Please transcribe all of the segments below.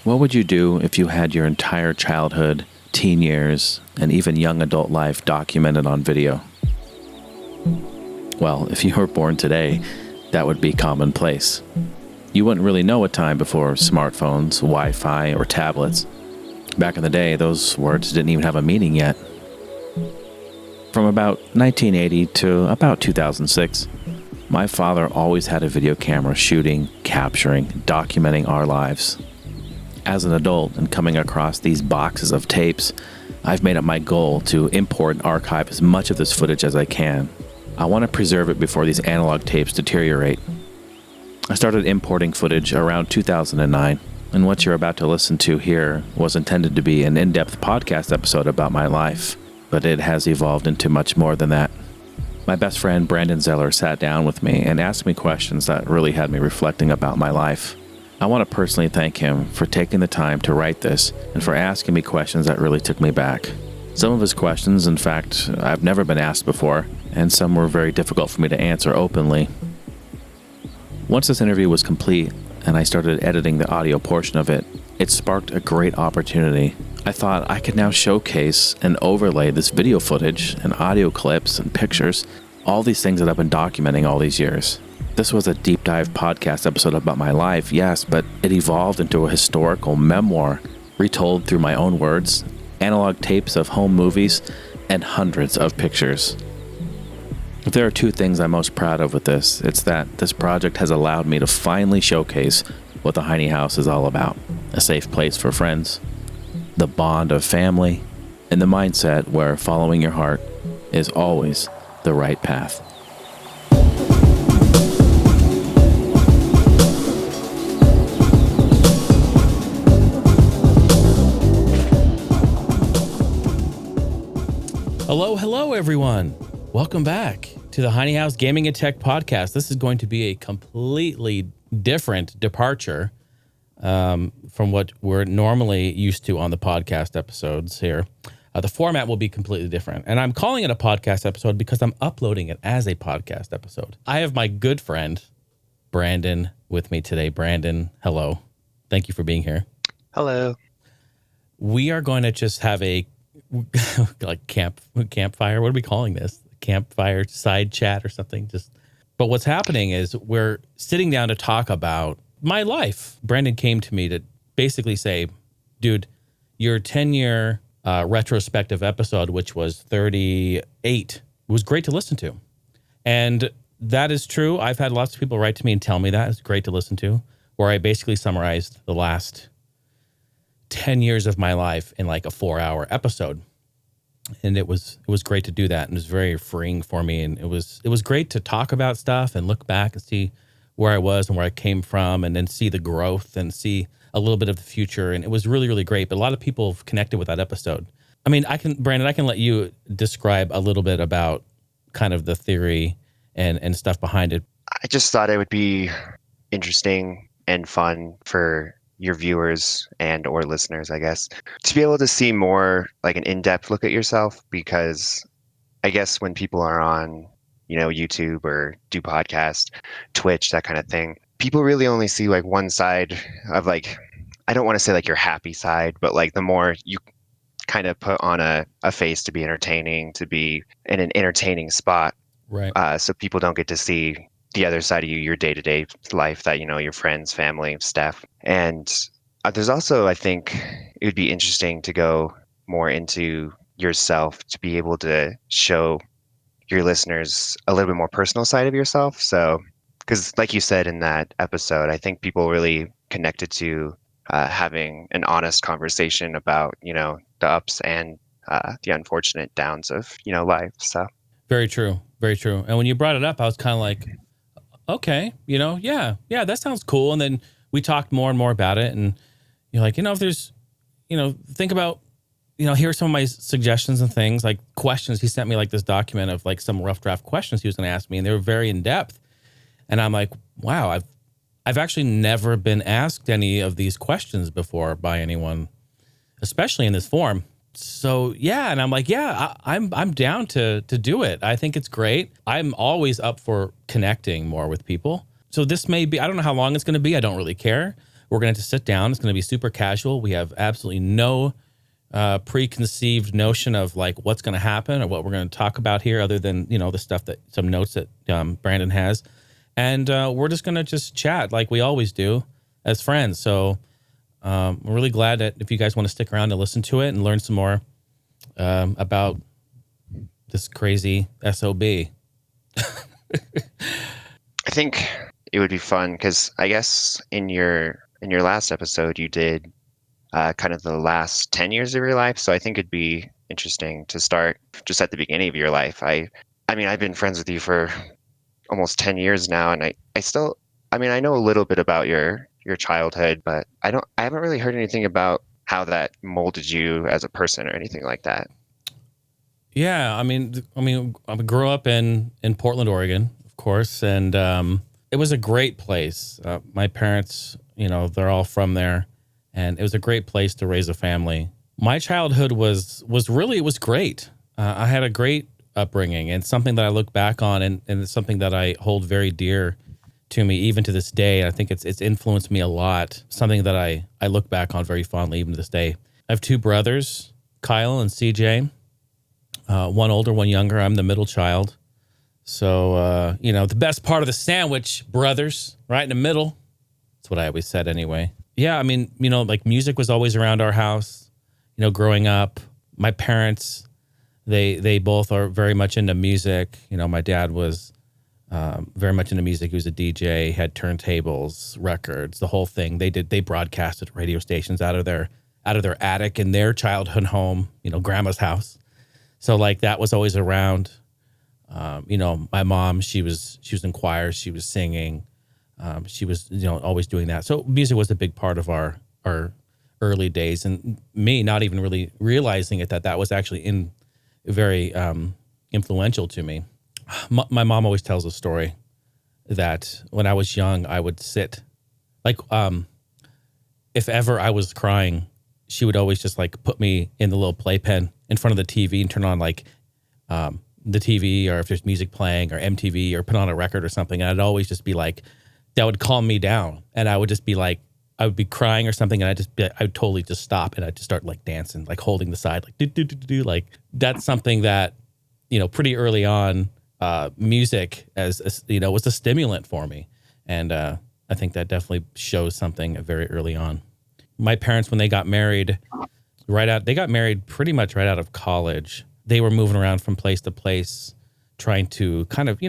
What would you do if you had your entire childhood, teen years, and even young adult life documented on video? Well, if you were born today, that would be commonplace. You wouldn't really know a time before smartphones, Wi-Fi, or tablets. Back in the day, those words didn't even have a meaning yet. From about 1980 to about 2006, my father always had a video camera shooting, capturing, documenting our lives. As an adult and coming across these boxes of tapes, I've made it my goal to import and archive as much of this footage as I can. I want to preserve it before these analog tapes deteriorate. I started importing footage around 2009, and what you're about to listen to here was intended to be an in-depth podcast episode about my life, but it has evolved into much more than that. My best friend Brandon Zeller sat down with me and asked me questions that really had me reflecting about my life. I want to personally thank him for taking the time to write this and for asking me questions that really took me back. Some of his questions, in fact, I've never been asked before, and some were very difficult for me to answer openly. Once this interview was complete and I started editing the audio portion of it, it sparked a great opportunity. I thought I could now showcase and overlay this video footage and audio clips and pictures, all these things that I've been documenting all these years. This was a deep dive podcast episode about my life, yes, but it evolved into a historical memoir, retold through my own words, analog tapes of home movies, and hundreds of pictures. If there are two things I'm most proud of with this, it's that this project has allowed me to finally showcase what the Heine house is all about. A safe place for friends, the bond of family, and the mindset where following your heart is always the right path. Hello, everyone. Welcome back to the Heine House Gaming and Tech Podcast. This is going to be a completely different departure from what we're normally used to on the podcast episodes here. The format will be completely different. And I'm calling it a podcast episode because I'm uploading it as a podcast episode. I have my good friend, Brandon, with me today. Brandon, hello. Thank you for being here. Hello. We are going to just have a like campfire. What are we calling this? Campfire side chat or something. But what's happening is we're sitting down to talk about my life. Brandon came to me to basically say, dude, your 10-year retrospective episode, which was 38, was great to listen to. And that is true. I've had lots of people write to me and tell me that it's great to listen to, where I basically summarized the last 10 years of my life in like a 4-hour episode. And it was great to do that. And it was very freeing for me. And it was great to talk about stuff and look back and see where I was and where I came from, and then see the growth and see a little bit of the future. And it was really, really great. But a lot of people have connected with that episode. I mean, Brandon, I can let you describe a little bit about kind of the theory and stuff behind it. I just thought it would be interesting and fun for your viewers and or listeners, I guess, to be able to see more like an in-depth look at yourself, because I guess when people are on, YouTube or do podcast, Twitch, that kind of thing, people really only see like one side of, like, I don't want to say like your happy side, but like the more you kind of put on a face to be entertaining, to be in an entertaining spot. Right. So people don't get to see the other side of you, your day-to-day life, that, your friends, family, staff. And there's also, I think it would be interesting to go more into yourself, to be able to show your listeners a little bit more personal side of yourself. So, because like you said in that episode, I think people really connected to having an honest conversation about, the ups and the unfortunate downs of, life. So Very true. Very true. And when you brought it up, I was kind of like, okay, yeah, that sounds cool. And then we talked more and more about it. And you're like, if there's, think about, here are some of my suggestions and things, like questions. He sent me like this document of like some rough draft questions he was going to ask me, and they were very in depth. And I'm like, wow, I've actually never been asked any of these questions before by anyone, especially in this form. So yeah, and I'm like, yeah, I'm down to do it. I think it's great. I'm always up for connecting more with people. So this may be, I don't know how long it's going to be. I don't really care, We're going to sit down. It's going to be super casual. We have absolutely no preconceived notion of like what's going to happen or what we're going to talk about here, other than the stuff that some notes that Brandon has, and we're just going to just chat like we always do as friends. So we're really glad that if you guys want to stick around and listen to it and learn some more about this crazy SOB. I think it would be fun because I guess in your last episode you did kind of the last 10 years of your life. So I think it'd be interesting to start just at the beginning of your life. I mean, I've been friends with you for almost 10 years now, and I still, I mean, I know a little bit about your childhood, but I haven't really heard anything about how that molded you as a person or anything like that. Yeah, I mean, I grew up in Portland, Oregon, of course, and it was a great place. My parents, they're all from there, and it was a great place to raise a family. My childhood was great. I had a great upbringing, and something that I look back on, and it's something that I hold very dear to me even to this day. I think it's influenced me a lot. Something that I look back on very fondly even to this day. I have two brothers, Kyle and CJ. One older, one younger. I'm the middle child. So, the best part of the sandwich, brothers, right in the middle. That's what I always said anyway. Yeah, I mean, like music was always around our house, growing up. My parents, they both are very much into music. My dad was very much into music. He was a DJ, had turntables, records, the whole thing. They broadcasted radio stations out of their attic in their childhood home, grandma's house. So like that was always around. My mom, she was in choir, she was singing, she was always doing that. So music was a big part of our early days, and me not even really realizing it that was actually very influential to me. My mom always tells a story that when I was young, I would sit like if ever I was crying, she would always just like put me in the little playpen in front of the TV and turn on like the TV, or if there's music playing or MTV, or put on a record or something. And I'd always just be like, that would calm me down. And I would just be like, I would be crying or something, and I would totally just stop, and I'd just start like dancing, like holding the side, like do do do do. Like that's something that pretty early on, music as was a stimulant for me, and I think that definitely shows something very early on. My parents, when they got married, they got married pretty much right out of college. They were moving around from place to place, trying to kind of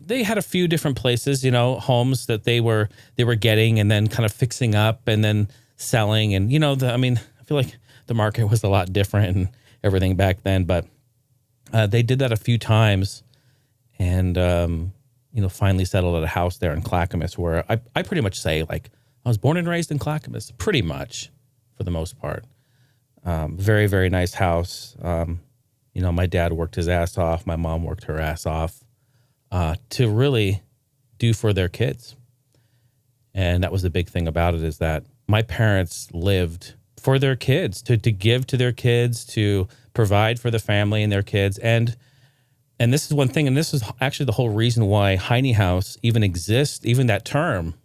they had a few different places, homes that they were getting, and then kind of fixing up and then selling. And, I feel like the market was a lot different and everything back then, but they did that a few times, and, finally settled at a house there in Clackamas, where I pretty much say like I was born and raised in Clackamas, pretty much for the most part. Very, very nice house. My dad worked his ass off. My mom worked her ass off. To really do for their kids. And that was the big thing about it, is that my parents lived for their kids, to give to their kids, to provide for the family and their kids. And this is one thing, and this is actually the whole reason why Heine House even exists, even that term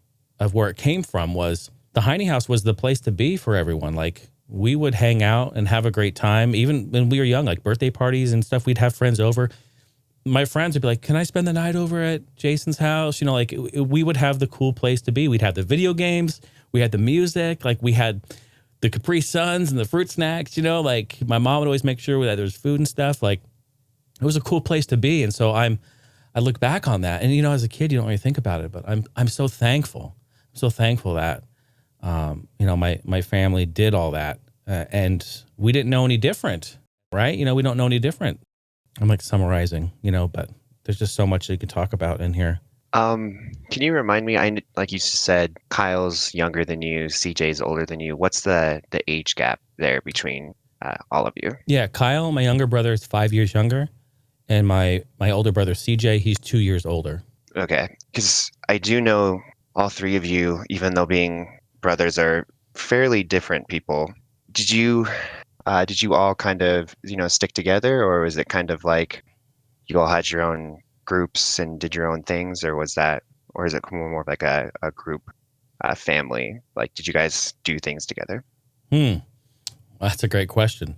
of where it came from, was the Heine House was the place to be for everyone. Like, we would hang out and have a great time. Even when we were young, like birthday parties and stuff, we'd have friends over. My friends would be like, can I spend the night over at Jason's house? We would have the cool place to be. We'd have the video games. We had the music. Like, we had the Capri Suns and the fruit snacks, like my mom would always make sure that there was food and stuff. Like, it was a cool place to be. And so I look back on that, and, as a kid, you don't really think about it, but I'm so thankful. I'm so thankful that, my family did all that. And we didn't know any different, right? We don't know any different. I'm like summarizing, but there's just so much that you can talk about in here. Can you remind me? Like you said, Kyle's younger than you, CJ's older than you. What's the age gap there between all of you? Yeah, Kyle, my younger brother, is 5 years younger, and my older brother CJ, he's 2 years older. Okay, because I do know all three of you, even though being brothers, are fairly different people. Did you all kind of stick together, or was it kind of like you all had your own groups and did your own things, or is it more of like a group? family? Like, did you guys do things together? That's a great question.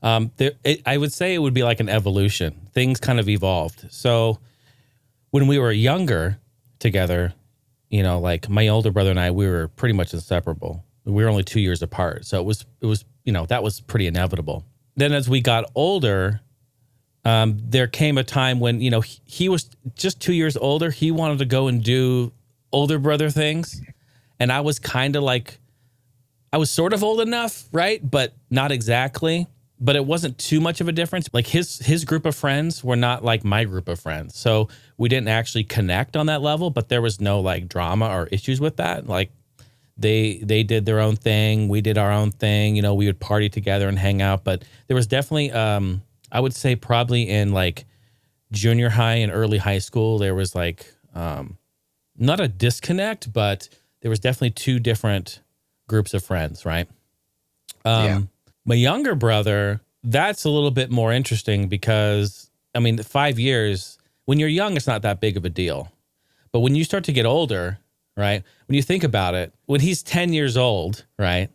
I would say it would be like an evolution. Things kind of evolved. So when we were younger together, like my older brother and I, we were pretty much inseparable. We were only 2 years apart. So it was, that was pretty inevitable. Then as we got older, there came a time when, he was just 2 years older. He wanted to go and do older brother things. And I was kind of like, I was sort of old enough, right? But not exactly. But it wasn't too much of a difference. Like his group of friends were not like my group of friends. So we didn't actually connect on that level, but there was no like drama or issues with that. Like they did their own thing. We did our own thing. We would party together and hang out. But there was definitely, I would say probably in like junior high and early high school, there was like, not a disconnect, but there was definitely two different groups of friends, right? My younger brother, that's a little bit more interesting because, 5 years, when you're young, it's not that big of a deal. But when you start to get older, right, when you think about it, when he's 10 years old, right,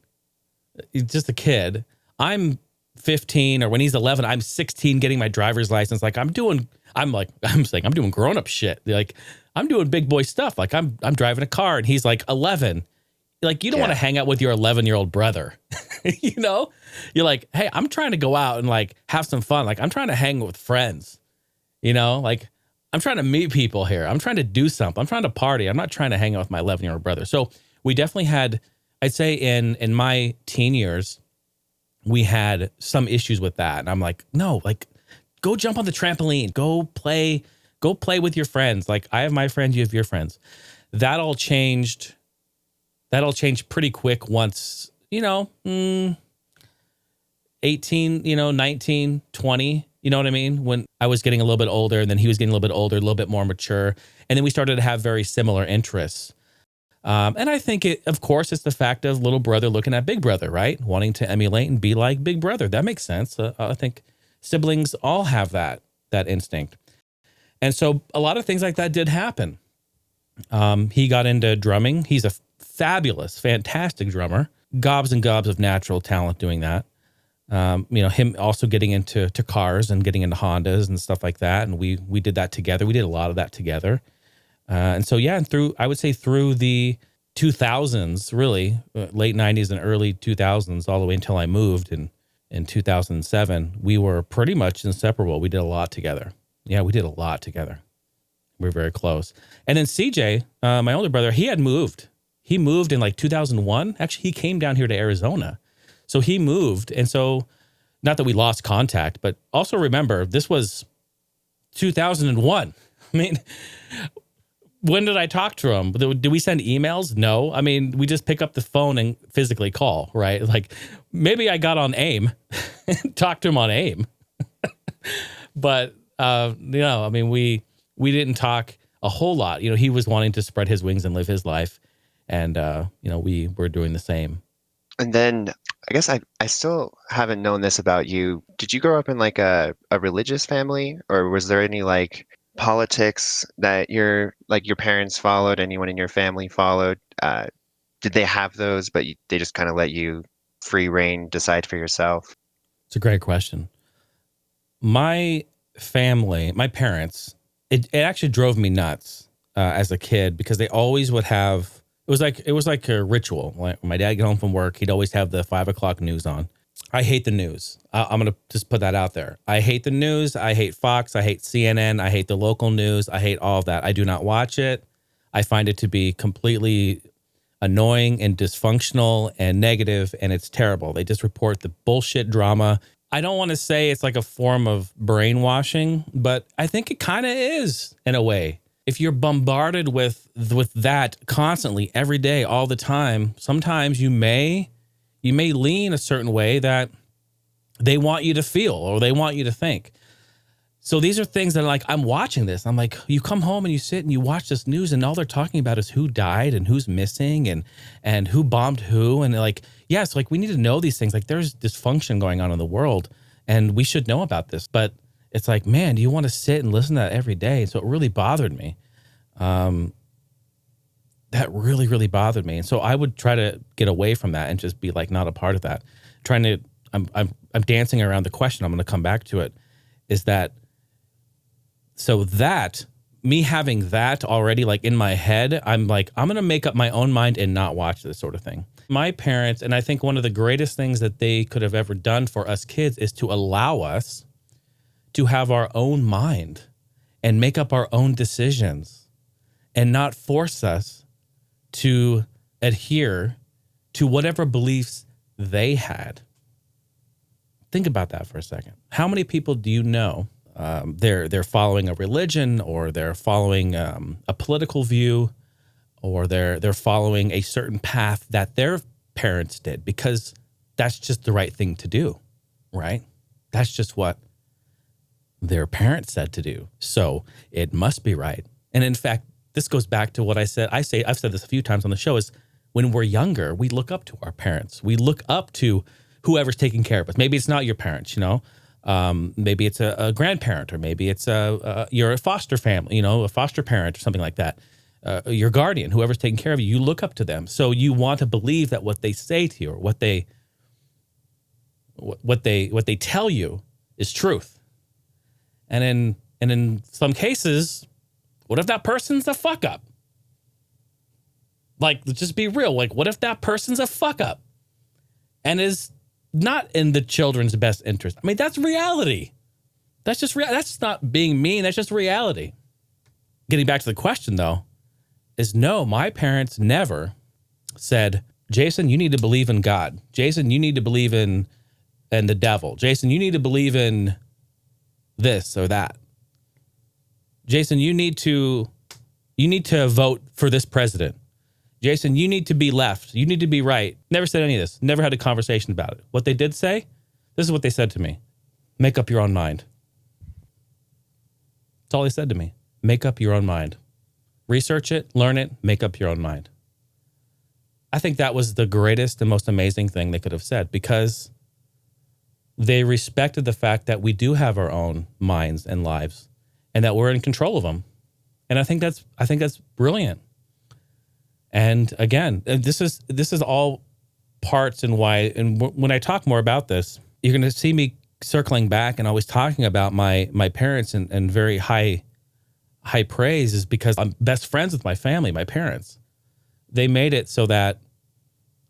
he's just a kid, I'm 15, or when he's 11, I'm 16 getting my driver's license. Like I'm doing grown-up shit. Like I'm doing big boy stuff. Like I'm driving a car and he's like 11. Like, you don't want to hang out with your 11-year-old brother, You're like, hey, I'm trying to go out and like have some fun. Like, I'm trying to hang with friends, like I'm trying to meet people here. I'm trying to do something. I'm trying to party. I'm not trying to hang out with my 11-year-old brother. So we definitely had, I'd say in my teen years, we had some issues with that. And I'm like, no, like go jump on the trampoline, go play with your friends. Like I have my friends, you have your friends. That all changed pretty quick once, 18, 19, 20, you know what I mean? When I was getting a little bit older and then he was getting a little bit older, a little bit more mature. And then we started to have very similar interests. And I think of course, it's the fact of little brother looking at big brother, right? Wanting to emulate and be like big brother. That makes sense. I think siblings all have that instinct. And so a lot of things like that did happen. He got into drumming. He's a fabulous, fantastic drummer. Gobs and gobs of natural talent doing that. Him also getting into cars and getting into Hondas and stuff like that. And we did that together. We did a lot of that together. And I would say through the 2000s, really, late 90s and early 2000s, all the way until I moved in 2007, we were pretty much inseparable. We did a lot together. Yeah, we did a lot together. We were very close. And then CJ, my older brother, he had moved. He moved in like 2001. Actually, he came down here to Arizona. So he moved. And so, not that we lost contact, but also remember, this was 2001. I mean, when did I talk to him? Did we send emails? No. I mean, we just pick up the phone and physically call, right? Like maybe I got on AIM and talked to him on AIM. But, we didn't talk a whole lot. He was wanting to spread his wings and live his life. And, we were doing the same. And then I guess I still haven't known this about you. Did you grow up in like a religious family, or was there any like politics that your parents followed, anyone in your family followed? Did they have those, but they just kind of let you free reign, decide for yourself? It's a great question. My family, my parents, it actually drove me nuts as a kid because they always would have. It was like a ritual. Like when my dad get home from work, he'd always have the 5 o'clock news on. I hate the news. I'm going to just put that out there. I hate the news. I hate Fox. I hate CNN. I hate the local news. I hate all of that. I do not watch it. I find it to be completely annoying and dysfunctional and negative, and it's terrible. They just report the bullshit drama. I don't want to say it's like a form of brainwashing, but I think it kind of is in a way. If you're bombarded with that constantly, every day, all the time, sometimes you may lean a certain way that they want you to feel or they want you to think. So these are things that like, I'm watching this. I'm like, you come home and you sit and you watch this news and all they're talking about is who died and who's missing and who bombed who. And like, yes, like we need to know these things. Like there's dysfunction going on in the world and we should know about this. But it's like, man, do you want to sit and listen to that every day? So it really bothered me. that really, really bothered me. And so I would try to get away from that and just be like not a part of that. I'm dancing around the question. I'm going to come back to it. Is that so that me having that already like in my head, I'm like, I'm going to make up my own mind and not watch this sort of thing. My parents, and I think one of the greatest things that they could have ever done for us kids is to allow us to have our own mind and make up our own decisions and not force us to adhere to whatever beliefs they had. Think about that for a second. How many people do you know they're following a religion, or they're following a political view, or they're following a certain path that their parents did because that's just the right thing to do, right? That's just what their parents said to do. So it must be right. And in fact, this goes back to what I said. I've said this a few times on the show, is when we're younger, we look up to our parents. We look up to whoever's taking care of us. Maybe it's not your parents, you know. Maybe it's a grandparent, or maybe it's you're a foster family, you know, a foster parent or something like that. Your guardian, whoever's taking care of you, you look up to them. So you want to believe that what they say to you, or what they tell you is truth. And in some cases, what if that person's a fuck up? Like, let's just be real. Like, what if that person's a fuck up and is not in the children's best interest? I mean, that's reality. That's just that's not being mean. That's just reality. Getting back to the question, though, is no, my parents never said, Jason, you need to believe in God. Jason, you need to believe in the devil. Jason, you need to believe in this or that. Jason, you need to vote for this president. Jason, you need to be left. You need to be right. Never said any of this. Never had a conversation about it. What they did say, this is what they said to me. Make up your own mind. That's all they said to me. Make up your own mind. Research it, learn it, make up your own mind. I think that was the greatest and most amazing thing they could have said, because they respected the fact that we do have our own minds and lives, and that we're in control of them. And I think that's brilliant. And again, this is all parts and why. And when I talk more about this, you're going to see me circling back and always talking about my parents and very high praise, is because I'm best friends with my family, my parents. They made it so that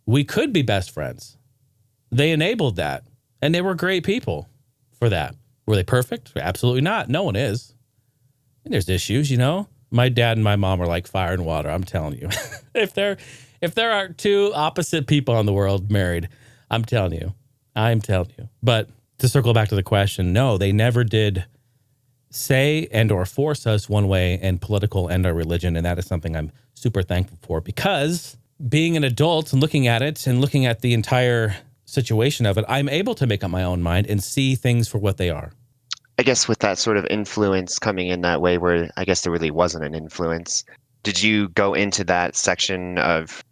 we could be best friends. They enabled that. And they were great people for that. Were they perfect? Absolutely not. No one is. And there's issues, you know. My dad and my mom are like fire and water, I'm telling you. If there are two opposite people in the world married, I'm telling you. But to circle back to the question, no, they never did say and or force us one way in political and our religion. And that is something I'm super thankful for, because being an adult and looking at it and looking at the entire situation of it, I'm able to make up my own mind and see things for what they are. I guess with that sort of influence coming in that way, where I guess there really wasn't an influence, did you go into that section of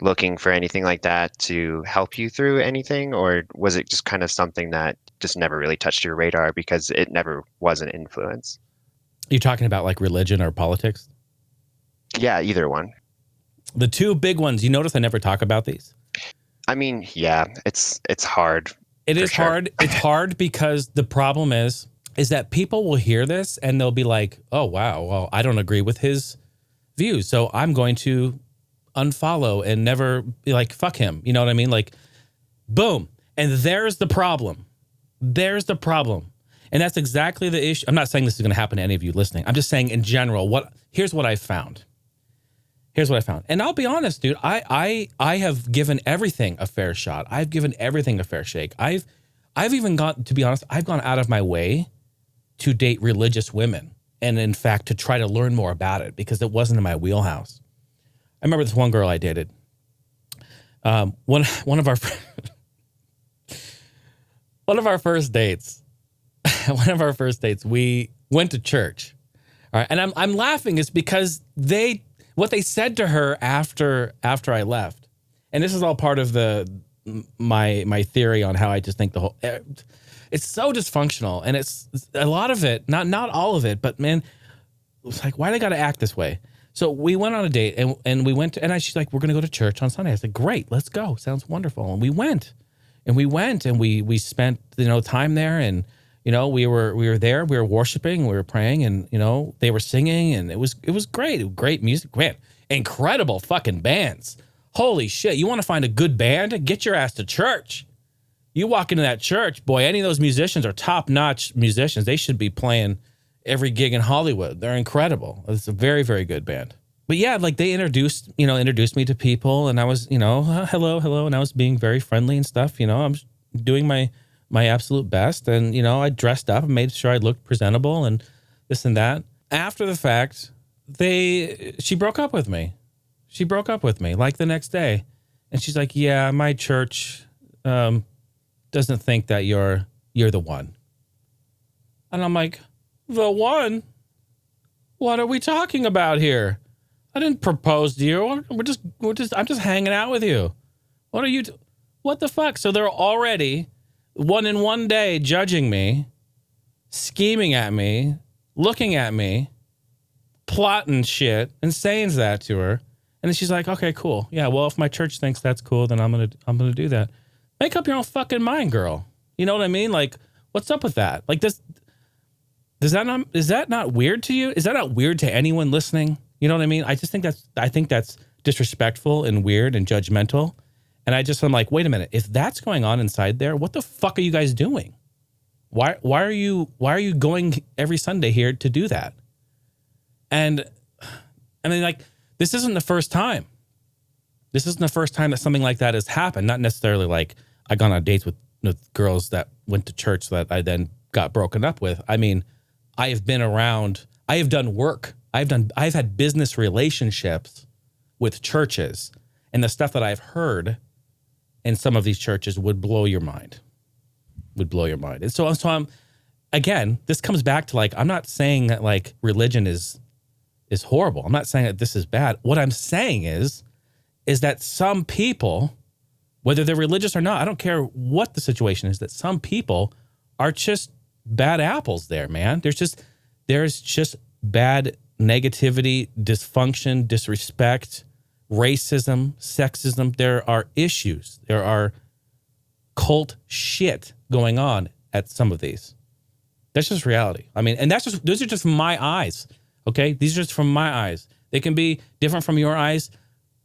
looking for anything like that to help you through anything? Or was it just kind of something that just never really touched your radar because it never was an influence? Are you talking about like religion or politics? Yeah, either one. The two big ones, you notice I never talk about these? I mean, yeah, it's hard. It is sure. hard. It's hard because the problem is that people will hear this and they'll be like, oh, wow, well, I don't agree with his views, so I'm going to unfollow and never be like, fuck him. You know what I mean? Like, boom. And there's the problem. There's the problem. And that's exactly the issue. I'm not saying this is going to happen to any of you listening. I'm just saying in general, here's what I found. And I'll be honest, dude, I have given everything a fair shot. I've given everything a fair shake. I've even gone, to be honest, I've gone out of my way to date religious women. And in fact, to try to learn more about it, because it wasn't in my wheelhouse. I remember this one girl I dated. One of our first dates, we went to church. All right. And I'm laughing is because what they said to her after I left, and this is all part of my theory on how I just think it's so dysfunctional, and it's a lot of it, not all of it, but man, it's like, why they got to act this way? So we went on a date and we went to, and she's like, we're going to go to church on Sunday. I said, great, let's go. Sounds wonderful. And we went and we spent, time there, and, we were there, we were worshiping, we were praying, and, they were singing, and it was great. Great music, man. Incredible fucking bands. Holy shit. You want to find a good band? Get your ass to church. You walk into that church, boy, any of those musicians are top-notch musicians. They should be playing every gig in Hollywood. They're incredible. It's a very, very good band. But yeah, like they introduced me to people, and I was, hello, and I was being very friendly and stuff. I'm doing my absolute best, and I dressed up and made sure I looked presentable and this and that. After the fact, she broke up with me. She broke up with me like the next day, and she's like, "Yeah, my church doesn't think that you're the one." And I'm like, "The one? What are we talking about here? I didn't propose to you. I'm just hanging out with you. What are you? What the fuck?" So they're already in one day judging me, scheming at me, looking at me, plotting shit, and saying that to her. And then she's like, "Okay, cool. Yeah, well, if my church thinks that's cool, then I'm gonna do that." Make up your own fucking mind, girl. You know what I mean? Like, what's up with that? Like this. Is that not weird to you? Is that not weird to anyone listening? You know what I mean? I think that's disrespectful and weird and judgmental. And I'm like, wait a minute. If that's going on inside there, what the fuck are you guys doing? Why are you going every Sunday here to do that? And I mean, like, this isn't the first time. This isn't the first time that something like that has happened. Not necessarily like I gone on dates with girls that went to church that I then got broken up with. I mean, I have been around. I have done work. I've had business relationships with churches, and the stuff that I've heard in some of these churches would blow your mind. Would blow your mind. And so I'm again, this comes back to, like, I'm not saying that like religion is horrible. I'm not saying that this is bad. What I'm saying is that some people, whether they're religious or not, I don't care what the situation is, that some people are just bad apples there, man. There's just bad negativity, dysfunction, disrespect, racism, sexism. There are issues. There are cult shit going on at some of these. That's just reality. I mean, and those are just from my eyes. Okay? These are just from my eyes. They can be different from your eyes.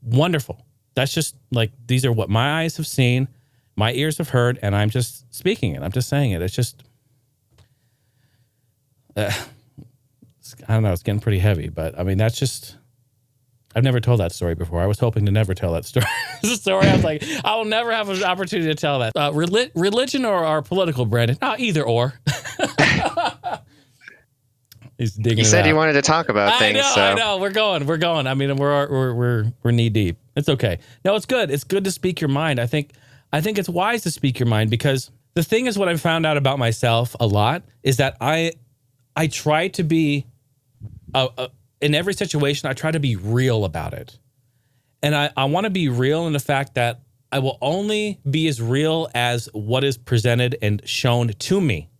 Wonderful. That's just like, these are what my eyes have seen, my ears have heard, and I'm just speaking it. I'm just saying it. It's just, I don't know, it's getting pretty heavy, but I mean, that's just, I've never told that story before. I was hoping to never tell that story. It's a story I was like, I will never have an opportunity to tell that. Religion or political, Brandon? Either or. He's digging. You said you wanted to talk about things. I know. We're going. I mean, we're knee deep. It's okay. No, it's good. It's good to speak your mind. I think it's wise to speak your mind, because the thing is, what I've found out about myself a lot is that I try to be in every situation. I try to be real about it, and I want to be real in the fact that I will only be as real as what is presented and shown to me.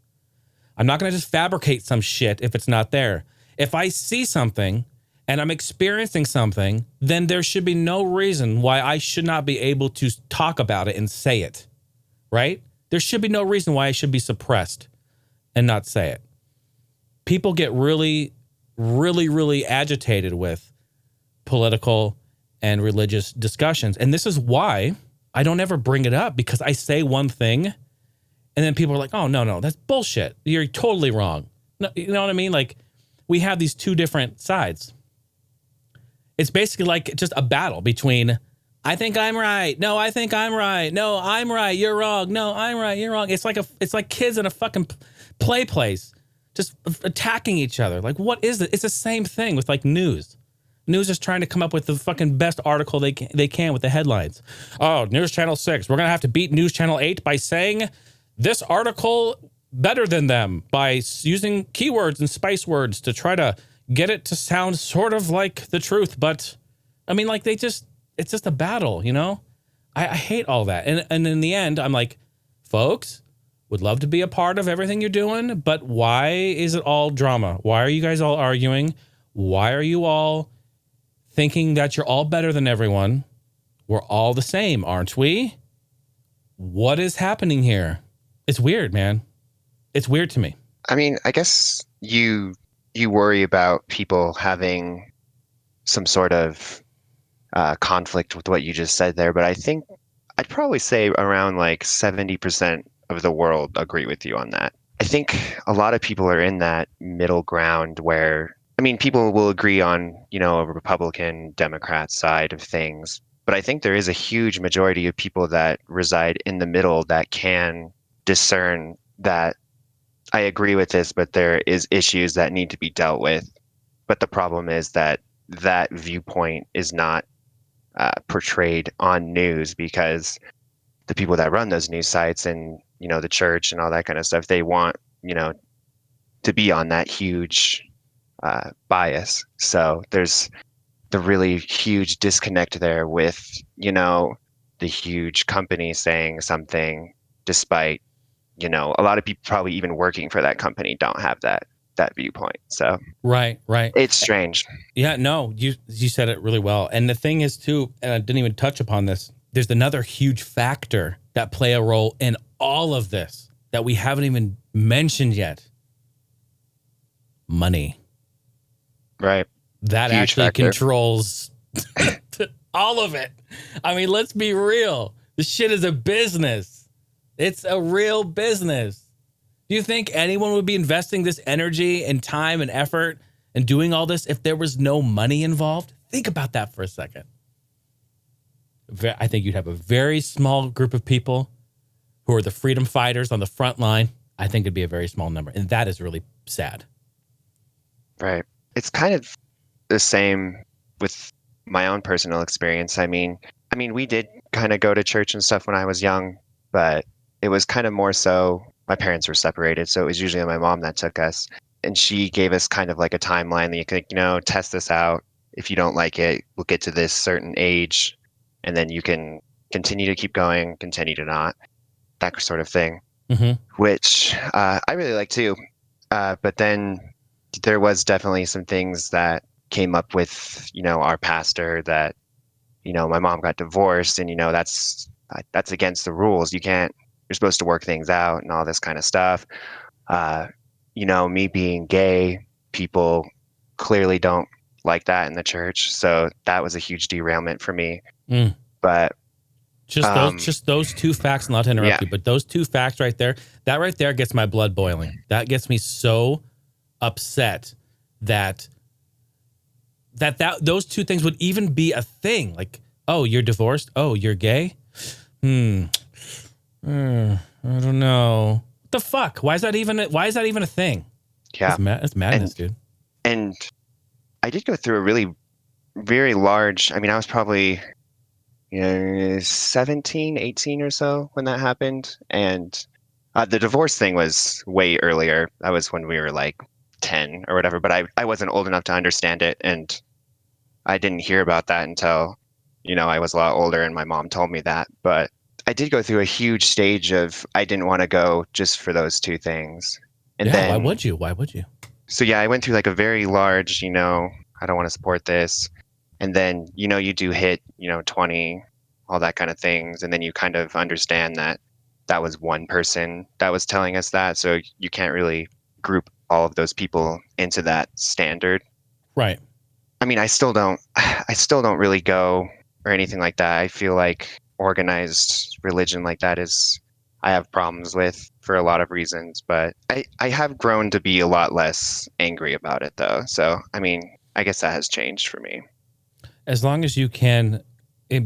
I'm not going to just fabricate some shit if it's not there. If I see something and I'm experiencing something, then there should be no reason why I should not be able to talk about it and say it, right? There should be no reason why I should be suppressed and not say it. People get really, really, really agitated with political and religious discussions. And this is why I don't ever bring it up, because I say one thing and then people are like, "Oh, no, that's bullshit. You're totally wrong." No, you know what I mean? Like, we have these two different sides. It's basically like just a battle between, I think I'm right. No, I think I'm right. No, I'm right. You're wrong. No, I'm right. You're wrong. It's like kids in a fucking play place just attacking each other. Like, what is it? It's the same thing with like news. News is trying to come up with the fucking best article they can with the headlines. Oh, News Channel 6. We're going to have to beat News Channel 8 by saying this article better than them by using keywords and spice words to try to get it to sound sort of like the truth. But I mean, like, it's just a battle, you know? I hate all that. And in the end, I'm like, folks, would love to be a part of everything you're doing, but why is it all drama? Why are you guys all arguing? Why are you all thinking that you're all better than everyone. We're all the same, aren't we? What is happening here? It's weird, man. It's weird to me. I mean, I guess you worry about people having some sort of conflict with what you just said there, but I think I'd probably say around like 70% of the world agree with you on that. I think a lot of people are in that middle ground where, I mean, people will agree on, a Republican, Democrat side of things, but I think there is a huge majority of people that reside in the middle that can discern that I agree with this, but there is issues that need to be dealt with. But the problem is that that viewpoint is not portrayed on news because the people that run those news sites and, the church and all that kind of stuff, they want, to be on that huge bias. So there's the really huge disconnect there with, the huge company saying something despite, a lot of people probably even working for that company don't have that viewpoint. So right. It's strange. Yeah, no, you said it really well. And the thing is too, and I didn't even touch upon this, there's another huge factor that play a role in all of this that we haven't even mentioned yet. Money. Right. That Huge actually factor. Controls all of it. I mean, let's be real. This shit is a business. It's a real business. Do you think anyone would be investing this energy and time and effort and doing all this if there was no money involved? Think about that for a second. I think you'd have a very small group of people who are the freedom fighters on the front line. I think it'd be a very small number. And that is really sad. Right. It's kind of the same with my own personal experience. I mean, we did kind of go to church and stuff when I was young, but it was kind of more so my parents were separated. So it was usually my mom that took us, and she gave us kind of like a timeline that you could, test this out. If you don't like it, we'll get to this certain age, and then you can continue to keep going, continue to not, that sort of thing, which I really like too. But then there was definitely some things that came up with, our pastor that, my mom got divorced, and, that's against the rules. You're supposed to work things out and all this kind of stuff. Me being gay, people clearly don't like that in the church. So that was a huge derailment for me. But just those two facts, not to interrupt you, but those two facts right there, that right there gets my blood boiling. That gets me so upset that those two things would even be a thing. Like, oh, you're divorced? Oh, you're gay? I don't know. What the fuck? Why is that even a thing? Yeah. It's madness, dude. And I did go through a really very large, I was probably 17, 18 or so when that happened. And the divorce thing was way earlier. That was when we were like 10 or whatever, but I wasn't old enough to understand it. And I didn't hear about that until, I was a lot older and my mom told me that. But I did go through a huge stage of I didn't want to go just for those two things. And then, why would you? So yeah, I went through like a very large, I don't want to support this. And then, you do hit, 20, all that kind of things. And then you kind of understand that that was one person that was telling us that. So you can't really group all of those people into that standard. Right. I still don't really go or anything like that. I feel like organized religion like that I have problems with for a lot of reasons, but I have grown to be a lot less angry about it though. So, I guess that has changed for me. As long as you can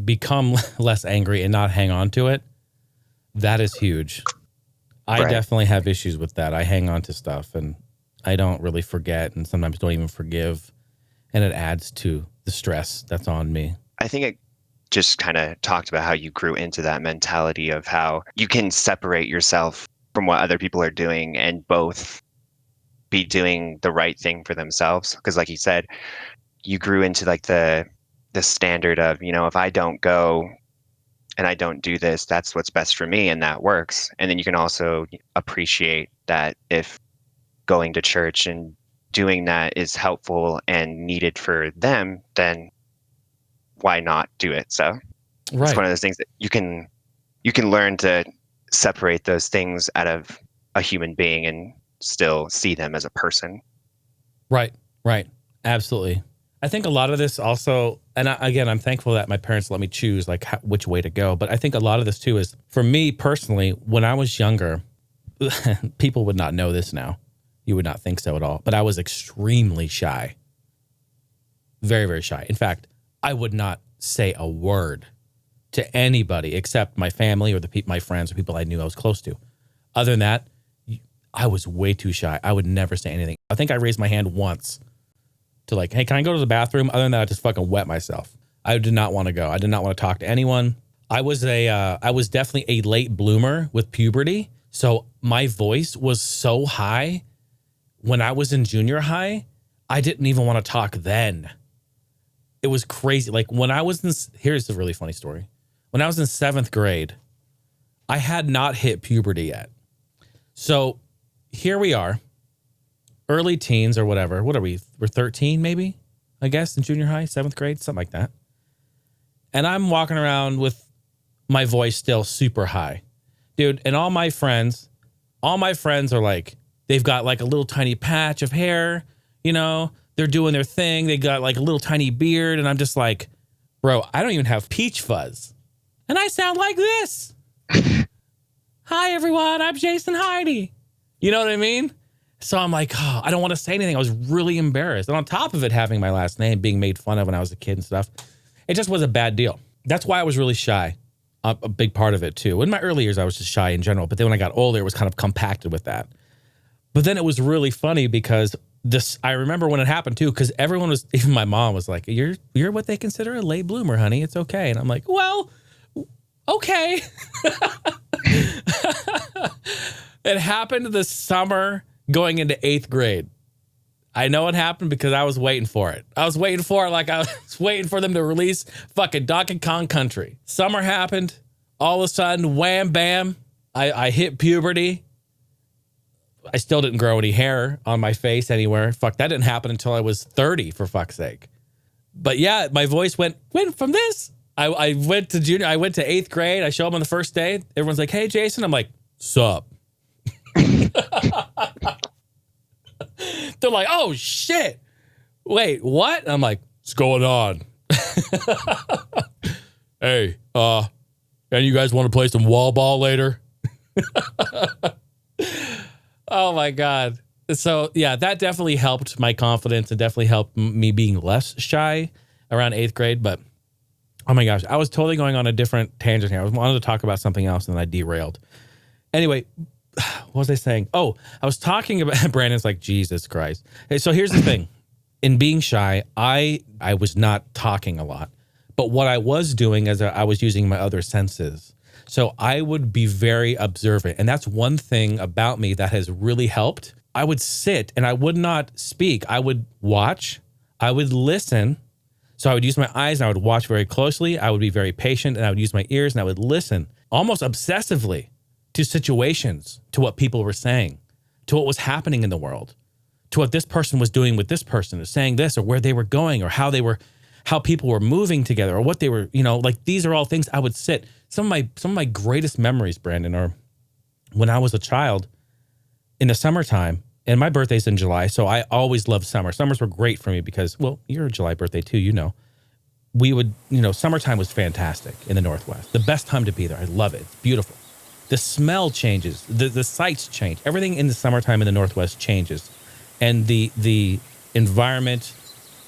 become less angry and not hang on to it, that is huge. I definitely have issues with that. I hang on to stuff and I don't really forget and sometimes don't even forgive. And it adds to the stress that's on me. I think it just kind of talked about how you grew into that mentality of how you can separate yourself from what other people are doing and both be doing the right thing for themselves. Because like you said, you grew into like the standard of, if I don't go and I don't do this, that's what's best for me and that works. And then you can also appreciate that if going to church and doing that is helpful and needed for them, then why not do it? So it's Right. one of those things that you can learn to separate those things out of a human being and still see them as a person. Right. Absolutely. I think a lot of this also, and again, I'm thankful that my parents let me choose like which way to go. But I think a lot of this too is for me personally, when I was younger, people would not know this now. You would not think so at all. But I was extremely shy. Very, very shy. In fact, I would not say a word to anybody except my family or my friends or people I knew I was close to. Other than that, I was way too shy. I would never say anything. I think I raised my hand once to like, hey, can I go to the bathroom? Other than that, I just fucking wet myself. I did not want to go. I did not want to talk to anyone. I was definitely a late bloomer with puberty. So my voice was so high when I was in junior high, I didn't even want to talk then. It was crazy. Like when I was in, here's a really funny story. When I was in 7th grade, I had not hit puberty yet. So here we are, early teens or whatever. What are we? We're 13 maybe, I guess, in junior high, 7th grade, something like that. And I'm walking around with my voice still super high. Dude, and all my friends are like, they've got like a little tiny patch of hair, you know, they're doing their thing. They got like a little tiny beard. And I'm just like, bro, I don't even have peach fuzz. And I sound like this. Hi, everyone. I'm Jason Heine. You know what I mean? So I'm like, oh, I don't want to say anything. I was really embarrassed. And on top of it, having my last name, being made fun of when I was a kid and stuff, it just was a bad deal. That's why I was really shy. A big part of it, too. In my early years, I was just shy in general. But then when I got older, it was kind of compacted with that. But then it was really funny because I remember when it happened, too, because everyone was, even my mom was like, you're what they consider a late bloomer, honey. It's okay. And I'm like, well, okay. It happened this summer going into 8th grade. I know it happened because I was waiting for it. I was waiting for it like I was waiting for them to release fucking Donkey Kong Country. Summer happened. All of a sudden, wham, bam, I hit puberty. I still didn't grow any hair on my face anywhere. Fuck, that didn't happen until I was 30, for fuck's sake. But yeah, my voice went from this. I went to 8th grade. I show up on the first day. Everyone's like, hey, Jason. I'm like, sup? They're like, oh, shit. Wait, what? I'm like, what's going on? Hey, and you guys want to play some wall ball later? Oh, my God. So, yeah, that definitely helped my confidence. It definitely helped me being less shy around 8th grade. But, oh, my gosh, I was totally going on a different tangent here. I wanted to talk about something else, and then I derailed. Anyway, what was I saying? Oh, I was talking about, Brandon's like, Jesus Christ. Hey, so here's the thing. In being shy, I was not talking a lot. But what I was doing is I was using my other senses. So I would be very observant. And that's one thing about me that has really helped. I would sit and I would not speak. I would watch. I would listen. So I would use my eyes and I would watch very closely. I would be very patient and I would use my ears and I would listen almost obsessively to situations, to what people were saying, to what was happening in the world, to what this person was doing with this person, or saying this, or where they were going, or how people were moving together, or what they were, like these are all things I would sit. Some of my greatest memories, Brandon, are when I was a child in the summertime, and my birthday's in July, so I always loved summer. Summers were great for me because, well, you're a July birthday too, We would, summertime was fantastic in the Northwest. The best time to be there. I love it. It's beautiful. The smell changes. The sights change. Everything in the summertime in the Northwest changes. And the environment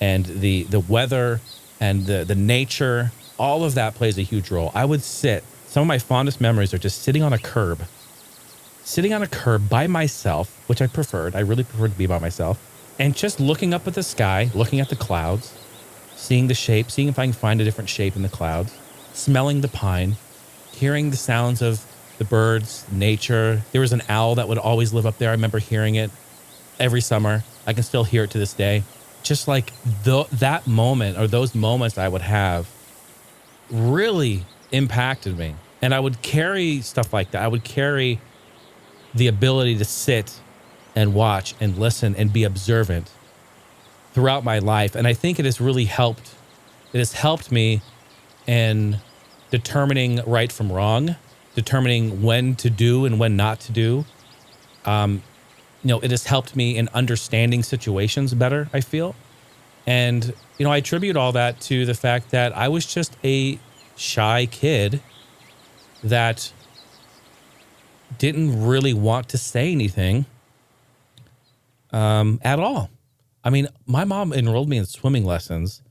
and the weather and the nature, all of that plays a huge role. I would sit. Some of my fondest memories are just sitting on a curb by myself, which I preferred. I really preferred to be by myself. And just looking up at the sky, looking at the clouds, seeing the shape, seeing if I can find a different shape in the clouds, smelling the pine, hearing the sounds of the birds, nature. There was an owl that would always live up there. I remember hearing it every summer. I can still hear it to this day. Just like that moment or those moments I would have really impacted me. And I would carry stuff like that. I would carry the ability to sit and watch and listen and be observant throughout my life. And I think it has really helped It has helped me in determining right from wrong, determining when to do and when not to do. It has helped me in understanding situations better, I feel. And, I attribute all that to the fact that I was just a shy kid that didn't really want to say anything at all. I mean, my mom enrolled me in swimming lessons,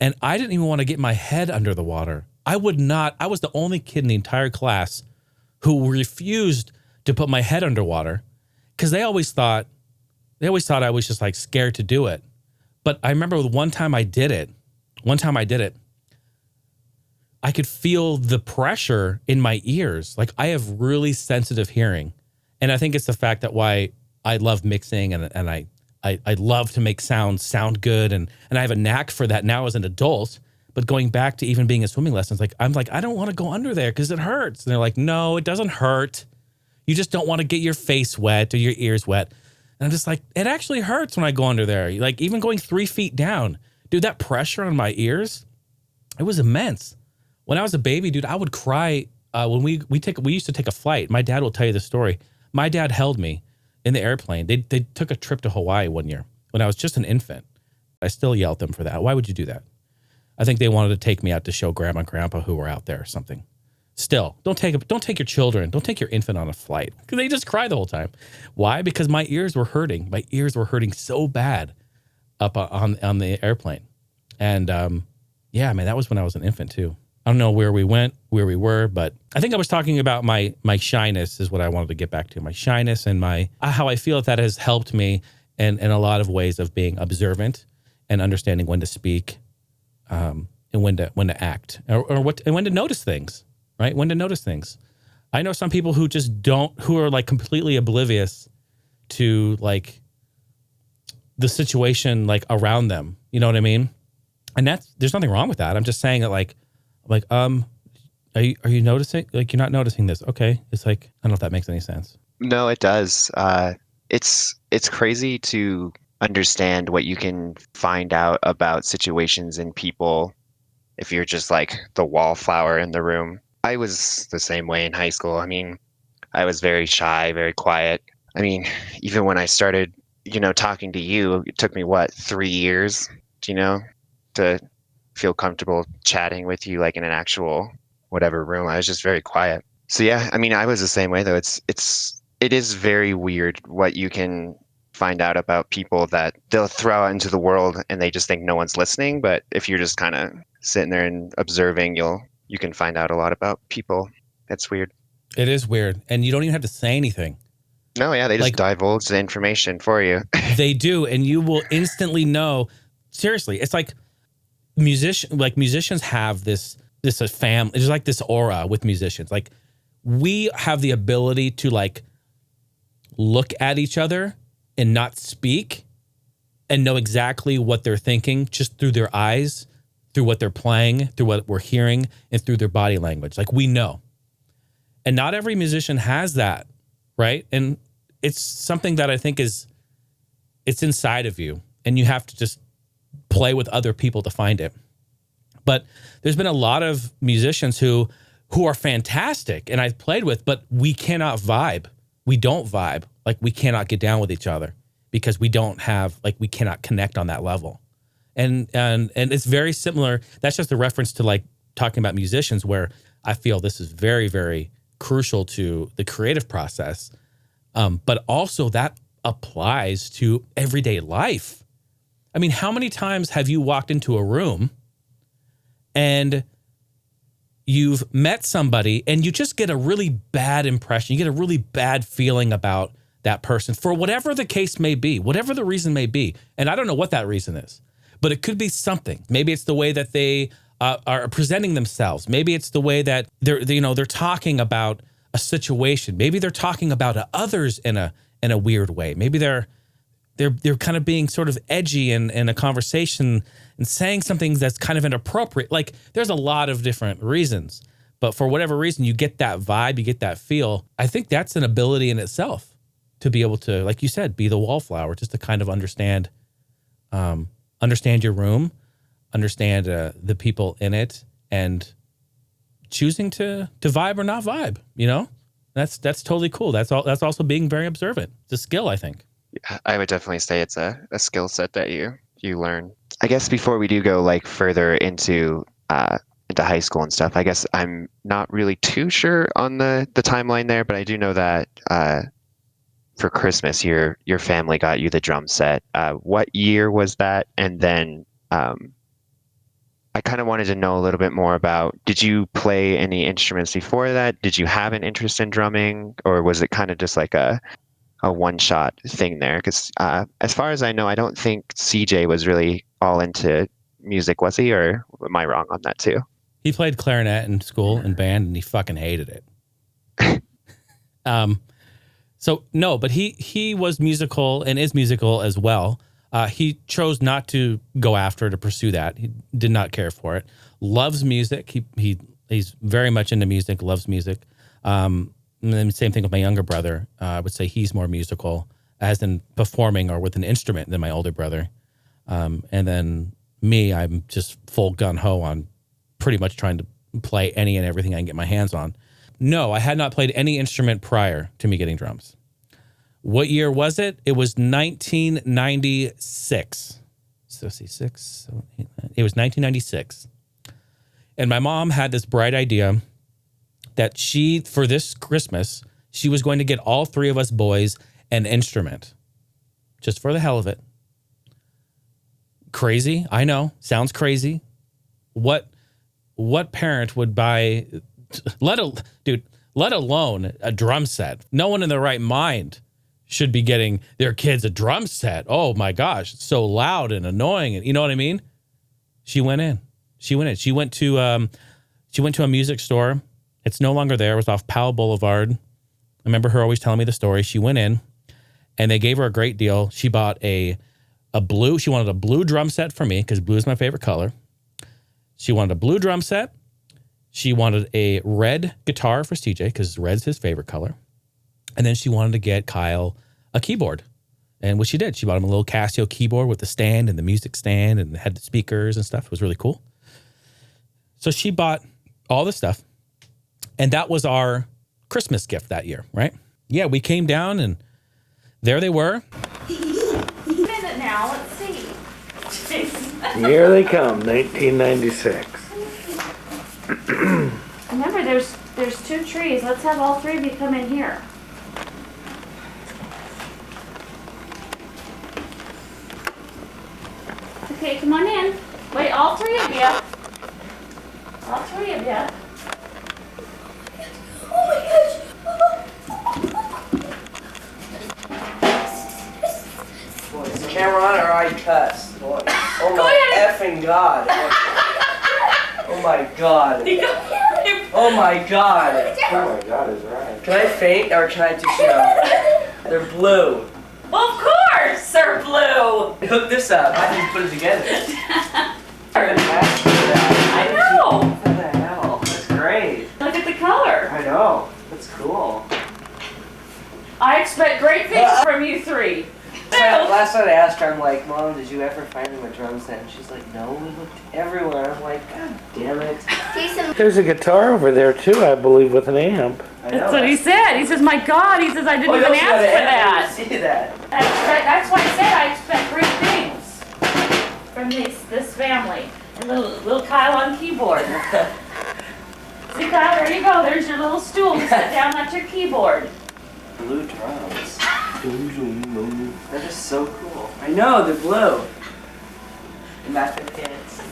and I didn't even want to get my head under the water. I was the only kid in the entire class who refused to put my head underwater because they always thought I was just like scared to do it. But I remember one time I did it, I could feel the pressure in my ears. Like, I have really sensitive hearing. And I think it's the fact that why I love mixing and I love to make sounds sound good. And I have a knack for that now as an adult. But going back to even being in swimming lessons, I'm like, I don't want to go under there because it hurts. And they're like, no, it doesn't hurt. You just don't want to get your face wet or your ears wet. And I'm just like, it actually hurts when I go under there. Like, even going 3 feet down, dude, that pressure on my ears, it was immense. When I was a baby, dude, I would cry when we used to take a flight. My dad will tell you the story. My dad held me in the airplane. They took a trip to Hawaii one year when I was just an infant. I still yell at them for that. Why would you do that? I think they wanted to take me out to show grandma and grandpa who were out there or something. Still, don't take your children, don't take your infant on a flight because they just cry the whole time. Why? Because my ears were hurting. My ears were hurting so bad up on the airplane. And yeah, man, that was when I was an infant too. I don't know where we were, but I think I was talking about my shyness is what I wanted to get back to. My shyness and how I feel that has helped me in a lot of ways of being observant and understanding when to speak and when to act or when to notice things, right? When to notice things. I know some people who who are like completely oblivious to like the situation like around them. You know what I mean? And there's nothing wrong with that. I'm just saying that are you noticing? Like, you're not noticing this. Okay. It's like, I don't know if that makes any sense. No, it does. It's crazy to understand what you can find out about situations and people if you're just like the wallflower in the room. I was the same way in high school. I mean, I was very shy, very quiet. I mean, even when I started, talking to you, it took me 3 years, to feel comfortable chatting with you like in an actual whatever room. I was just very quiet. So yeah, I mean, I was the same way though. It is very weird what you can find out about people that they'll throw out into the world and they just think no one's listening. But if you're just kind of sitting there and observing, you can find out a lot about people. That's weird. It is weird. And you don't even have to say anything. No, yeah, they just divulge the information for you. They do, and you will instantly know. Seriously, it's like musicians have this family. There's like this aura with musicians. Like, we have the ability to like look at each other and not speak and know exactly what they're thinking just through their eyes, through what they're playing, through what we're hearing, and through their body language. Like, we know. And not every musician has that, right? And it's something that I think it's inside of you, and you have to just play with other people to find it. But there's been a lot of musicians who are fantastic and I've played with, but we cannot vibe. We don't vibe. Like, we cannot get down with each other because we cannot connect on that level. And it's very similar. That's just a reference to like talking about musicians, where I feel this is very, very crucial to the creative process. But also that applies to everyday life. I mean, how many times have you walked into a room and you've met somebody and you just get a really bad impression? You get a really bad feeling about that person for whatever the case may be, whatever the reason may be. And I don't know what that reason is, but it could be something. Maybe it's the way that they are presenting themselves. Maybe it's the way that they're talking about a situation. Maybe they're talking about others in a weird way. Maybe they're kind of being sort of edgy in a conversation and saying something that's kind of inappropriate. Like, there's a lot of different reasons, but for whatever reason, you get that vibe, you get that feel. I think that's an ability in itself to be able to, like you said, be the wallflower, just to kind of understand your room, understand the people in it, and choosing to vibe or not vibe. You know, that's totally cool. That's also being very observant. It's a skill, I think. Yeah, I would definitely say it's a skill set that you learn. I guess before we do go like further into high school and stuff, I guess I'm not really too sure on the timeline there, but I do know that for Christmas your family got you the drum set. What year was that? And then I kind of wanted to know a little bit more about, did you play any instruments before that? Did you have an interest in drumming, or was it kind of just like a one-shot thing there? Because as far as I know, I don't think CJ was really all into music, was he? Or am I wrong on that too? He played clarinet in school and band, and he fucking hated it. So no, but he was musical and is musical as well. He chose not to go after to pursue that. He did not care for it. Loves music. He's very much into music. Loves music. And then same thing with my younger brother. I would say he's more musical, as in performing or with an instrument, than my older brother. And then me, I'm just full gun ho on pretty much trying to play any and everything I can get my hands on. No, I had not played any instrument prior to me getting drums. What year was it? It was 1996. So see, 6, 7, 8, 9. It was 1996. And my mom had this bright idea that for this Christmas, she was going to get all 3 of us boys an instrument. Just for the hell of it. Crazy, I know. Sounds crazy. What parent would buy, let alone a drum set? No one in their right mind should be getting their kids a drum set. Oh my gosh, it's so loud and annoying. And you know what I mean? She went in. She went to a music store. It's no longer there. It was off Powell Boulevard. I remember her always telling me the story. She went in and they gave her a great deal. She bought she wanted a blue drum set for me because blue is my favorite color. She wanted a blue drum set. She wanted a red guitar for CJ because red's his favorite color. And then she wanted to get Kyle a keyboard. And what she did, she bought him a little Casio keyboard with the stand and the music stand and had the speakers and stuff. It was really cool. So she bought all this stuff. And that was our Christmas gift that year, right? Yeah, we came down and there they were. Minute now, let's see. Here they come, 1996. Remember, there's 2 trees. Let's have all 3 of you come in here. Okay, come on in. Wait, all 3 of you. All 3 of you. Oh my gosh. Boy, is the camera on or I cuss? Boy. Oh Go my ahead. effing God. Oh my God. Oh my God. Oh my God is right. Can I faint or can I just, they're blue. Well, of course, they're blue. Hook this up. I didn't put it together. I know. What the hell? That's great. Look at the color. I know. That's cool. I expect great things from you 3. Last night I asked her, I'm like, Mom, did you ever find him a drum set? And she's like, no, we looked everywhere. I'm like, God damn it. There's a guitar over there too, I believe, with an amp. That's what he said. He says, my God, he says, I didn't even ask for that. See that. That's why I said I expect great things from this family. And little Kyle on keyboard. See, Kyle, there you go. There's your little stool. You sit down, that's your keyboard. Blue drums. That is so cool. I know, they're blue. And that's their pants.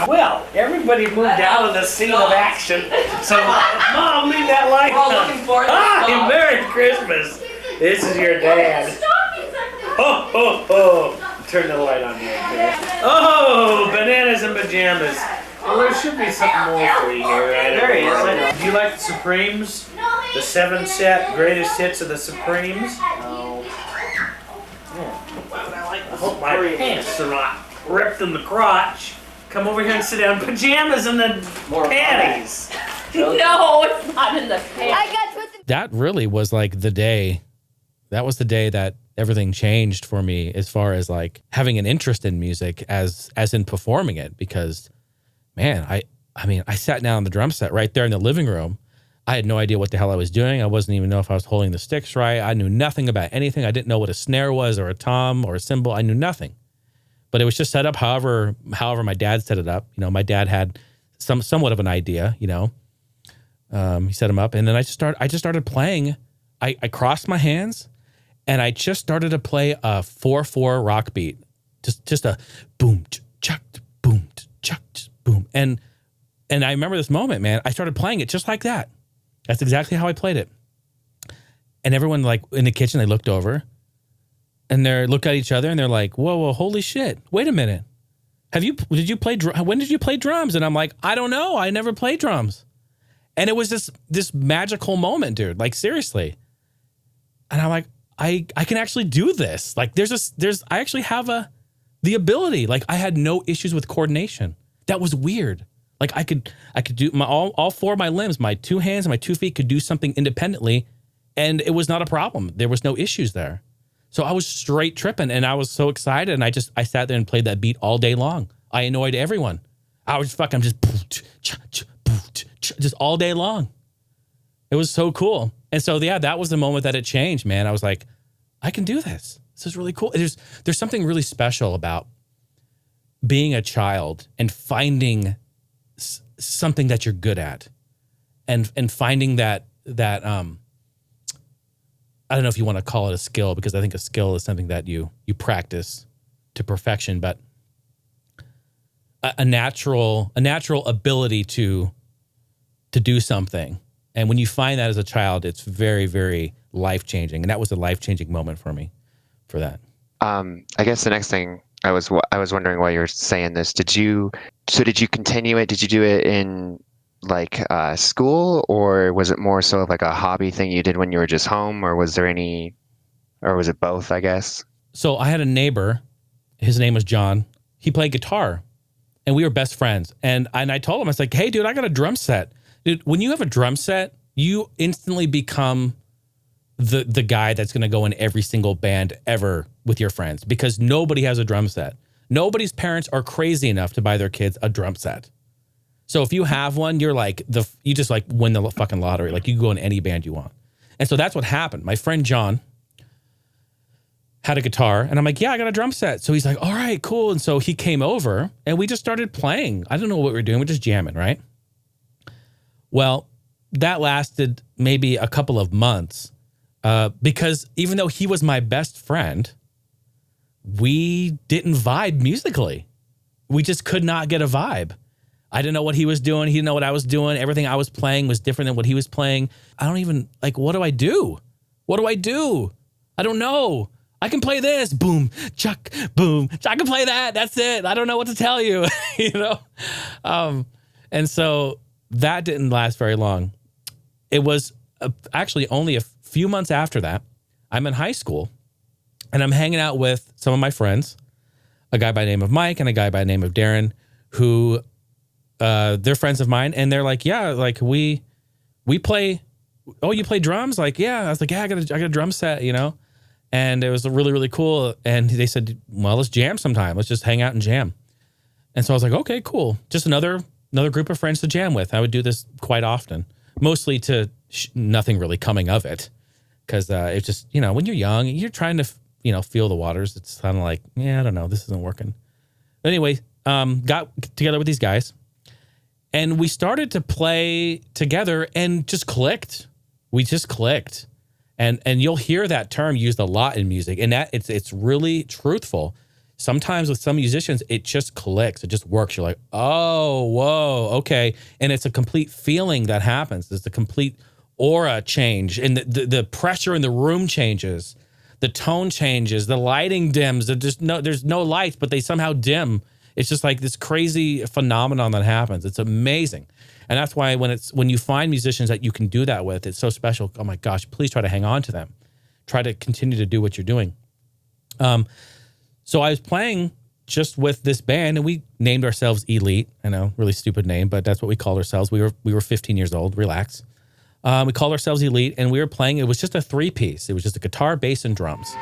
Well, everybody moved out of the scene of action, so Mom, leave that light on. We're all looking for it. Hi, Merry Christmas. This is your dad. Oh, oh, oh. Turn the light on here. Oh, bananas and pajamas. Well, there should be something more for you here. There he is. I know. Do you like the Supremes? The 7-set greatest hits of the Supremes? No. I hope my pants are not ripped in the crotch. Come over here and sit down. Pajamas and the panties. No, it's not in the pants. That really was like the day. That was the day that everything changed for me as far as like having an interest in music as in performing it. Because, man, I mean, I sat down on the drum set right there in the living room. I had no idea what the hell I was doing. I wasn't even know if I was holding the sticks right. I knew nothing about anything. I didn't know what a snare was or a tom or a cymbal. I knew nothing. But it was just set up however my dad set it up. You know, my dad had somewhat of an idea, you know. He set them up, and then I just started playing. I crossed my hands, and I just started to play a 4/4 rock beat. Just a boom, chuck, boom, chuck, boom. And I remember this moment, man. I started playing it just like that. That's exactly how I played it. And everyone, like, in the kitchen, they looked over and they look at each other and they're like, whoa, holy shit. Wait a minute. When did you play drums? And I'm like, I don't know. I never played drums. And it was this magical moment, dude. Like, seriously. And I'm like, I can actually do this. Like, I actually have the ability. Like, I had no issues with coordination. That was weird. Like, I could do all four of my limbs, my two hands and my 2 feet could do something independently, and it was not a problem. There was no issues there. So I was straight tripping, and I was so excited, and I sat there and played that beat all day long. I annoyed everyone. I was fucking just all day long. It was so cool. And so, yeah, that was the moment that it changed, man. I was like, I can do this. This is really cool. There's something really special about being a child and finding something that you're good at, and finding that I don't know if you want to call it a skill, because I think a skill is something that you practice to perfection, but a natural ability to do something. And when you find that as a child, it's very, very life-changing. And that was a life-changing moment for me for that. I guess the next thing I was wondering while you were saying this, did you continue it? Did you do it in like school, or was it more so of like a hobby thing you did when you were just home, or was it both, I guess? So I had a neighbor, his name was John. He played guitar and we were best friends. And I told him, I was like, hey dude, I got a drum set. Dude, when you have a drum set, you instantly become the guy that's going to go in every single band ever with your friends, because nobody has a drum set. Nobody's parents are crazy enough to buy their kids a drum set. So if you have one, you're like you just like win the fucking lottery. Like, you can go in any band you want. And so that's what happened. My friend John had a guitar, and I'm like, yeah, I got a drum set. So he's like, all right, cool. And so he came over and we just started playing. I don't know what we were doing. We're just jamming, right? Well, that lasted maybe a couple of months because even though he was my best friend, we didn't vibe musically. We just could not get a vibe. I didn't know what he was doing. He didn't know what I was doing. Everything I was playing was different than what he was playing. I don't even, like, what do I do? What do I do? I don't know. I can play this. Boom, chuck, boom. I can play that. That's it. I don't know what to tell you, you know? And so that didn't last very long. It was actually only a few months after that. I'm in high school, and I'm hanging out with some of my friends, a guy by the name of Mike and a guy by the name of Darren, who they're friends of mine. And they're like, yeah, like we play. Oh, you play drums? Like, yeah. I was like, yeah, I got a drum set, you know? And it was really, really cool. And they said, well, let's jam sometime. Let's just hang out and jam. And so I was like, okay, cool. Just another group of friends to jam with. I would do this quite often, mostly to nothing really coming of it. Because it's just, you know, when you're young, you're trying to, you know, feel the waters. It's kind of like, yeah, I don't know, this isn't working. But anyway, got together with these guys, and we started to play together and just clicked. We just clicked. And you'll hear that term used a lot in music, and that it's really truthful. Sometimes with some musicians, it just clicks. It just works. You're like, oh, whoa, okay. And it's a complete feeling that happens. There's a complete aura change, and the pressure in the room changes. The tone changes. The lighting dims. There's no lights, but they somehow dim. It's just like this crazy phenomenon that happens. It's amazing. And that's why when you find musicians that you can do that with, it's so special. Oh my gosh, please try to hang on to them. Try to continue to do what you're doing. So I was playing just with this band, and we named ourselves Elite. I know, really stupid name, but that's what we called ourselves. We were 15 years old. Relax. We called ourselves Elite, and we were playing. It was just a 3-piece. It was just a guitar, bass, and drums.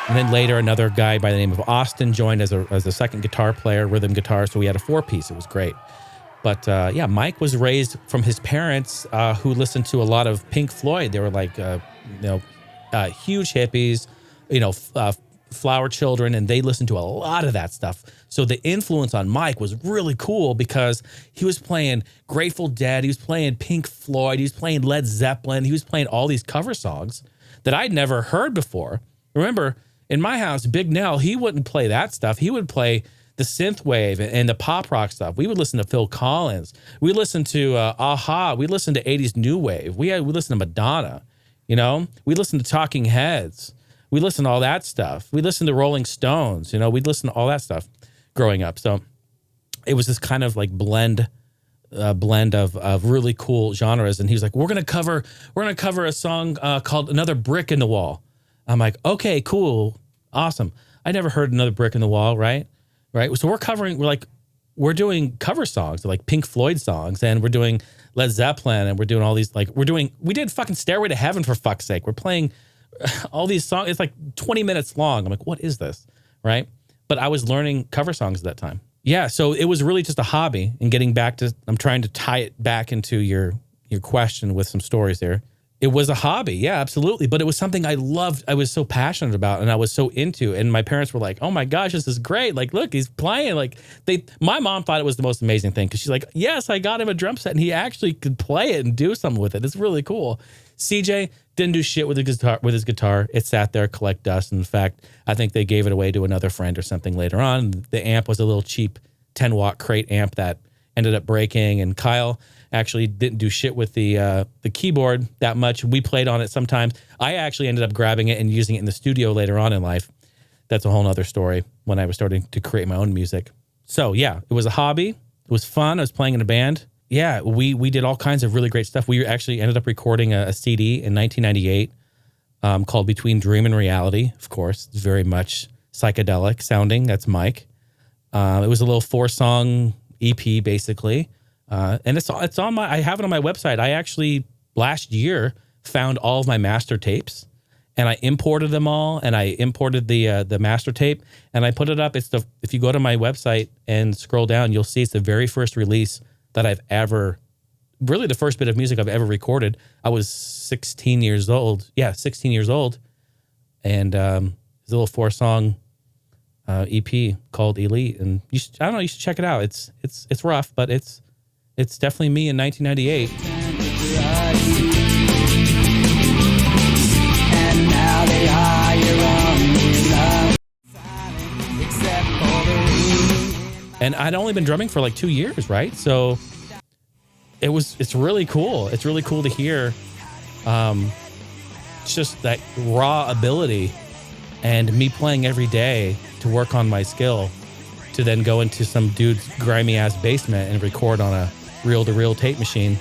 And then later, another guy by the name of Austin joined as a second guitar player, rhythm guitar. So we had a 4-piece. It was great. But yeah, Mike was raised from his parents who listened to a lot of Pink Floyd. They were like, huge hippies, flower children, and they listened to a lot of that stuff. So the influence on Mike was really cool because he was playing Grateful Dead, he was playing Pink Floyd, he was playing Led Zeppelin, he was playing all these cover songs that I'd never heard before. Remember, in my house, Big Nell, he wouldn't play that stuff. He would play the synth wave and the pop rock stuff. We would listen to Phil Collins. We listened to Aha. We listened to 80s new wave. We listened to Madonna. We listened to Talking Heads. We listened to all that stuff. We listened to Rolling Stones. We'd listen to all that stuff growing up. So it was this kind of like blend of really cool genres. And he was like, we're gonna cover a song called Another Brick in the Wall. I'm like, okay, cool, awesome. I never heard Another Brick in the Wall, right? So we're doing cover songs, like Pink Floyd songs, and we're doing Led Zeppelin, and we're doing all these, we did fucking Stairway to Heaven, for fuck's sake. We're playing all these songs. It's like 20 minutes long. I'm like, what is this, right? But I was learning cover songs at that time. Yeah, so it was really just a hobby, and getting back to, I'm trying to tie it back into your question with some stories there. It was a hobby, yeah, absolutely. But it was something I loved. I was so passionate about, and I was so into. And my parents were like, "Oh my gosh, this is great! Like, look, he's playing." Like, my mom thought it was the most amazing thing because she's like, "Yes, I got him a drum set, and he actually could play it and do something with it. It's really cool." CJ didn't do shit with his guitar. It sat there, collect dust. And in fact, I think they gave it away to another friend or something later on. The amp was a little cheap 10-watt crate amp that ended up breaking, and Kyle actually didn't do shit with the keyboard that much. We played on it sometimes. I actually ended up grabbing it and using it in the studio later on in life. That's a whole nother story when I was starting to create my own music. So yeah, it was a hobby. It was fun. I was playing in a band. Yeah, we did all kinds of really great stuff. We actually ended up recording a CD in 1998 called Between Dream and Reality. Of course, it's very much psychedelic sounding. That's Mike. It was a little 4-song EP basically. And it's on I have it on my website. I actually last year found all of my master tapes, and I imported them all, and I imported the master tape, and I put it up. If you go to my website and scroll down, you'll see it's the very first release that I've ever, really the first bit of music I've ever recorded. I was 16 years old. Yeah, 16 years old. And it's a little 4-song EP called Elite. And you should check it out. It's rough, but it's definitely me in 1998. And now they are your only love. And I'd only been drumming for like 2 years, right? So it's really cool. It's really cool to hear just that raw ability and me playing every day to work on my skill to then go into some dude's grimy ass basement and record on a reel-to-reel tape machine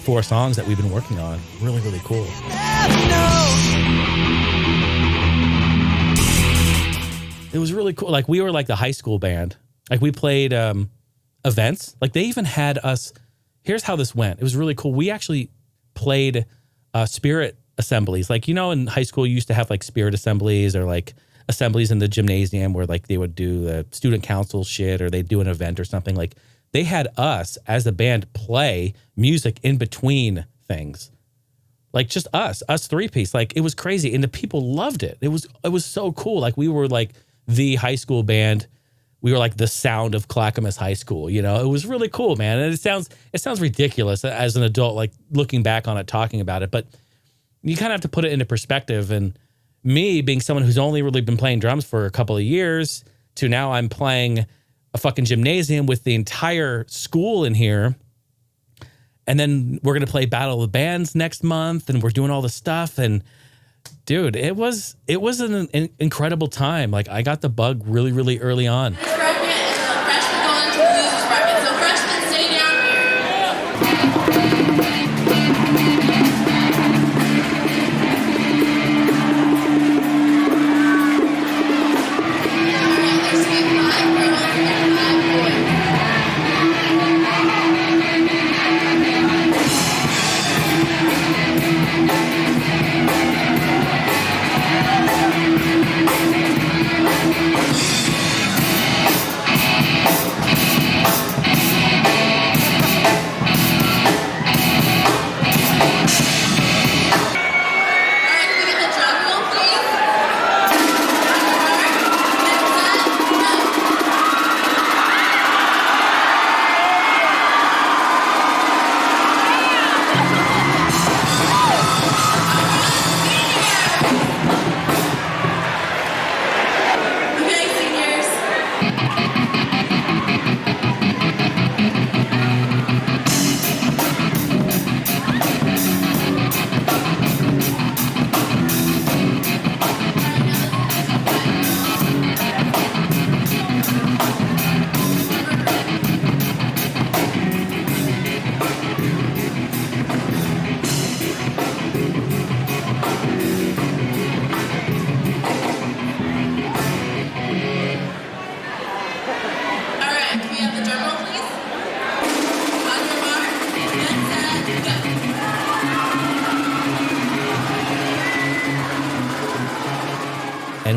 4 songs that we've been working on. Really, really cool. It was really cool. Like, we were like the high school band. Like, we played events. Like, they even had us. Here's how this went. It was really cool. We actually played spirit assemblies. Like, in high school, you used to have like spirit assemblies or like assemblies in the gymnasium where like they would do the student council shit or they'd do an event or something. Like, they had us as a band play music in between things. Like, just us 3-piece. Like, it was crazy. And the people loved it. It was so cool. Like, we were like the high school band. We were like the sound of Clackamas High School. It was really cool, man. And it sounds ridiculous as an adult, like looking back on it, talking about it, but you kind of have to put it into perspective. And me being someone who's only really been playing drums for a couple of years to now I'm playing a fucking gymnasium with the entire school in here. And then we're going to play Battle of the Bands next month and we're doing all this stuff. And dude, it was an incredible time. Like, I got the bug really, really early on. This bracket is the freshman going into the losers bracket. So freshmen, stay down here.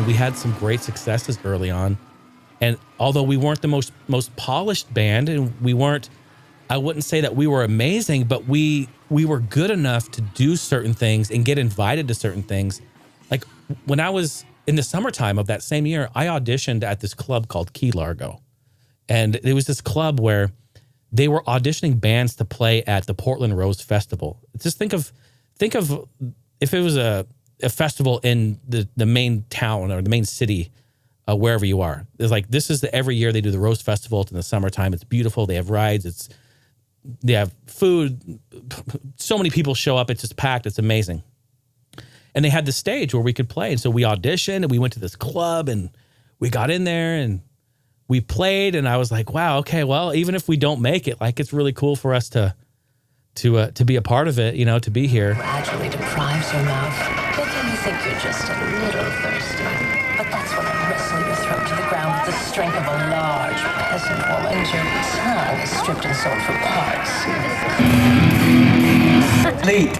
and we had some great successes early on. And although we weren't the most polished band, and we weren't, I wouldn't say that we were amazing, but we were good enough to do certain things and get invited to certain things. Like when I was in the summertime of that same year, I auditioned at this club called Key Largo. And it was this club where they were auditioning bands to play at the Portland Rose Festival. Just think of if it was a festival in the main town or the main city, wherever you are. It's like, this is every year they do the Rose Festival. It's in the summertime. It's beautiful. They have rides. They have food. So many people show up. It's just packed. It's amazing. And they had the stage where we could play. And so we auditioned and we went to this club and we got in there and we played. And I was like, wow, okay, well, even if we don't make it, like, it's really cool for us to be a part of it, to be here. Gradually deprives your mouth, making you think you're just a little thirsty. But that's when I wrestle your throat to the ground with the strength of a large peasant woman, and your tongue is stripped and sold for parts. Lead.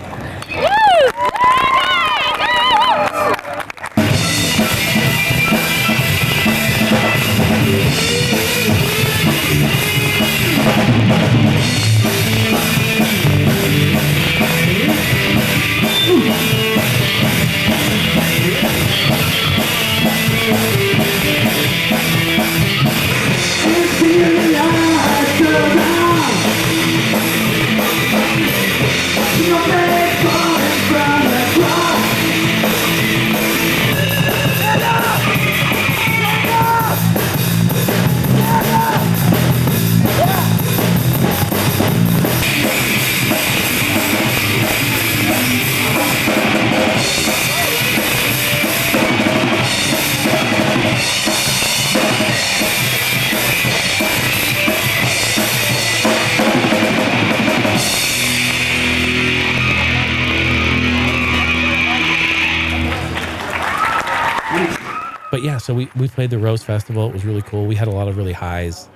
But yeah, so we played the Rose Festival. It was really cool. We had a lot of really highs.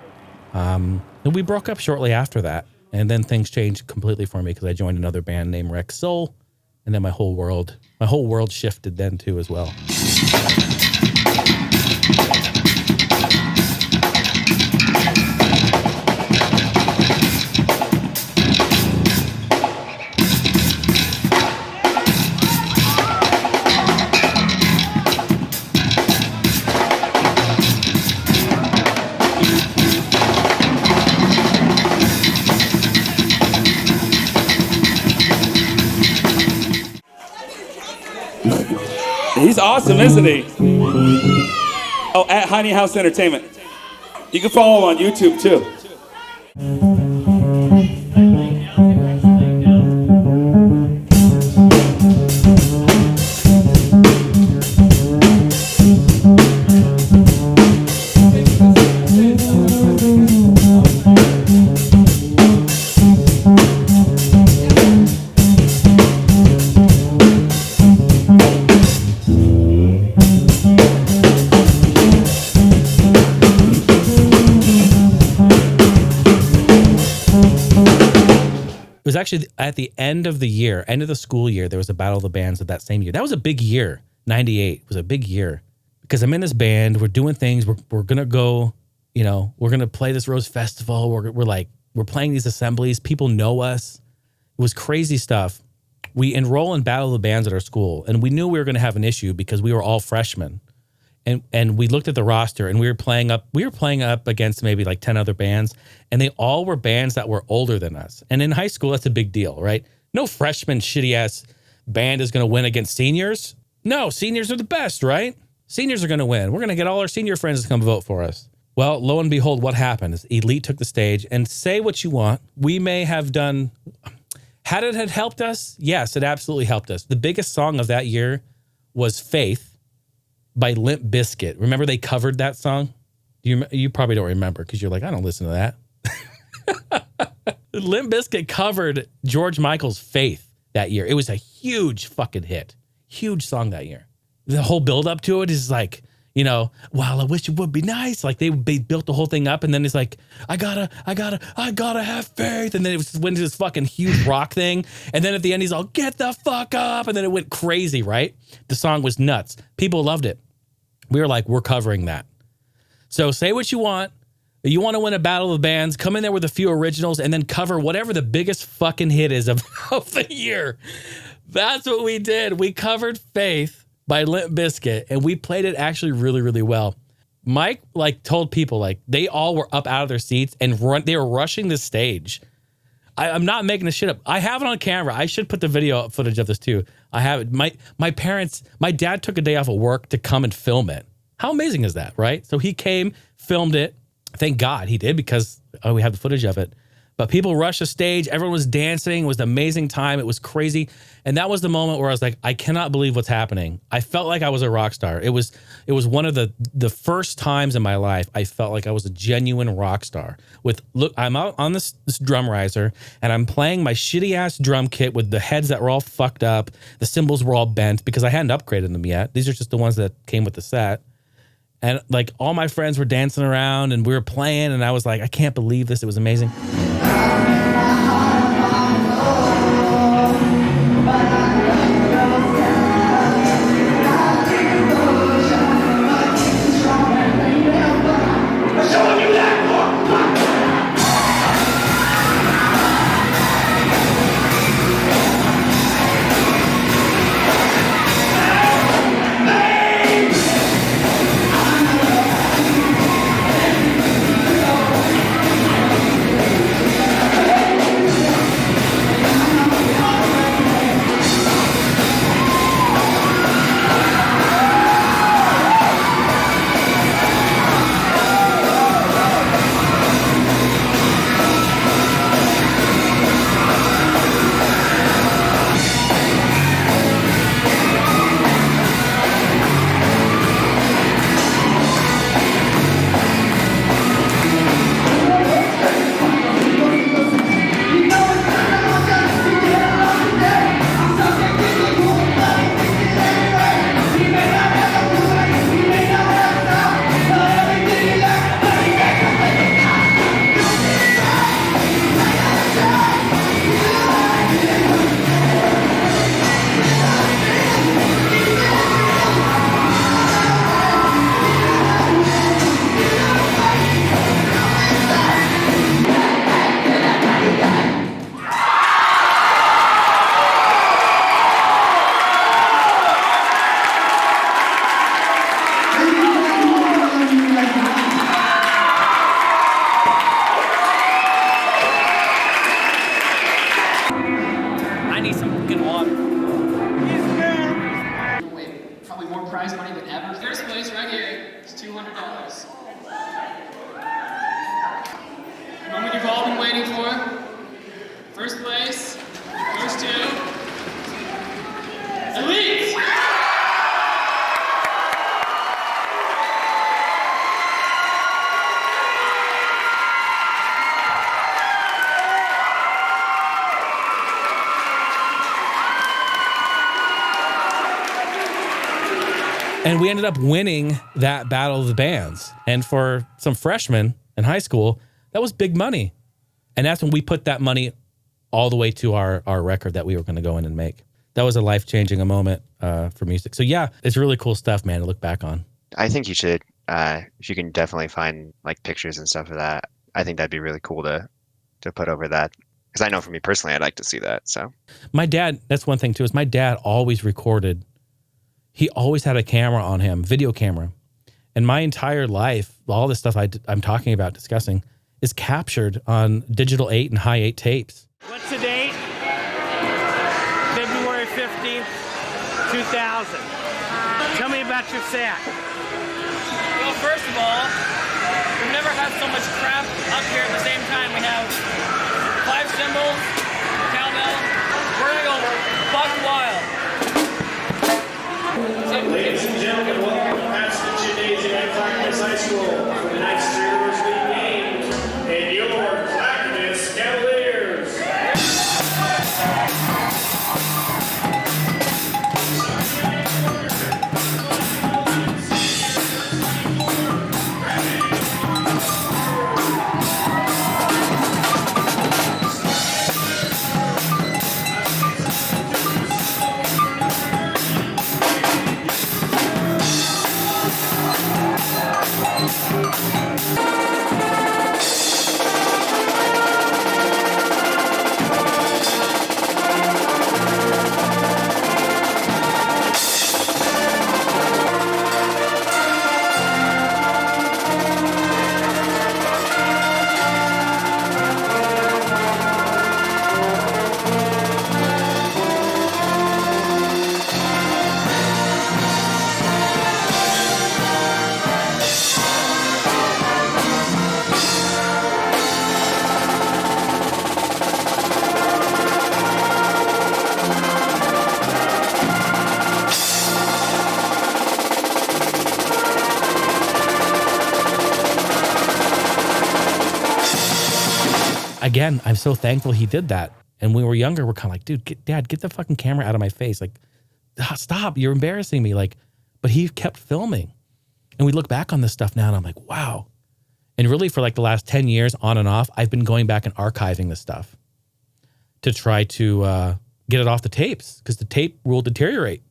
And we broke up shortly after that. And then things changed completely for me because I joined another band named Rex Soul. And then my whole world shifted then too as well. He's awesome, isn't he? Oh, at Heine House Entertainment. You can follow him on YouTube too. It was actually at the end of the school year, there was a Battle of the Bands of that same year. That was a big year. 98 was a big year because I'm in this band. We're doing things. We're going to go, we're going to play this Rose Festival. We're playing these assemblies. People know us. It was crazy stuff. We enroll in Battle of the Bands at our school, and we knew we were going to have an issue because we were all freshmen. And we looked at the roster, and we were playing up against maybe like 10 other bands, and they all were bands that were older than us. And in high school, that's a big deal, right? No freshman shitty ass band is going to win against seniors. No, seniors are the best, right? Seniors are going to win. We're going to get all our senior friends to come vote for us. Well, lo and behold, what happened is Elite took the stage, and say what you want. We may have done, had it had helped us? Yes, it absolutely helped us. The biggest song of that year was Faith by Limp Bizkit. Remember they covered that song? You probably don't remember because you're like, I don't listen to that. Limp Bizkit covered George Michael's Faith that year. It was a huge fucking hit. Huge song that year. The whole build up to it is like, well, I wish it would be nice. Like they built the whole thing up, and then it's like, I gotta have faith. And then it went to this fucking huge rock thing. And then at the end, he's all, get the fuck up. And then it went crazy, right? The song was nuts. People loved it. We were like, we're covering that. So say what you want. You want to win a battle of the bands, come in there with a few originals and then cover whatever the biggest fucking hit is of the year. That's what we did. We covered Faith by Limp Bizkit, and we played it actually really, really well. Mike like told people like they all were up out of their seats and they were rushing the stage. I'm not making this shit up. I have it on camera. I should put the video footage of this too. I have it. My dad took a day off of work to come and film it. How amazing is that, right? So he came, filmed it. Thank God he did because we have the footage of it. But people rushed the stage. Everyone was dancing. It was an amazing time. It was crazy. And that was the moment where I was like, I cannot believe what's happening. I felt like I was a rock star. It was one of the first times in my life I felt like I was a genuine rock star. Look, I'm out on this drum riser and I'm playing my shitty ass drum kit with the heads that were all fucked up. The cymbals were all bent because I hadn't upgraded them yet. These are just the ones that came with the set. And like all my friends were dancing around and we were playing and I was like, I can't believe this. It was amazing. And we ended up winning that battle of the bands. And for some freshmen in high school, that was big money. And that's when we put that money all the way to our record that we were going to go in and make. That was a life-changing moment for music. So yeah, it's really cool stuff, man, to look back on. I think you should, if you can definitely find like pictures and stuff of that, I think that'd be really cool to put over that. Because I know for me personally, I'd like to see that. So my dad, that's one thing too, is my dad always recorded. He always had a camera on him, video camera. And my entire life, all this stuff I'm talking about, discussing, is captured on digital 8 and high 8 tapes. What's the date? February 15th, 2000. Tell me about your set. Well, first of all, we've never had so much crap up here at the same time. We have 5 cymbals, cowbell. We're gonna go buck wild. Ladies and gentlemen, welcome to Pasadena Gymnasium at Clackamas High School for tonight's Steelers League games and your Clackamas Cavaliers. again, I'm so thankful he did that. And when we were younger, we're kind of like, dude, Dad, get the fucking camera out of my face. Like, stop, you're embarrassing me. Like, but he kept filming. And we look back on this stuff now and I'm like, wow. And really for like the last 10 years on and off, I've been going back and archiving this stuff to try to get it off the tapes because the tape will deteriorate.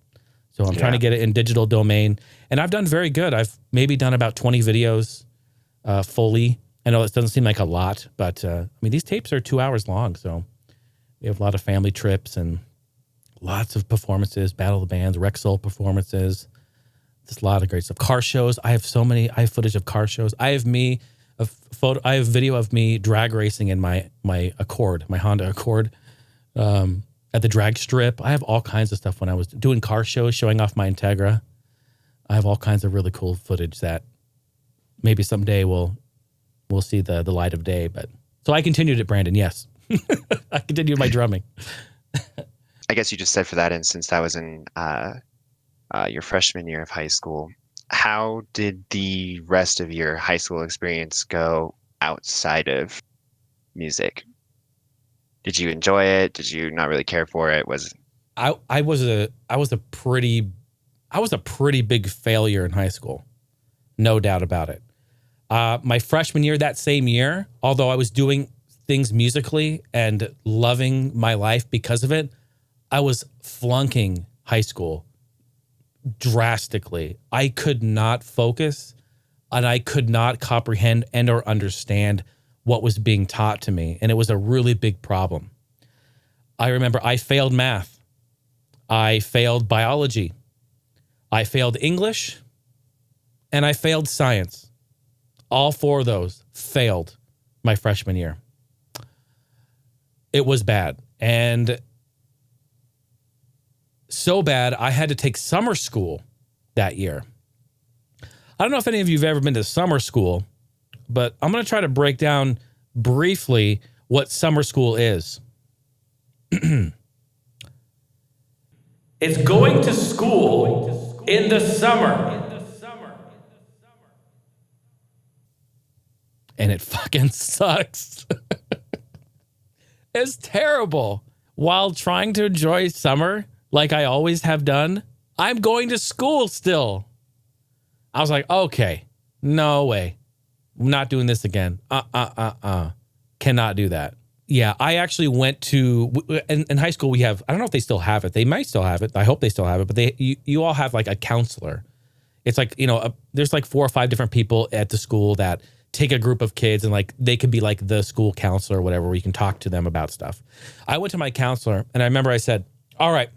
So I'm trying to get it in digital domain. And I've done very good. I've maybe done about 20 videos fully. I know it doesn't seem like a lot, but I mean, these tapes are 2 hours long. So we have a lot of family trips and lots of performances, Battle of the Bands, Rexall performances. Just a lot of great stuff. Car shows. I have footage of car shows. I have video of me drag racing in my Accord, my Honda Accord, at the drag strip. I have all kinds of stuff when I was doing car shows, showing off my Integra. I have all kinds of really cool footage that maybe someday we'll see the light of day. But so I continued it, Brandon. Yes, I continued my drumming. I guess you just said for that instance that was in your freshman year of high school. How did the rest of your high school experience go outside of music? Did you enjoy it? Did you not really care for it? I was a pretty big failure in high school. No doubt about it. My freshman year, that same year, although I was doing things musically and loving my life because of it, I was flunking high school drastically. I could not focus and I could not comprehend and or understand what was being taught to me. And it was a really big problem. I remember I failed math. I failed biology. I failed English. And I failed science. All four of those failed my freshman year. It was bad. And so bad, I had to take summer school that year. I don't know if any of you have ever been to summer school, but I'm going to try to break down briefly what summer school is. It's going to school in the summer. And it fucking sucks. It's terrible. While trying to enjoy summer, like I always have done, I'm going to school still. I was like, okay, no way. I'm not doing this again. Cannot do that. Yeah, I actually went to, in high school we have, I don't know if they still have it. They might still have it. I hope they still have it. But you all have like a counselor. It's like, there's like 4 or 5 different people at the school that take a group of kids and like they could be like the school counselor or whatever, where you can talk to them about stuff. I went to my counselor and I remember I said, all right,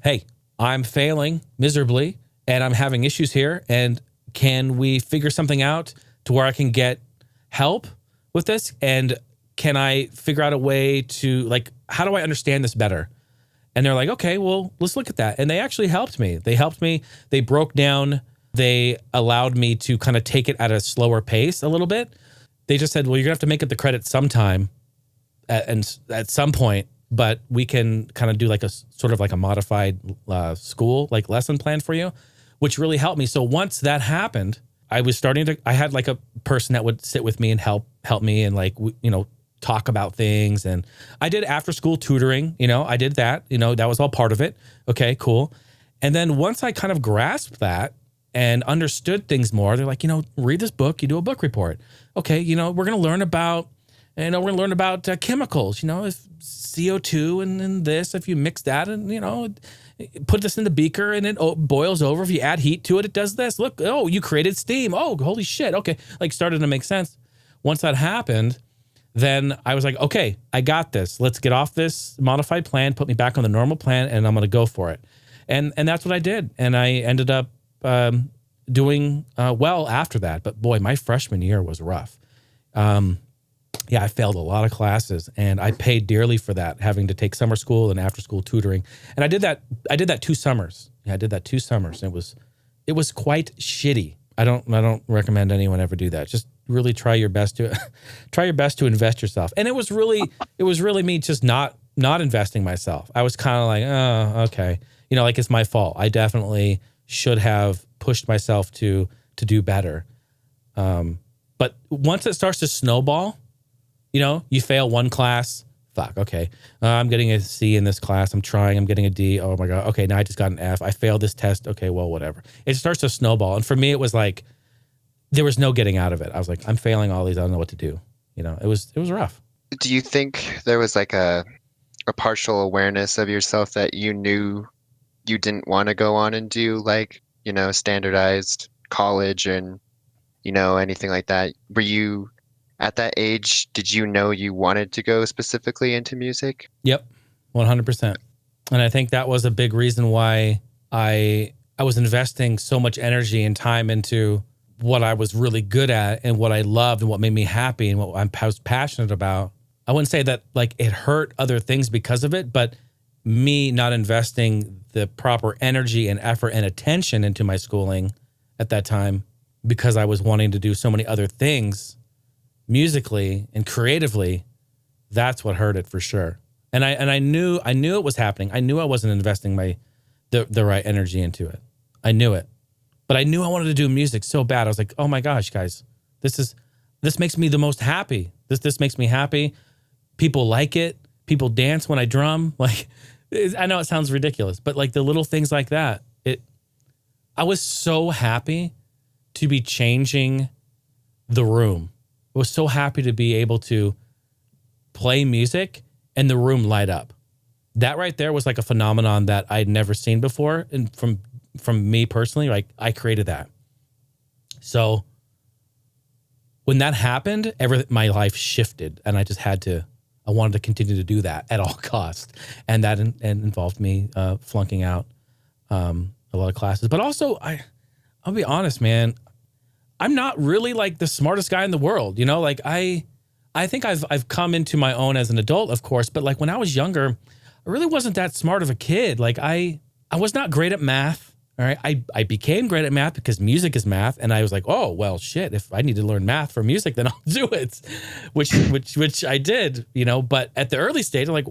hey, I'm failing miserably and I'm having issues here. And can we figure something out to where I can get help with this? And can I figure out a way to, like, how do I understand this better? And they're like, okay, well, let's look at that. And they actually helped me. They broke down. They allowed me to kind of take it at a slower pace a little bit. They just said, well, you're gonna have to make up the credit sometime at some point, but we can kind of do like a sort of like a modified school, like lesson plan for you, which really helped me. So once that happened, I had like a person that would sit with me and help me and like, talk about things. And I did after school tutoring, I did that, that was all part of it. Okay, cool. And then once I kind of grasped that and understood things more, they're like, read this book, you do a book report. Okay, we're going to learn about, chemicals, if CO2 and this, if you mix that and, put this in the beaker and it boils over. If you add heat to it, it does this. Look, oh, you created steam. Oh, holy shit. Okay. Like started to make sense. Once that happened, then I was like, okay, I got this. Let's get off this modified plan, put me back on the normal plan, and I'm going to go for it. And that's what I did. And I ended up doing well after that. But boy, my freshman year was rough. I failed a lot of classes and I paid dearly for that, having to take summer school and after school tutoring. And I did that 2 summers. Yeah, I did that 2 summers. It was quite shitty. I don't recommend anyone ever do that. Just really try your best to invest yourself. And it was really me just not investing myself. I was kind of like, oh, okay. Like it's my fault. I definitely should have pushed myself to do better. But once it starts to snowball, You know, you fail one class. Fuck, okay. I'm getting a C in this class. I'm trying. I'm getting a D. Oh my God. Okay, now I just got an F. I failed this test. Okay, well, whatever. It starts to snowball. And for me, it was like, there was no getting out of it. I was like, I'm failing all these. I don't know what to do. You know, it was rough. Do you think there was like a partial awareness of yourself that you knew you didn't want to go on and do like, you know, standardized college and, you know, anything like that? Were you at that age, did you know you wanted to go specifically into music? Yep, 100%. And I think that was a big reason why I was investing so much energy and time into what I was really good at and what I loved and what made me happy and what I was passionate about. I wouldn't say that like it hurt other things because of it, but me not investing the proper energy and effort and attention into my schooling at that time because I was wanting to do so many other things musically and creatively, that's what hurt it for sure. And I knew it was happening. I knew I wasn't investing the right energy into it. I knew it. But I knew I wanted to do music so bad. I was like, oh my gosh, guys, this makes me the most happy. This makes me happy. People like it. People dance when I drum. Like, I know it sounds ridiculous, but like the little things like that, I was so happy to be changing the room. I was so happy to be able to play music and the room light up. That right there was like a phenomenon that I'd never seen before. And from me personally, like I created that. So when that happened, my life shifted and I wanted to continue to do that at all costs. And that involved me flunking out a lot of classes. But also, I'll be honest, man, I'm not really like the smartest guy in the world. You know, like I think I've come into my own as an adult, of course, but like when I was younger, I really wasn't that smart of a kid. Like I was not great at math. All right. I became great at math because music is math. And I was like, oh, well, shit, if I need to learn math for music, then I'll do it, which I did, you know, but at the early stage, I'm like,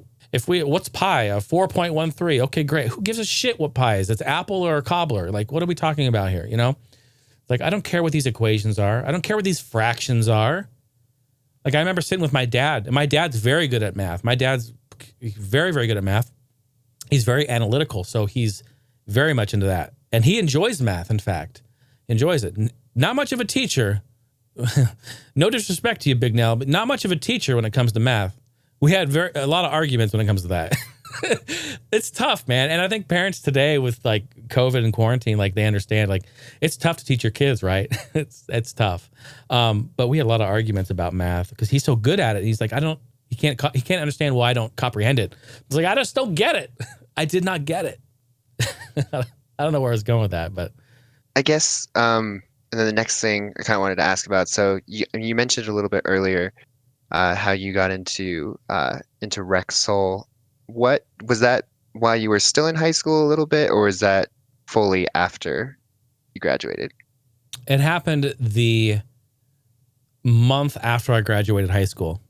what's pi? A 4.13. Okay, great. Who gives a shit what pi is? It's apple or a cobbler. Like, what are we talking about here? You know, like, I don't care what these equations are. I don't care what these fractions are. Like, I remember sitting with my dad, and my dad's very good at math. My dad's very, very good at math. He's very analytical. So he's very much into that. And he enjoys math, in fact. Enjoys it. Not much of a teacher. No disrespect to you, Big Nell, but not much of a teacher when it comes to math. We had a lot of arguments when it comes to that. It's tough, man. And I think parents today with like COVID and quarantine, like they understand, like it's tough to teach your kids, right? It's tough. But we had a lot of arguments about math because he's so good at it. He's like, he can't understand why I don't comprehend it. It's like, I just don't get it. I did not get it. I don't know where I was going with that, but I guess, and then the next thing I kind of wanted to ask about. So you mentioned a little bit earlier, how you got into Rexall. What was that while you were still in high school a little bit, or was that fully after you graduated? It happened the month after I graduated high school.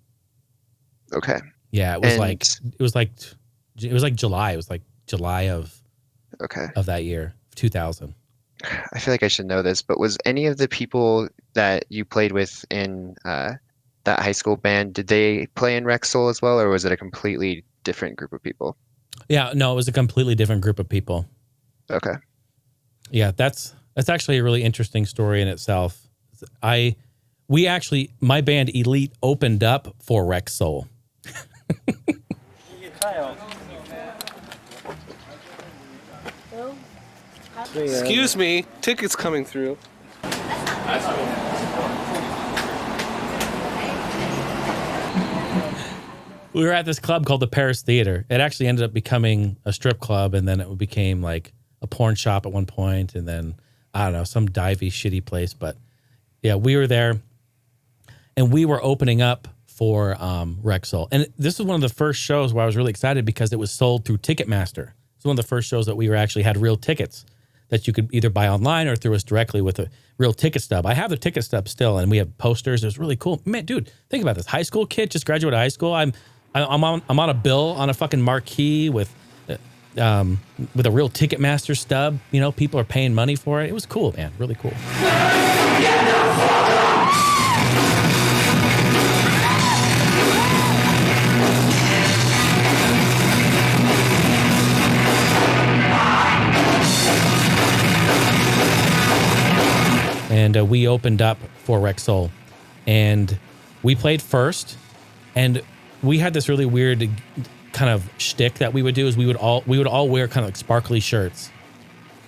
Okay. Yeah, it was like July. It was like July of that year, 2000. I feel like I should know this, but was any of the people that you played with in that high school band, did they play in Rexall as well, or was it a completely different group of people? Yeah, no, it was a completely different group of people. Okay. Yeah, that's actually a really interesting story in itself. My band Elite opened up for Rexall. Excuse me, tickets coming through. We were at this club called the Paris Theater. It actually ended up becoming a strip club, and then it became like a porn shop at one point, and then, I don't know, some divey, shitty place. But yeah, we were there, and we were opening up for Rexall. And this was one of the first shows where I was really excited because it was sold through Ticketmaster. It's one of the first shows that we had real tickets that you could either buy online or through us directly with a real ticket stub. I have the ticket stub still, and we have posters. It was really cool. Man, dude, think about this. High school kid, just graduated high school. I'm on a bill on a fucking marquee with a real Ticketmaster stub. You know, people are paying money for it. It was cool, man. Really cool. and we opened up for Rexall, and we played first, and we had this really weird kind of shtick that we would do is we would all wear kind of like sparkly shirts.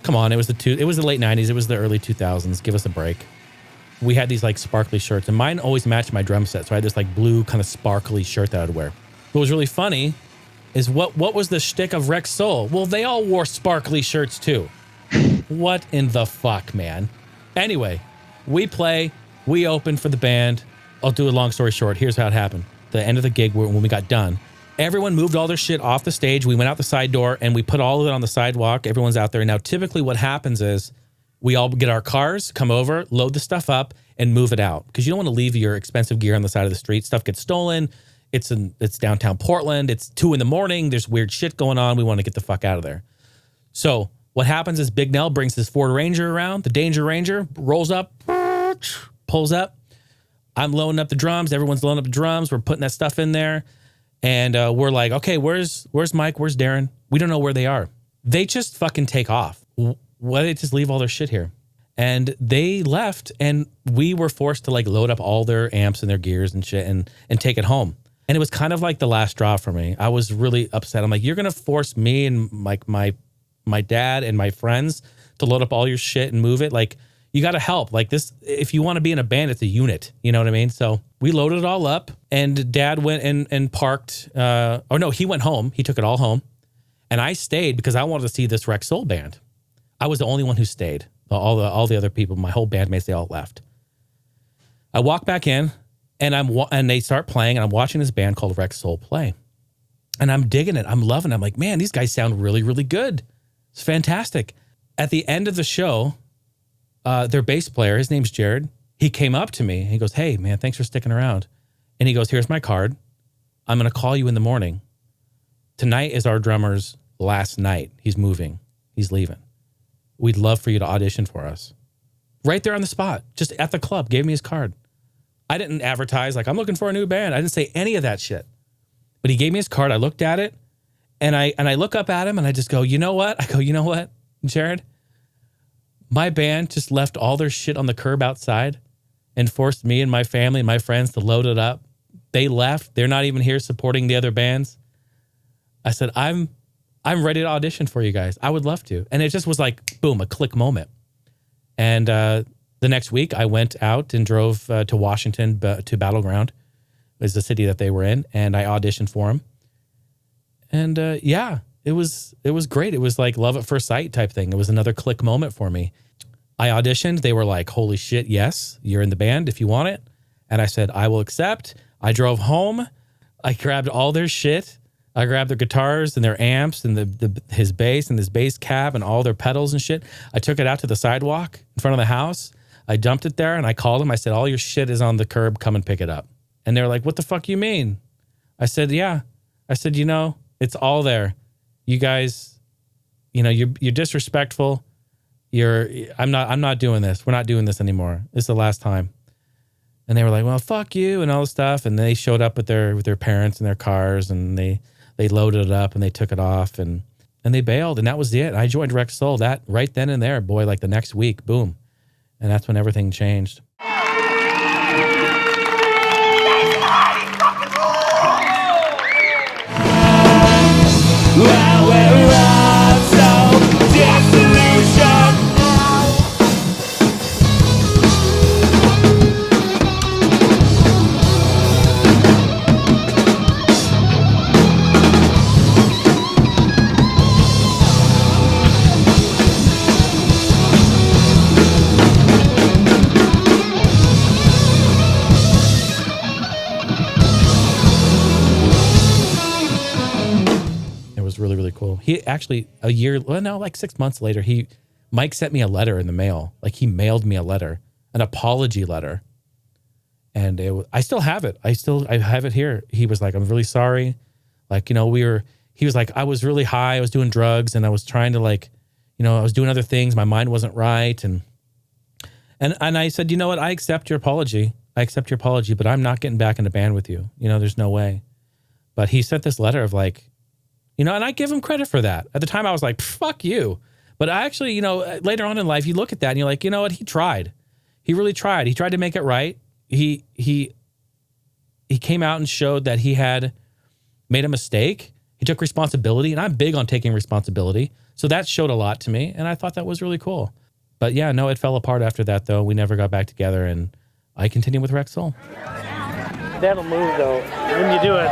Come on, it was the late 90s, it was the early 2000s. Give us a break. We had these like sparkly shirts, and mine always matched my drum set. So I had this like blue kind of sparkly shirt that I'd wear. What was really funny is what was the shtick of Rexall? Well, they all wore sparkly shirts too. What in the fuck, man? Anyway, we play, we open for the band. I'll do a long story short. Here's how it happened. The end of the gig, when we got done, everyone moved all their shit off the stage. We went out the side door and we put all of it on the sidewalk. Everyone's out there. Now, typically what happens is we all get our cars, come over, load the stuff up, and move it out. Because you don't want to leave your expensive gear on the side of the street. Stuff gets stolen. It's downtown Portland. It's 2 a.m. There's weird shit going on. We want to get the fuck out of there. So what happens is Big Nell brings his Ford Ranger around. The Danger Ranger rolls up, pulls up. I'm loading up the drums. Everyone's loading up the drums. We're putting that stuff in there. And we're like, okay, where's Mike? Where's Darren? We don't know where they are. They just fucking take off. Why they just leave all their shit here? And they left, and we were forced to like load up all their amps and their gears and shit and take it home. And it was kind of like the last straw for me. I was really upset. I'm like, you're gonna force me and like my dad and my friends to load up all your shit and move it? Like, you got to help. Like this, if you want to be in a band, it's a unit. You know what I mean? So we loaded it all up, and Dad went and parked. He went home. He took it all home, and I stayed because I wanted to see this Rexall band. I was the only one who stayed. All the other people, my whole bandmates, they all left. I walk back in, and they start playing, and I'm watching this band called Rexall play, and I'm digging it. I'm loving it. I'm like, man, these guys sound really, really good. It's fantastic. At the end of the show, their bass player, his name's Jared, he came up to me and he goes, hey man, thanks for sticking around. And he goes, here's my card. I'm going to call you in the morning. Tonight is our drummer's last night. He's moving. He's leaving. We'd love for you to audition for us. Right there on the spot, just at the club, gave me his card. I didn't advertise like I'm looking for a new band. I didn't say any of that shit. But he gave me his card. I looked at it, and I look up at him, and I just go, you know what? I go, you know what, Jared? My band just left all their shit on the curb outside and forced me and my family and my friends to load it up. They left. They're not even here supporting the other bands. I said, I'm ready to audition for you guys. I would love to. And it just was like, boom, a click moment. And the next week I went out and drove to Washington to Battleground, is the city that they were in. And I auditioned for them. And it was great. It was like love at first sight type thing. It was another click moment for me. I auditioned. They were like, holy shit, yes, you're in the band if you want it. And I said, I will accept. I drove home. I grabbed all their shit. I grabbed their guitars and their amps and his bass and his bass cab and all their pedals and shit. I took it out to the sidewalk in front of the house. I dumped it there, and I called them. I said, all your shit is on the curb. Come and pick it up. And they were like, what the fuck you mean? I said, yeah. I said, it's all there. You guys, you're disrespectful. I'm not doing this. We're not doing this anymore. This is the last time. And they were like, well, fuck you and all this stuff. And they showed up with their parents and their cars, and they loaded it up and they took it off and they bailed, and that was it. I joined Rexall that right then and there, boy, like the next week, boom. And that's when everything changed. Well, we're all so disillusioned. Really, really cool. He actually like 6 months later, Mike sent me a letter in the mail. Like he mailed me a letter, an apology letter. And I still have it. I have it here. He was like, I'm really sorry. Like, he was like, I was really high. I was doing drugs, and I was trying to I was doing other things. My mind wasn't right. And I said, you know what? I accept your apology. But I'm not getting back in the band with you. There's no way. But he sent this letter of like, and I give him credit for that. At the time, I was like, fuck you. But I actually, later on in life, you look at that and you're like, you know what? He tried. He really tried. He tried to make it right. He came out and showed that he had made a mistake. He took responsibility, and I'm big on taking responsibility. So that showed a lot to me, and I thought that was really cool. But yeah, no, it fell apart after that, though. We never got back together, and I continued with Rex Soul. That'll move, though. When you do it,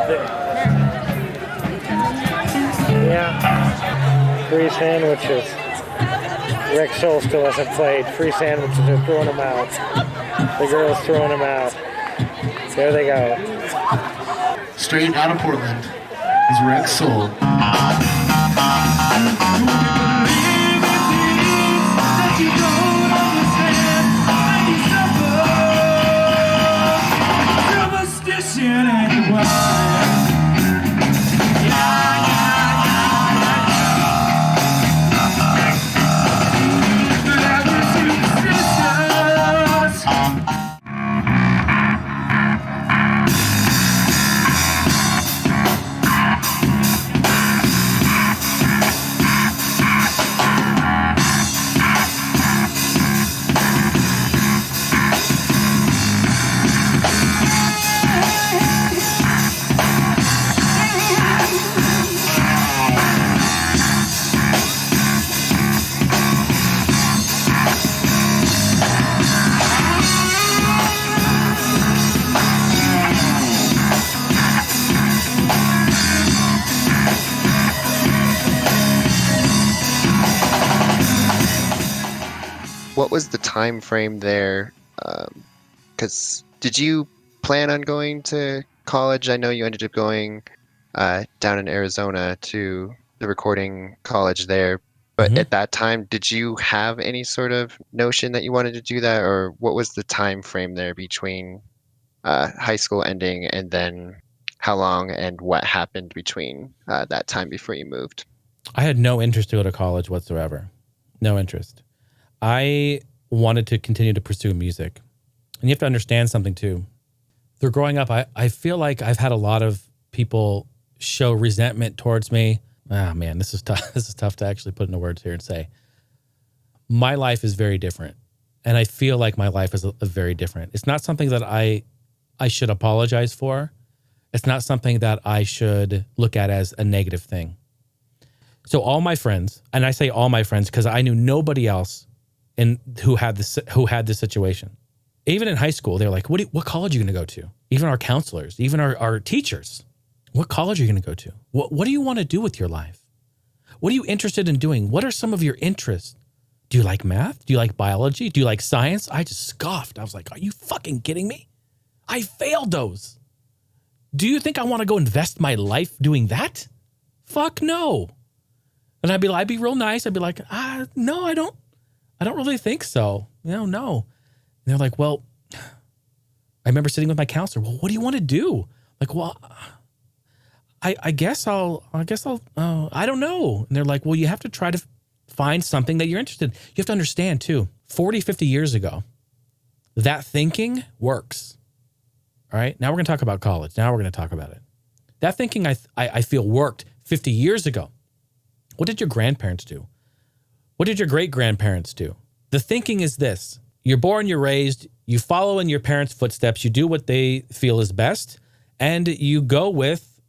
yeah. Free sandwiches. Rex Soul still hasn't played. Free sandwiches are throwing them out. The girls throwing them out. There they go. Straight out of Portland is Rex Soul. What was the time frame there? Because did you plan on going to college? I know you ended up going down in Arizona to the recording college there. But at that time, did you have any sort of notion that you wanted to do that? Or what was the time frame there between high school ending and then how long and what happened between that time before you moved? I had no interest to go to college whatsoever. No interest. I wanted to continue to pursue music. And you have to understand something too. Through growing up, I feel like I've had a lot of people show resentment towards me. Ah, man, this is tough. This is tough to actually put into words here and say. My life is very different. And I feel like my life is a very different. It's not something that I should apologize for. It's not something that I should look at as a negative thing. So all my friends, and I say all my friends because I knew nobody else who had this situation. Even in high school, they were like, what college are you going to go to? Even our counselors, even our teachers. What college are you going to go to? What do you want to do with your life? What are you interested in doing? What are some of your interests? Do you like math? Do you like biology? Do you like science? I just scoffed. I was like, are you fucking kidding me? I failed those. Do you think I want to go invest my life doing that? Fuck no. And I'd be real nice. I'd be like, no, I don't really think so. No. And they're like, well, I remember sitting with my counselor. Well, what do you want to do? Like, well, I guess I'll, I don't know. And they're like, well, you have to try to find something that you're interested in. You have to understand too, 40, 50 years ago, that thinking works. All right. Now we're going to talk about college. Now we're going to talk about it. That thinking I feel worked 50 years ago. What did your grandparents do? What did your great-grandparents do? The thinking is this. You're born, you're raised, you follow in your parents' footsteps, you do what they feel is best, and you go with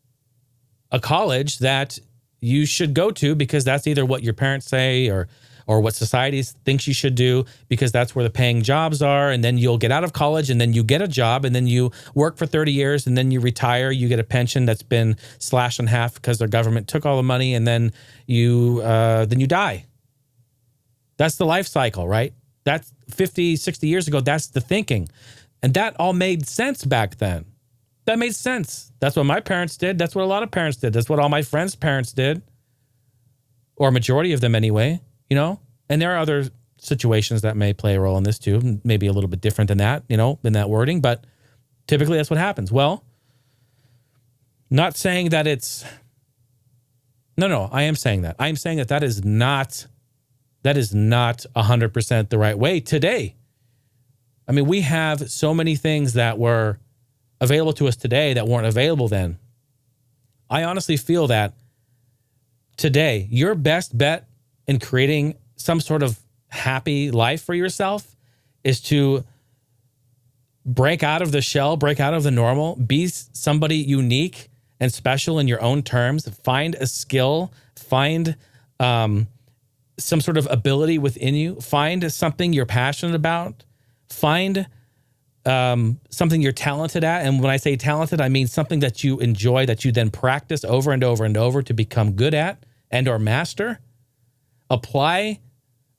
a college that you should go to because that's either what your parents say or what society thinks you should do because that's where the paying jobs are, and then you'll get out of college, and then you get a job, and then you work for 30 years, and then you retire, you get a pension that's been slashed in half because their government took all the money, and then you die. That's the life cycle, right? That's 50, 60 years ago, that's the thinking. And that all made sense back then. That made sense. That's what my parents did. That's what a lot of parents did. That's what all my friends' parents did. Or a majority of them anyway. You know, and there are other situations that may play a role in this too, maybe a little bit different than that, you know, in that wording, but typically that's what happens. Well, not saying that it's, no, I am saying that. I am saying that is not 100% the right way today. I mean, we have so many things that were available to us today that weren't available then. I honestly feel that today, your best bet in creating some sort of happy life for yourself is to break out of the shell, break out of the normal, be somebody unique and special in your own terms, find a skill, find some sort of ability within you, find something you're passionate about, find something you're talented at. And when I say talented, I mean something that you enjoy, that you then practice over and over and over to become good at and or master. Apply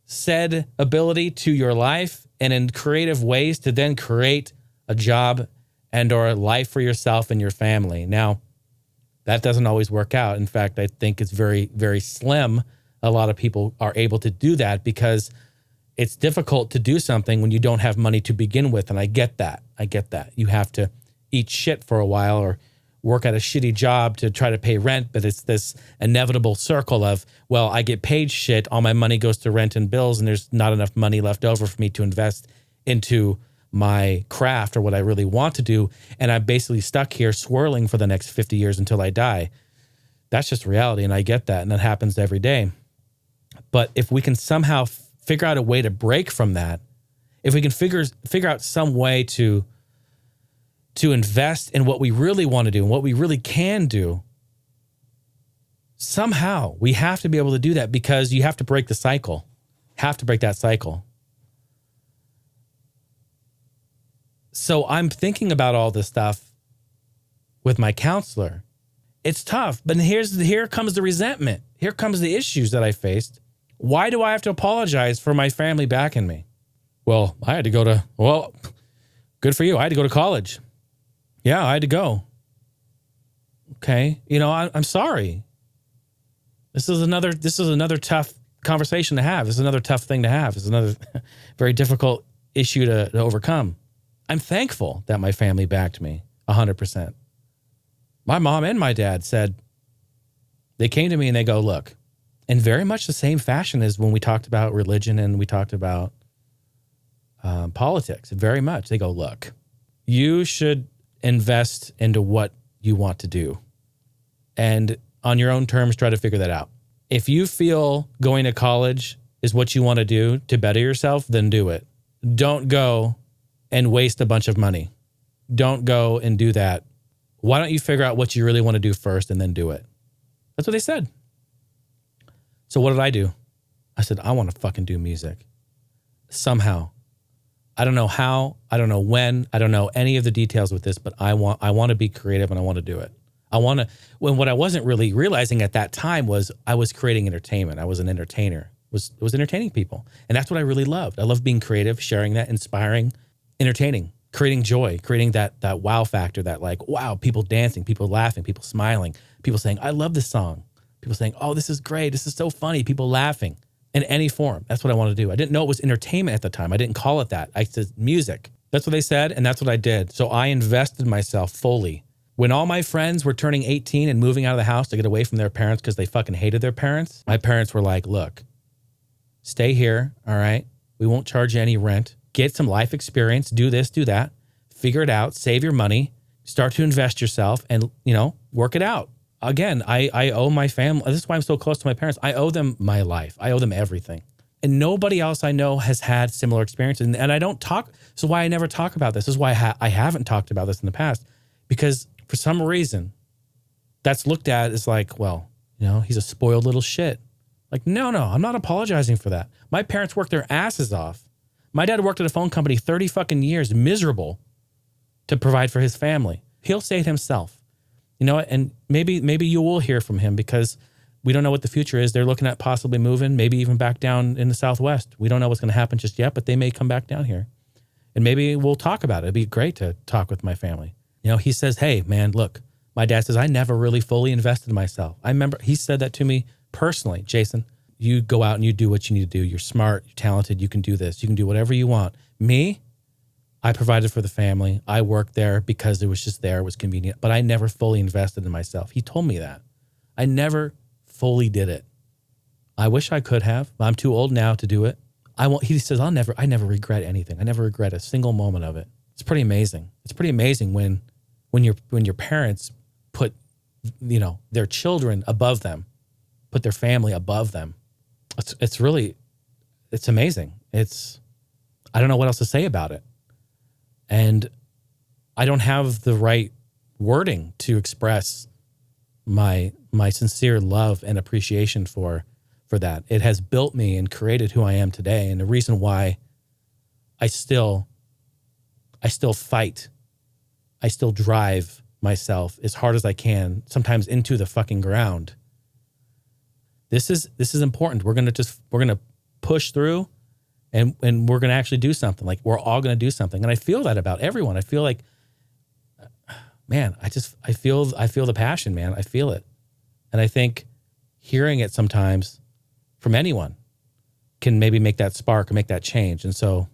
said ability to your life and in creative ways to then create a job and or a life for yourself and your family. Now, that doesn't always work out. In fact, I think it's very, very slim. A lot of people are able to do that because it's difficult to do something when you don't have money to begin with. And I get that. You have to eat shit for a while or work at a shitty job to try to pay rent. But it's this inevitable circle of, well, I get paid shit. All my money goes to rent and bills, and there's not enough money left over for me to invest into my craft or what I really want to do. And I'm basically stuck here swirling for the next 50 years until I die. That's just reality. And I get that. And that happens every day. But if we can somehow figure out a way to break from that, if we can figure out some way to invest in what we really want to do and what we really can do, somehow we have to be able to do that, because you have to break the cycle. Have to break that cycle. So I'm thinking about all this stuff with my counselor. It's tough, but here comes the resentment. Here comes the issues that I faced. Why do I have to apologize for my family backing me? Well, I had to go to, well, good for you. I had to go to college. Yeah, I had to go. Okay. You know, I'm sorry. This is another tough conversation to have. This is another tough thing to have. This is another very difficult issue to overcome. I'm thankful that my family backed me 100%. My mom and my dad said, they came to me and they go, look, in very much the same fashion as when we talked about religion and we talked about politics, very much. They go, look, you should invest into what you want to do. And on your own terms, try to figure that out. If you feel going to college is what you want to do to better yourself, then do it. Don't go and waste a bunch of money. Don't go and do that. Why don't you figure out what you really want to do first and then do it? That's what they said. So what did I do? I said, I want to fucking do music. Somehow. I don't know how, I don't know when, I don't know any of the details with this, but I want to be creative and I want to do it. What I wasn't really realizing at that time was I was creating entertainment. I was an entertainer. Was entertaining people. And that's what I really loved. I love being creative, sharing that, inspiring, entertaining, creating joy, creating that wow factor, that like, wow, people dancing, people laughing, people smiling, people saying, I love this song. People saying, oh, this is great. This is so funny. People laughing in any form. That's what I want to do. I didn't know it was entertainment at the time. I didn't call it that. I said music. That's what they said. And that's what I did. So I invested myself fully. When all my friends were turning 18 and moving out of the house to get away from their parents because they fucking hated their parents, my parents were like, look, stay here. All right. We won't charge you any rent. Get some life experience. Do this, do that. Figure it out. Save your money. Start to invest yourself and, work it out. Again, I owe my family. This is why I'm so close to my parents. I owe them my life. I owe them everything. And nobody else I know has had similar experiences. And I don't talk. This is why I never talk about this. This is why I haven't talked about this in the past. Because for some reason, that's looked at as like, well, he's a spoiled little shit. Like, no, I'm not apologizing for that. My parents worked their asses off. My dad worked at a phone company 30 fucking years, miserable, to provide for his family. He'll say it himself. And maybe you will hear from him, because we don't know what the future is. They're looking at possibly moving, maybe even back down in the Southwest. We don't know what's going to happen just yet, but they may come back down here. And maybe we'll talk about it. It'd be great to talk with my family. He says, hey, man, look, my dad says, I never really fully invested in myself. I remember he said that to me personally. Jason, you go out and you do what you need to do. You're smart, you're talented, you can do this. You can do whatever you want. Me, I provided for the family. I worked there because it was just there. It was convenient. But I never fully invested in myself. He told me that. I never fully did it. I wish I could have. I'm too old now to do it. He says, I never regret anything. I never regret a single moment of it. It's pretty amazing. It's pretty amazing when your parents put, their children above them, put their family above them. It's amazing. I don't know what else to say about it. And I don't have the right wording to express my sincere love and appreciation for that. It has built me and created who I am today. And the reason why I still fight, I still drive myself as hard as I can, sometimes into the fucking ground. This is important. We're gonna push through, and we're gonna actually do something. Like, we're all gonna do something. And I feel that about everyone. I feel like, man, I feel the passion, man. I feel it. And I think hearing it sometimes from anyone can maybe make that spark or make that change. And so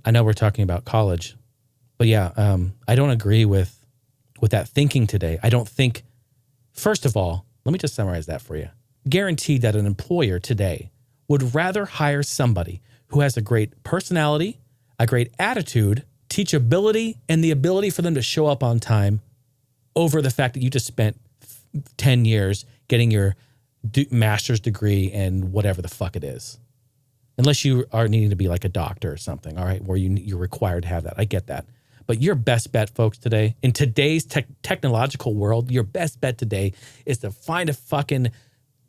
I know we're talking about college, but yeah, I don't agree with that thinking today. I don't think, first of all, let me just summarize that for you. Guaranteed that an employer today would rather hire somebody who has a great personality, a great attitude, teachability, and the ability for them to show up on time over the fact that you just spent 10 years getting your master's degree in whatever the fuck it is. Unless you are needing to be like a doctor or something, all right, where you're required to have that. I get that. But your best bet, folks, today, in today's technological world, your best bet today is to find a fucking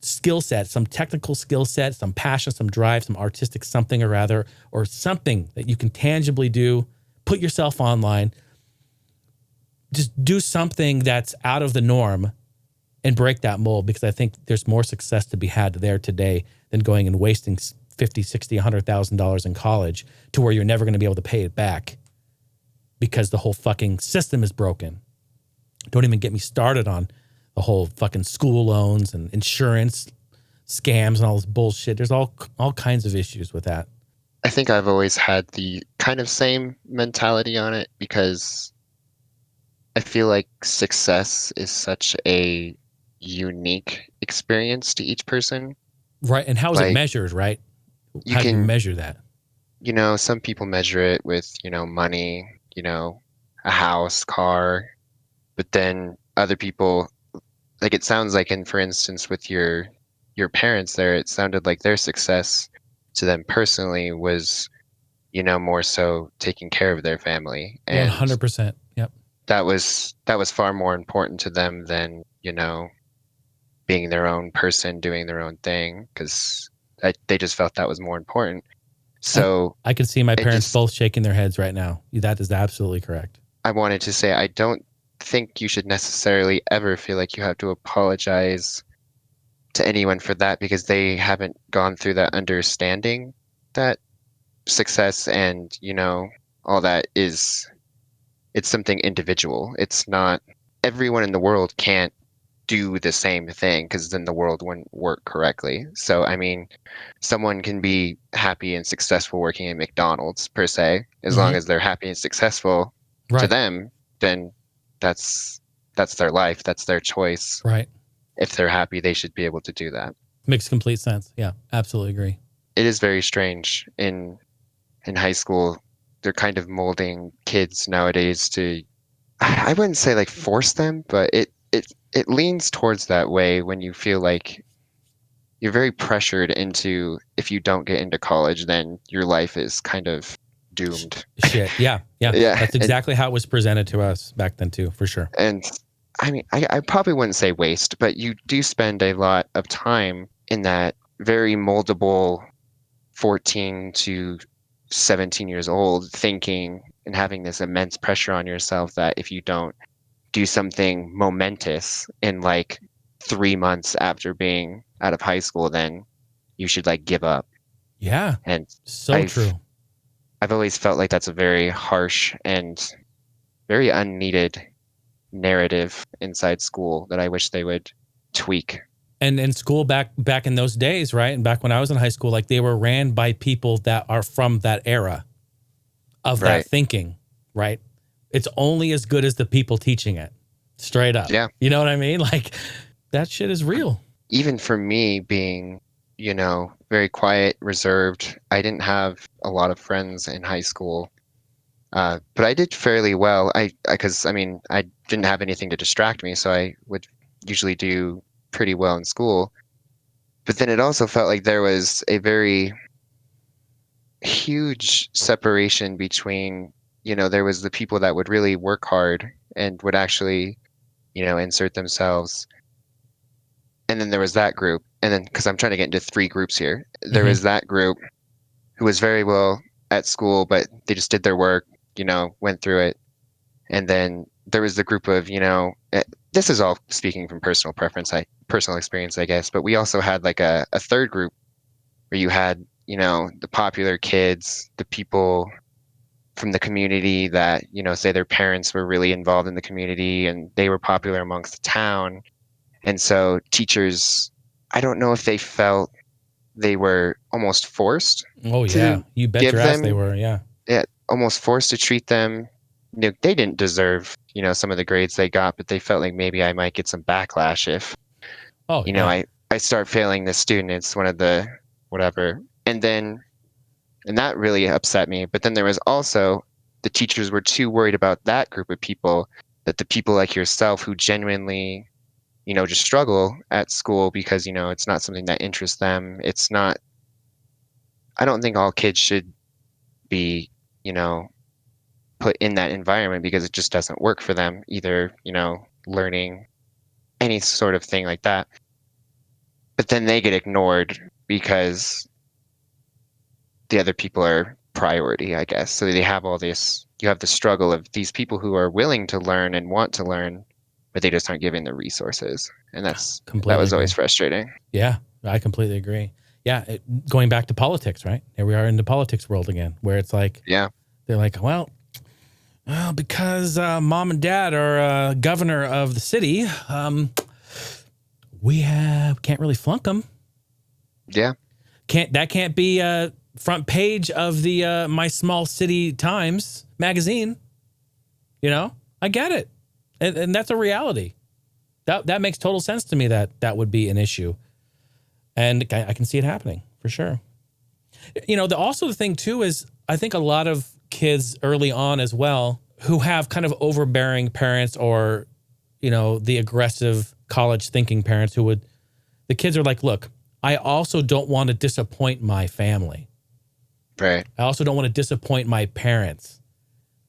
skill set, some technical skill set, some passion, some drive, some artistic something or rather, or something that you can tangibly do. Put yourself online. Just do something that's out of the norm and break that mold, because I think there's more success to be had there today than going and wasting $50,000, $60,000, $100,000 in college to where you're never going to be able to pay it back because the whole fucking system is broken. Don't even get me started on the whole fucking school loans and insurance scams and all this bullshit. There's all kinds of issues with that. I think I've always had the kind of same mentality on it, because I feel like success is such a unique experience to each person. Right. And how is it measured, right? How do you measure that? You know, some people measure it with, money, a house, car, but then other people, like, it sounds like, and for instance, with your parents there, it sounded like their success to them personally was, more so taking care of their family. And 100%. Yep. That was far more important to them than, being their own person, doing their own thing, because they just felt that was more important. So I can see my parents both shaking their heads right now. That is absolutely correct. I wanted to say, I don't think you should necessarily ever feel like you have to apologize to anyone for that, because they haven't gone through that understanding that success and, all that it's something individual. It's not everyone in the world can't do the same thing, because then the world wouldn't work correctly. So, I mean, someone can be happy and successful working at McDonald's per se, as long as they're happy and successful to them, then that's their life. That's their choice. Right. If they're happy, they should be able to do that. Makes complete sense. Yeah, absolutely agree. It is very strange in high school. They're kind of molding kids nowadays to, I wouldn't say like force them, but it leans towards that way, when you feel like you're very pressured into, if you don't get into college, then your life is kind of doomed. Shit. Yeah. That's exactly how it was presented to us back then too, for sure. And I mean, I probably wouldn't say waste, but you do spend a lot of time in that very moldable 14 to 17 years old, thinking and having this immense pressure on yourself that if you don't do something momentous in like 3 months after being out of high school, then you should like give up. Yeah. And true. I've always felt like that's a very harsh and very unneeded narrative inside school that I wish they would tweak. And in school back in those days, right? And back when I was in high school, like, they were ran by people that are from that era of that thinking, right? It's only as good as the people teaching it, straight up. Yeah. You know what I mean? Like, that shit is real. Even for me being, very quiet, reserved, I didn't have a lot of friends in high school. But I did fairly well. Because I didn't have anything to distract me, so I would usually do pretty well in school. But then it also felt like there was a very huge separation between, there was the people that would really work hard and would actually, insert themselves. And then there was that group. And then, because I'm trying to get into 3 groups here, there was that group who was very well at school, but they just did their work, went through it. And then there was the group of, this is all speaking from personal preference, personal experience, I guess. But we also had like a third group where you had, the popular kids, the people from the community that, say their parents were really involved in the community and they were popular amongst the town. And so teachers, I don't know if they felt they were almost forced. Oh, yeah. You bet your ass they were, yeah. Yeah, almost forced to treat them. They didn't deserve, some of the grades they got, but they felt like maybe I might get some backlash if, I start failing this student. It's one of the whatever. And that really upset me. But then there was also the teachers were too worried about that group of people that the people like yourself who genuinely, just struggle at school because, it's not something that interests them. It's not, I don't think all kids should be, put in that environment because it just doesn't work for them either, learning any sort of thing like that. But then they get ignored because the other people are priority, I guess. So they have all this, you have the struggle of these people who are willing to learn and want to learn, but they just aren't given the resources. And that was always frustrating. Yeah, I completely agree. Yeah, going back to politics, right? Here we are in the politics world again, where it's like, yeah, they're like, well, because mom and dad are governor of the city, we can't really flunk them. Yeah, can't be front page of the My Small City Times magazine. I get it, and that's a reality. That makes total sense to me. That would be an issue, and I can see it happening for sure. Also the thing too is I think a lot of kids early on as well who have kind of overbearing parents or, the aggressive college thinking parents the kids are like, look, I also don't want to disappoint my family. Right. I also don't want to disappoint my parents.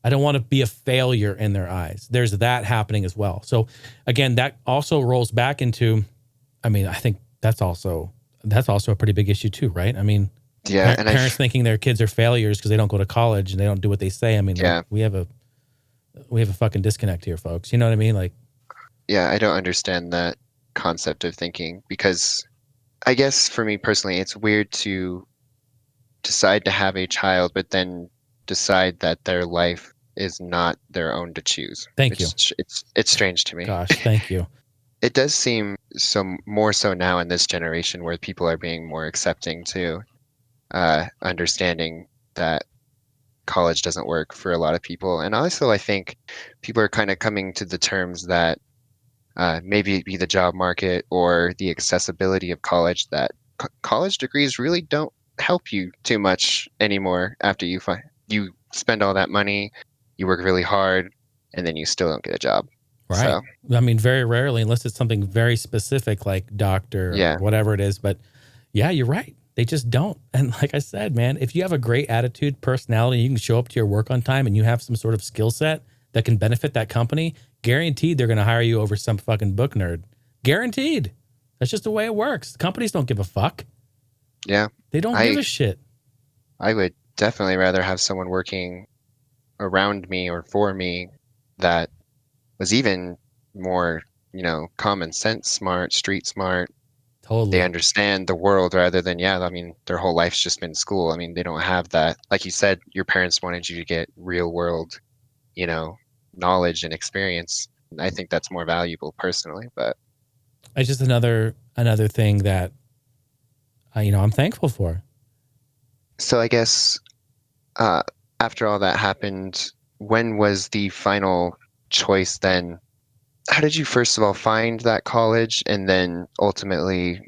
I don't want to be a failure in their eyes. There's that happening as well. So again, that also rolls back into, I think that's also a pretty big issue too, right? Yeah, and parents thinking their kids are failures because they don't go to college and they don't do what they say. Yeah. We have a fucking disconnect here, folks. You know what I mean? Like, yeah, I don't understand that concept of thinking because I guess for me personally, it's weird to decide to have a child, but then decide that their life is not their own to choose. Thank you. It's strange to me. Gosh, thank you. It does seem more so now in this generation where people are being more accepting to understanding that college doesn't work for a lot of people. And also I think people are kind of coming to the terms that maybe it be the job market or the accessibility of college, that college degrees really don't help you too much anymore after you spend all that money, you work really hard, and then you still don't get a job. Right. So, very rarely, unless it's something very specific like doctor or whatever it is. But yeah, you're right. They just don't. And like I said, man, if you have a great attitude, personality, you can show up to your work on time and you have some sort of skill set that can benefit that company, guaranteed they're going to hire you over some fucking book nerd. Guaranteed. That's just the way it works. Companies don't give a fuck. Yeah. They don't give a shit. I would definitely rather have someone working around me or for me that was even more, common sense smart, street smart. Totally. They understand the world rather than, their whole life's just been school. They don't have that. Like you said, your parents wanted you to get real world, knowledge and experience. I think that's more valuable personally, but it's just another thing that, I'm thankful for. So I guess after all that happened, when was the final choice then? How did you first of all find that college and then ultimately,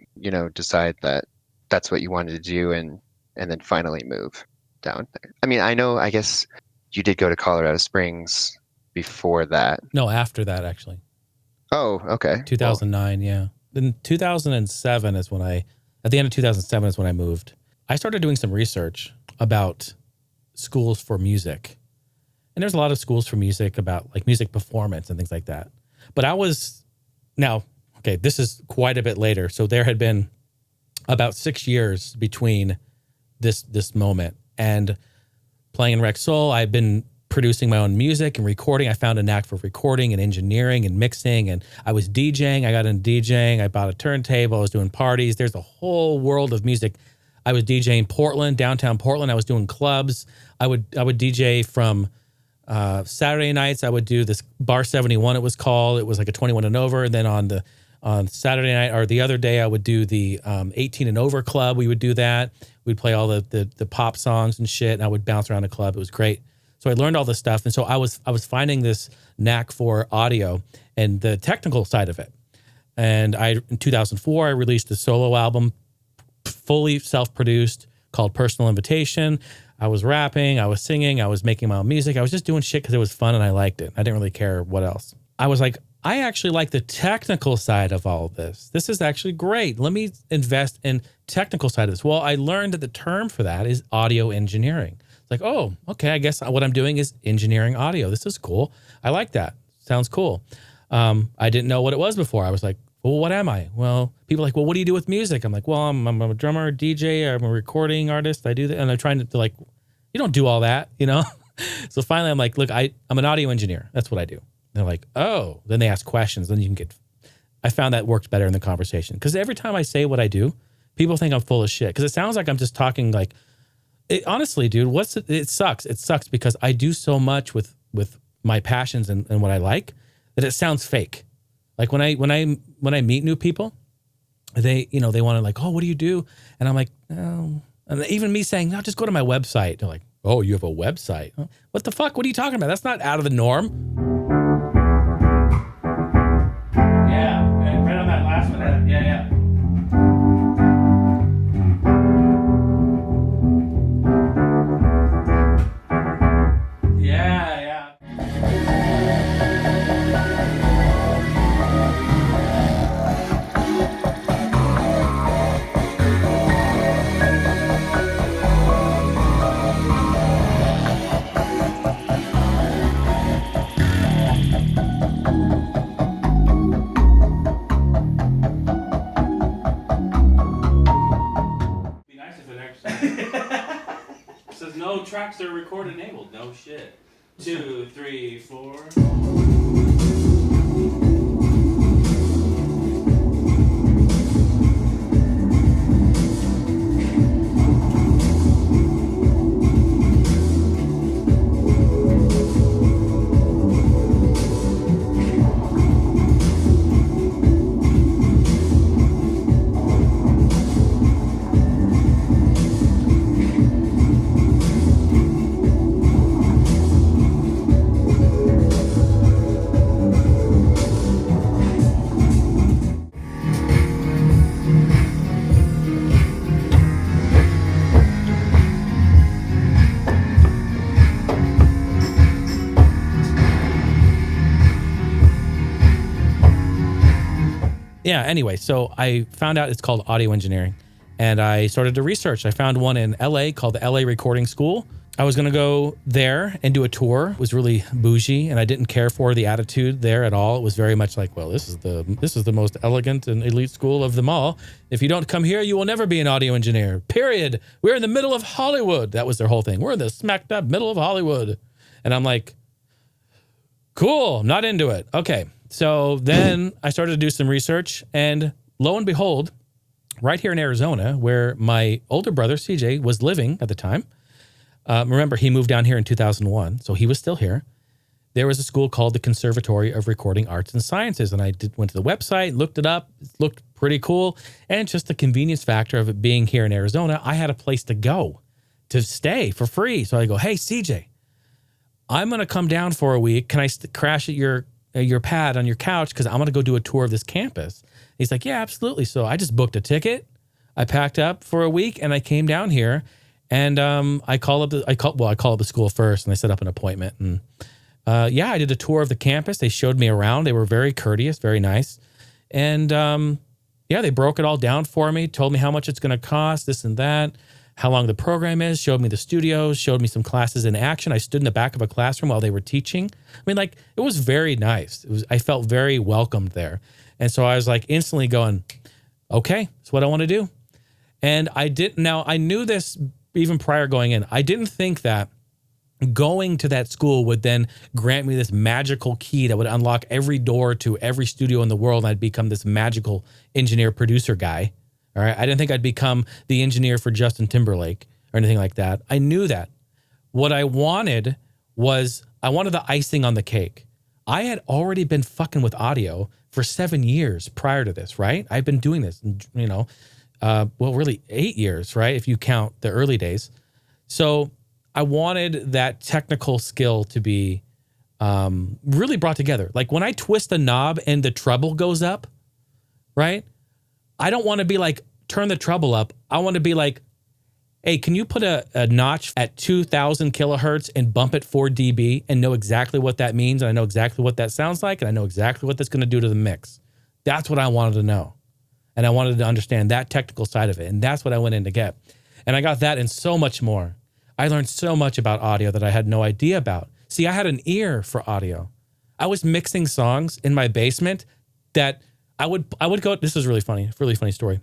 decide that that's what you wanted to do and then finally move down there? I guess you did go to Colorado Springs before that. No, after that, actually. Oh, okay. 2009, yeah. Then 2007 is when at the end of 2007 is when I moved. I started doing some research about schools for music. And there's a lot of schools for music about like music performance and things like that. But this is quite a bit later. So there had been about 6 years between this moment and playing in Rec Soul. I've been producing my own music and recording. I found a knack for recording and engineering and mixing, and I was DJing. I got into DJing. I bought a turntable. I was doing parties. There's a whole world of music. I was DJing Portland, downtown Portland. I was doing clubs. I would DJ from Saturday nights. I would do this Bar 71, it was called. It was like a 21 and over. And then on Saturday night or the other day, I would do the 18 and over club. We would do that. We'd play all the pop songs and shit, and I would bounce around the club. It was great. So I learned all this stuff. And so I was finding this knack for audio and the technical side of it. And in 2004, I released a solo album, fully self-produced, called Personal Invitation. I was rapping, I was singing, I was making my own music. I was just doing shit because it was fun and I liked it. I didn't really care what else. I was like, I actually like the technical side of all of this. This is actually great. Let me invest in technical side of this. Well, I learned that the term for that is audio engineering. It's like, oh, okay, I guess what I'm doing is engineering audio. This is cool. I like that. Sounds cool. I didn't know what it was before. I was like, well, what am I? Well, people are like, well, what do you do with music? I'm like, well, I'm a drummer, DJ, I'm a recording artist. I do that. And I'm trying to like, you don't do all that, you know? So finally I'm like, look, I'm an audio engineer. That's what I do. And they're like, oh, then they ask questions. Then you can I found that works better in the conversation. Because every time I say what I do, people think I'm full of shit. Because it sounds like I'm just talking like, honestly, dude, it sucks. It sucks because I do so much with my passions and what I like that it sounds fake. Like when I meet new people, they want to like, oh, what do you do? And I'm like, oh. And even me saying, no, just go to my website. They're like, oh, you have a website? What the fuck? What are you talking about? That's not out of the norm. Yeah, right on that last one. Yeah. No tracks are record enabled. No shit. 2, 3, 4. Yeah, anyway, so I found out it's called audio engineering, and I started to research. I found one in LA called the LA Recording School. I was going to go there and do a tour. It was really bougie, and I didn't care for the attitude there at all. It was very much like, well, this is the most elegant and elite school of them all. If you don't come here, you will never be an audio engineer, period. We're in the middle of Hollywood. That was their whole thing. We're in the smack dab middle of Hollywood. And I'm like, cool, I'm not into it. Okay. So then I started to do some research, and lo and behold, right here in Arizona, where my older brother, CJ, was living at the time, remember, he moved down here in 2001, so he was still here. There was a school called the Conservatory of Recording Arts and Sciences, and I went to the website, looked it up, it looked pretty cool, and just the convenience factor of it being here in Arizona, I had a place to go, to stay for free. So I go, hey, CJ, I'm going to come down for a week. Can I crash at your pad on your couch because I'm going to go do a tour of this campus? He's like, yeah, absolutely. So I just booked a ticket. I packed up for a week and I came down here, and I called up the school first, and I set up an appointment, and I did a tour of the campus. They showed me around. They were very courteous, very nice. And they broke it all down for me, told me how much it's going to cost, this and that, how long the program is, showed me the studios, showed me some classes in action. I stood in the back of a classroom while they were teaching. I mean, like, it was very nice. I felt very welcomed there. And so I was like instantly going, okay, it's what I want to do. And I knew this even prior going in. I didn't think that going to that school would then grant me this magical key that would unlock every door to every studio in the world. And I'd become this magical engineer producer guy. All right. I didn't think I'd become the engineer for Justin Timberlake or anything like that. I knew that. What I wanted was I wanted the icing on the cake. I had already been fucking with audio for 7 years prior to this, right? I've been doing this, you know, well, really 8 years, right? If you count the early days. So I wanted that technical skill to be really brought together. Like when I twist the knob and the treble goes up, right? I don't want to be like, turn the treble up. I want to be like, hey, can you put a notch at 2,000 kilohertz and bump it 4 dB and know exactly what that means? And I know exactly what that sounds like. And I know exactly what that's going to do to the mix. That's what I wanted to know. And I wanted to understand that technical side of it. And that's what I went in to get. And I got that and so much more. I learned so much about audio that I had no idea about. See, I had an ear for audio. I was mixing songs in my basement that I would go, this is really funny story.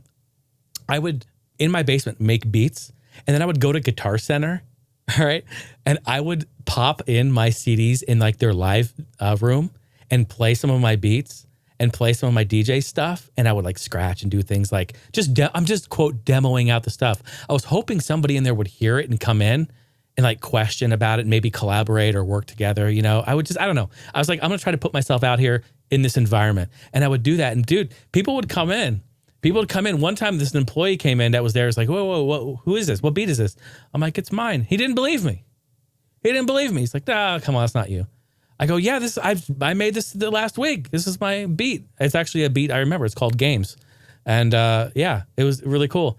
I would, in my basement, make beats, and then I would go to Guitar Center, all right? And I would pop in my CDs in like their live room and play some of my beats and play some of my DJ stuff. And I would like scratch and do things like, I'm just quote, demoing out the stuff. I was hoping somebody in there would hear it and come in and like question about it, maybe collaborate or work together. You know, I don't know. I was like, I'm going to try to put myself out here in this environment. And I would do that. And dude, people would come in. One time this employee came in that was there. It's like, whoa, who is this? What beat is this? I'm like, it's mine. He didn't believe me. He's like, come on, it's not you. I go, yeah, I made this the last week. This is my beat. It's actually a beat I remember. It's called Games. And yeah, it was really cool.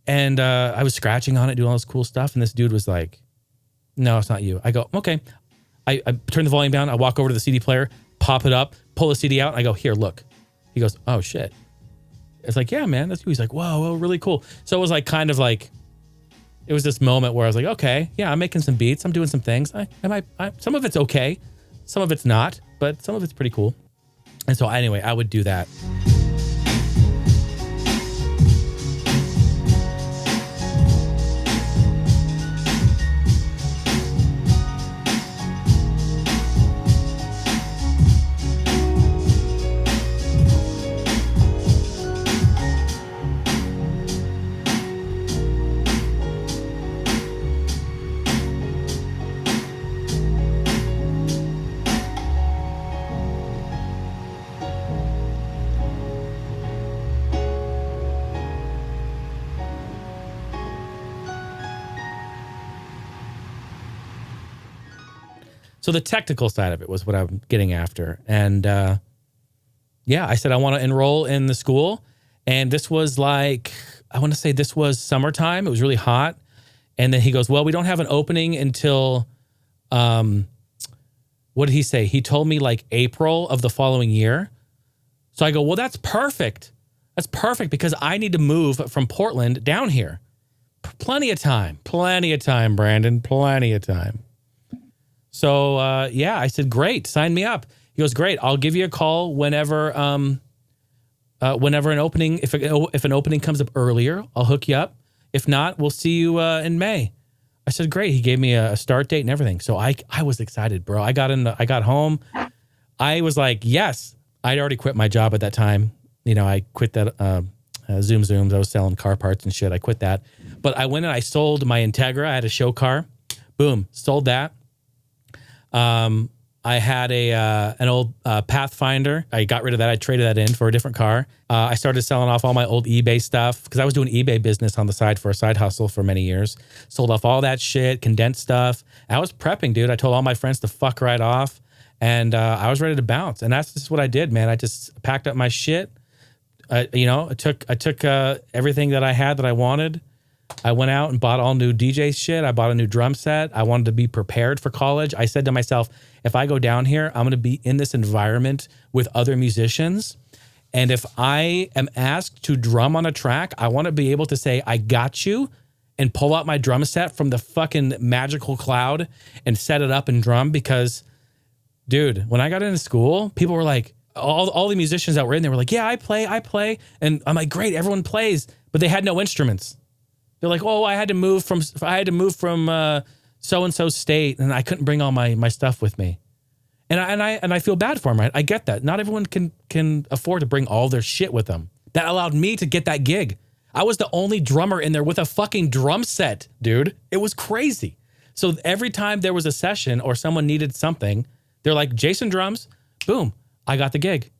And I was scratching on it, doing all this cool stuff. And this dude was like, no, it's not you. I go, okay. I turn the volume down. I walk over to the CD player, pop it up, pull the CD out. And I go, here, look. He goes, oh, shit. It's like, yeah, man, that's you. He's like, whoa, really cool. So it was like kind of like, it was this moment where I was like, okay, yeah, I'm making some beats. I'm doing some things. Some of it's okay. Some of it's not, but some of it's pretty cool. And so anyway, I would do that. So the technical side of it was what I'm getting after. And yeah, I said, I want to enroll in the school. And this was like, I want to say this was summertime. It was really hot. And then he goes, well, we don't have an opening until, what did he say? He told me like April of the following year. So I go, well, that's perfect. That's perfect because I need to move from Portland down here. Plenty of time, Brandon, plenty of time. So, yeah, I said, great, sign me up. He goes, great, I'll give you a call whenever an opening, if an opening comes up earlier, I'll hook you up. If not, we'll see you in May. I said, great. He gave me a start date and everything. So I was excited, bro. I got home. I was like, yes. I'd already quit my job at that time. You know, I quit that Zooms. I was selling car parts and shit. I quit that. But I went and I sold my Integra. I had a show car. Boom, sold that. I had an old Pathfinder. I got rid of that. I traded that in for a different car. I started selling off all my old eBay stuff because I was doing eBay business on the side for a side hustle for many years. Sold off all that shit, condensed stuff. I was prepping, dude. I told all my friends to fuck right off, and I was ready to bounce. And that's just what I did, man. I just packed up my shit. I took everything that I had that I wanted. I went out and bought all new DJ shit. I bought a new drum set. I wanted to be prepared for college. I said to myself, if I go down here, I'm going to be in this environment with other musicians. And if I am asked to drum on a track, I want to be able to say, I got you. and pull out my drum set from the fucking magical cloud and set it up and drum because, dude, when I got into school, people were like, all the musicians that were in there were like, yeah, I play. And I'm like, great, everyone plays, but they had no instruments. They're like, oh, I had to move from so-and-so state and I couldn't bring all my stuff with me. And I feel bad for them, right? I get that. Not everyone can afford to bring all their shit with them. That allowed me to get that gig. I was the only drummer in there with a fucking drum set, dude. It was crazy. So every time there was a session or someone needed something, they're like, Jason drums, boom, I got the gig.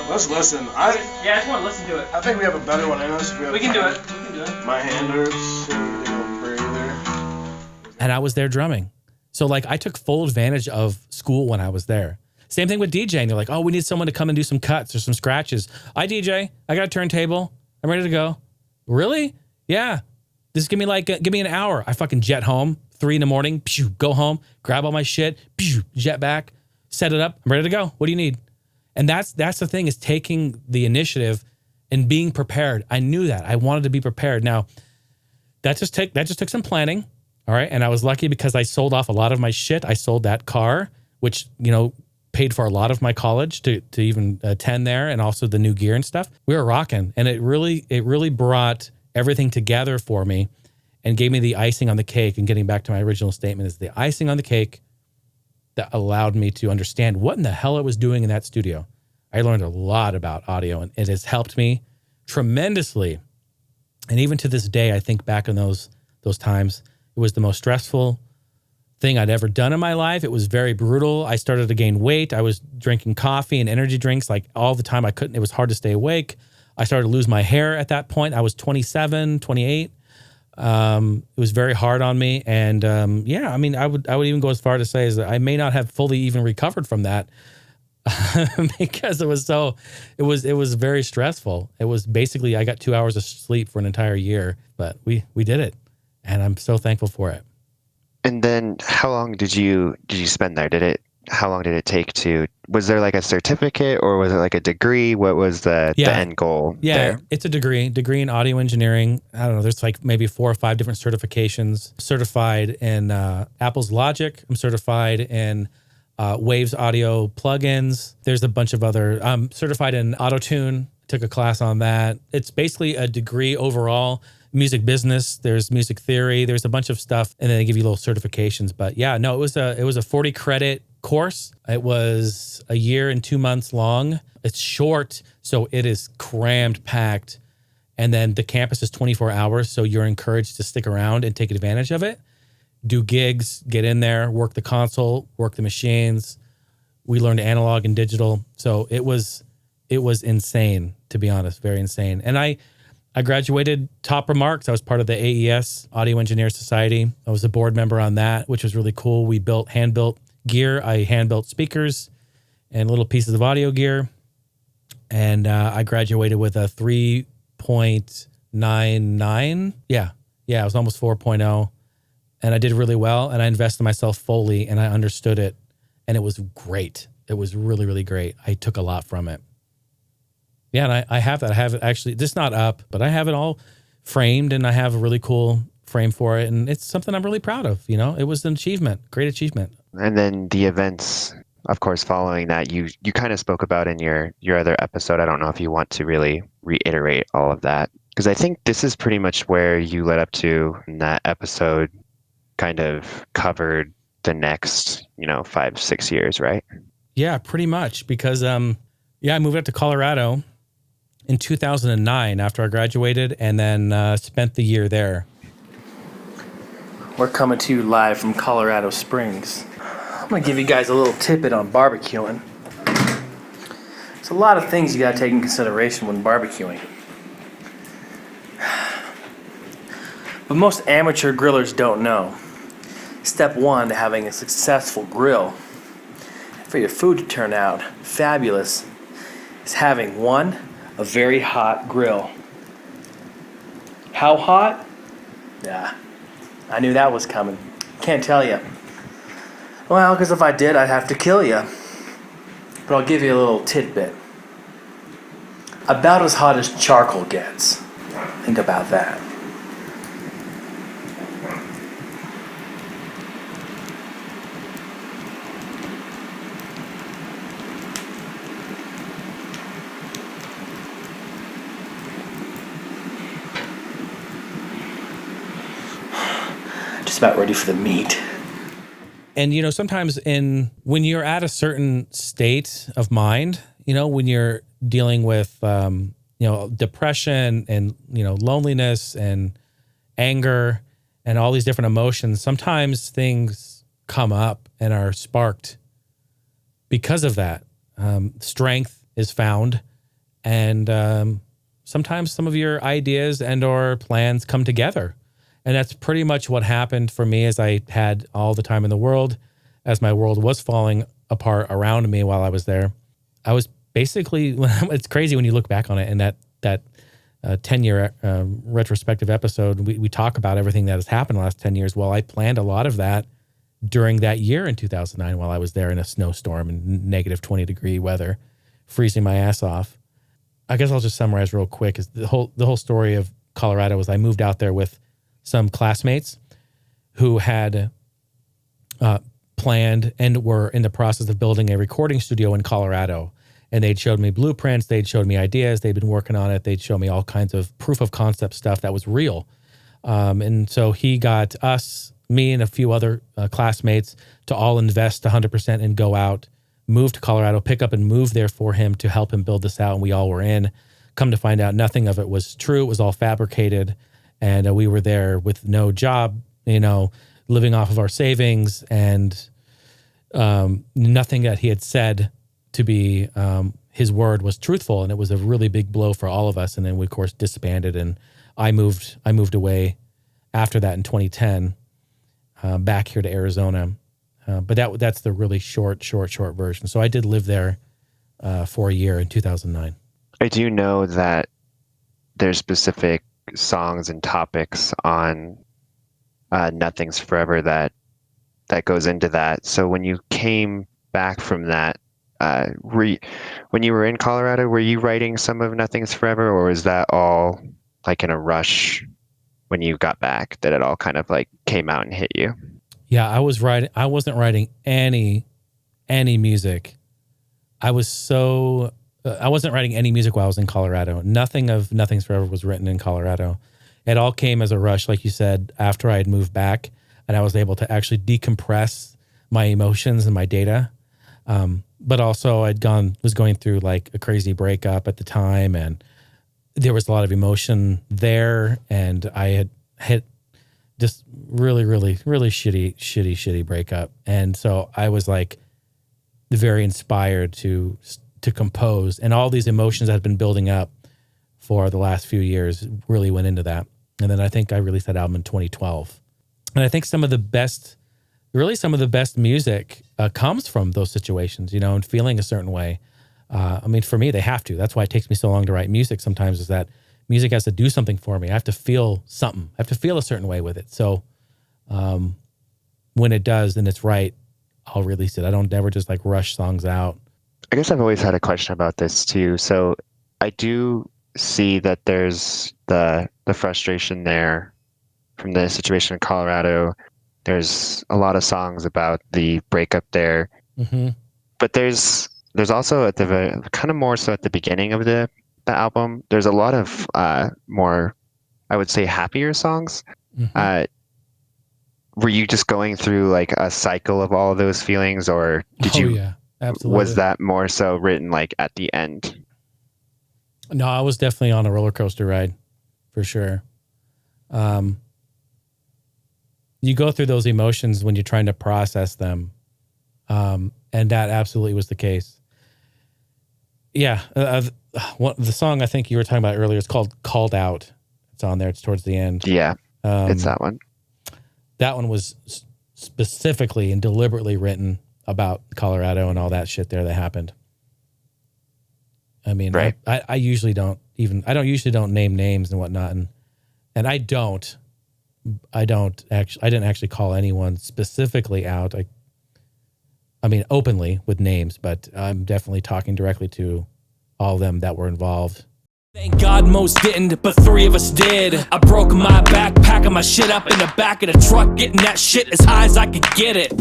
Let's listen. I just want to listen to it. I think we have a better one in us. We can do it. We can do it. My hand hurts. Breather. And I was there drumming. So like I took full advantage of school when I was there. Same thing with DJing. They're like, oh, we need someone to come and do some cuts or some scratches. I DJ. I got a turntable. I'm ready to go. Really? Yeah. Just give me an hour. I fucking jet home, 3 a.m, pew, go home, grab all my shit, pew, jet back, set it up. I'm ready to go. What do you need? And that's the thing, is taking the initiative and being prepared. I knew that. I wanted to be prepared. Now, that just took some planning. All right. And I was lucky because I sold off a lot of my shit. I sold that car, which, paid for a lot of my college to even attend there, and also the new gear and stuff. We were rocking. And it really brought everything together for me and gave me the icing on the cake. And getting back to my original statement, is the icing on the cake that allowed me to understand what in the hell I was doing in that studio. I learned a lot about audio, and it has helped me tremendously. And even to this day, I think back on those times, it was the most stressful thing I'd ever done in my life. It was very brutal. I started to gain weight. I was drinking coffee and energy drinks like all the time. It was hard to stay awake. I started to lose my hair at that point. I was 27, 28. It was very hard on me. And I would even go as far to say is that I may not have fully even recovered from that because it was very stressful. It was basically, I got 2 hours of sleep for an entire year, but we did it, and I'm so thankful for it. And then how long did you spend there? How long did it take was there like a certificate, or was it like a degree? What was the end goal there? It's a degree in audio engineering. I don't know. There's like maybe 4 or 5 different certifications. Certified in Apple's Logic. I'm certified in Waves audio plugins. There's a bunch of other, certified in Auto-Tune. Took a class on that. It's basically a degree overall. Music business, there's music theory, there's a bunch of stuff, and then they give you little certifications. But yeah, no, it was a 40 credit course. It was a year and 2 months long. It's short, so it is crammed, packed. And then the campus is 24 hours, so you're encouraged to stick around and take advantage of it. Do gigs, get in there, work the console, work the machines. We learned analog and digital. So it was insane, to be honest, very insane. And I graduated top remarks. I was part of the AES, Audio Engineers Society. I was a board member on that, which was really cool. We hand-built gear. I hand-built speakers and little pieces of audio gear. And I graduated with a 3.99. Yeah, it was almost 4.0. And I did really well, and I invested in myself fully, and I understood it, and it was great. It was really, really great. I took a lot from it. Yeah, and I have that. I have it actually, this is not up, but I have it all framed, and I have a really cool frame for it, and it's something I'm really proud of. You know, it was an achievement, great achievement. And then the events, of course, following that, you kind of spoke about in your other episode. I don't know if you want to really reiterate all of that, because I think this is pretty much where you led up to in that episode, kind of covered the next, 5-6 years, right? Yeah, pretty much, because I moved up to Colorado in 2009 after I graduated, and then spent the year there. We're coming to you live from Colorado Springs. I'm gonna give you guys a little tidbit on barbecuing. There's a lot of things you gotta take in consideration when barbecuing. But most amateur grillers don't know. Step one to having a successful grill, for your food to turn out fabulous, is having one, a very hot grill. How hot? Yeah, I knew that was coming. Can't tell you. Well, because if I did, I'd have to kill you. But I'll give you a little tidbit. About as hot as charcoal gets. Think about that. Just about ready for the meat. And, sometimes when you're at a certain state of mind, when you're dealing with, depression and, loneliness and anger and all these different emotions, sometimes things come up and are sparked because of that. Strength is found, and sometimes some of your ideas and or plans come together. And that's pretty much what happened for me, as I had all the time in the world, as my world was falling apart around me while I was there. I was basically, it's crazy when you look back on it, and that 10-year retrospective episode, we talk about everything that has happened in the last 10 years. Well, I planned a lot of that during that year in 2009 while I was there in a snowstorm and negative 20-degree weather, freezing my ass off. I guess I'll just summarize real quick. Is the whole story of Colorado was I moved out there with some classmates who had planned and were in the process of building a recording studio in Colorado. And they'd showed me blueprints, they'd showed me ideas, they'd been working on it, they'd show me all kinds of proof of concept stuff that was real. And so he got us, me and a few other classmates, to all invest 100% and go out, move to Colorado, pick up and move there for him to help him build this out. And we all were in. Come to find out, nothing of it was true. It was all fabricated. And we were there with no job, living off of our savings, and nothing that he had said to be his word was truthful. And it was a really big blow for all of us. And then we, of course, disbanded, and I moved away after that in 2010 back here to Arizona. But that's the really short version. So I did live there for a year in 2009. I do know that there's specific songs and topics on Nothing's Forever that goes into that. So when you came back from that, when you were in Colorado, were you writing some of Nothing's Forever, or was that all like in a rush when you got back, that it all kind of like came out and hit you? Yeah, I wasn't writing any music. I wasn't writing any music while I was in Colorado. Nothing of Nothing's Forever was written in Colorado. It all came as a rush, like you said, after I had moved back, and I was able to actually decompress my emotions and my data. But also was going through like a crazy breakup at the time, and there was a lot of emotion there, and I had hit just really, really, really shitty breakup. And so I was like very inspired to compose, and all these emotions that had been building up for the last few years really went into that. And then I think I released that album in 2012. And I think some of the best music comes from those situations, and feeling a certain way. I mean, for me, they have to. That's why it takes me so long to write music sometimes, is that music has to do something for me. I have to feel something. I have to feel a certain way with it. So when it does and it's right, I'll release it. I don't ever just like rush songs out. I guess I've always had a question about this too. So I do see that there's the frustration there from the situation in Colorado. There's a lot of songs about the breakup there, but there's also at the kind of more so at the beginning of the album. There's a lot of more, I would say, happier songs. Were you just going through like a cycle of all of those feelings, or did you? Yeah, absolutely. Was that more so written like at the end? No, I was definitely on a roller coaster ride, for sure. You go through those emotions when you're trying to process them, and that absolutely was the case. Yeah, the song I think you were talking about earlier is called "Called Out." It's on there. It's towards the end. Yeah, it's that one. That one was specifically and deliberately written about Colorado and all that shit there that happened. I mean, right. I usually don't name names and whatnot, and I didn't actually call anyone specifically out. I mean, openly with names, but I'm definitely talking directly to all of them that were involved. Thank God most didn't, but 3 of us did. I broke my back, packing my shit up in the back of the truck, getting that shit as high as I could get it.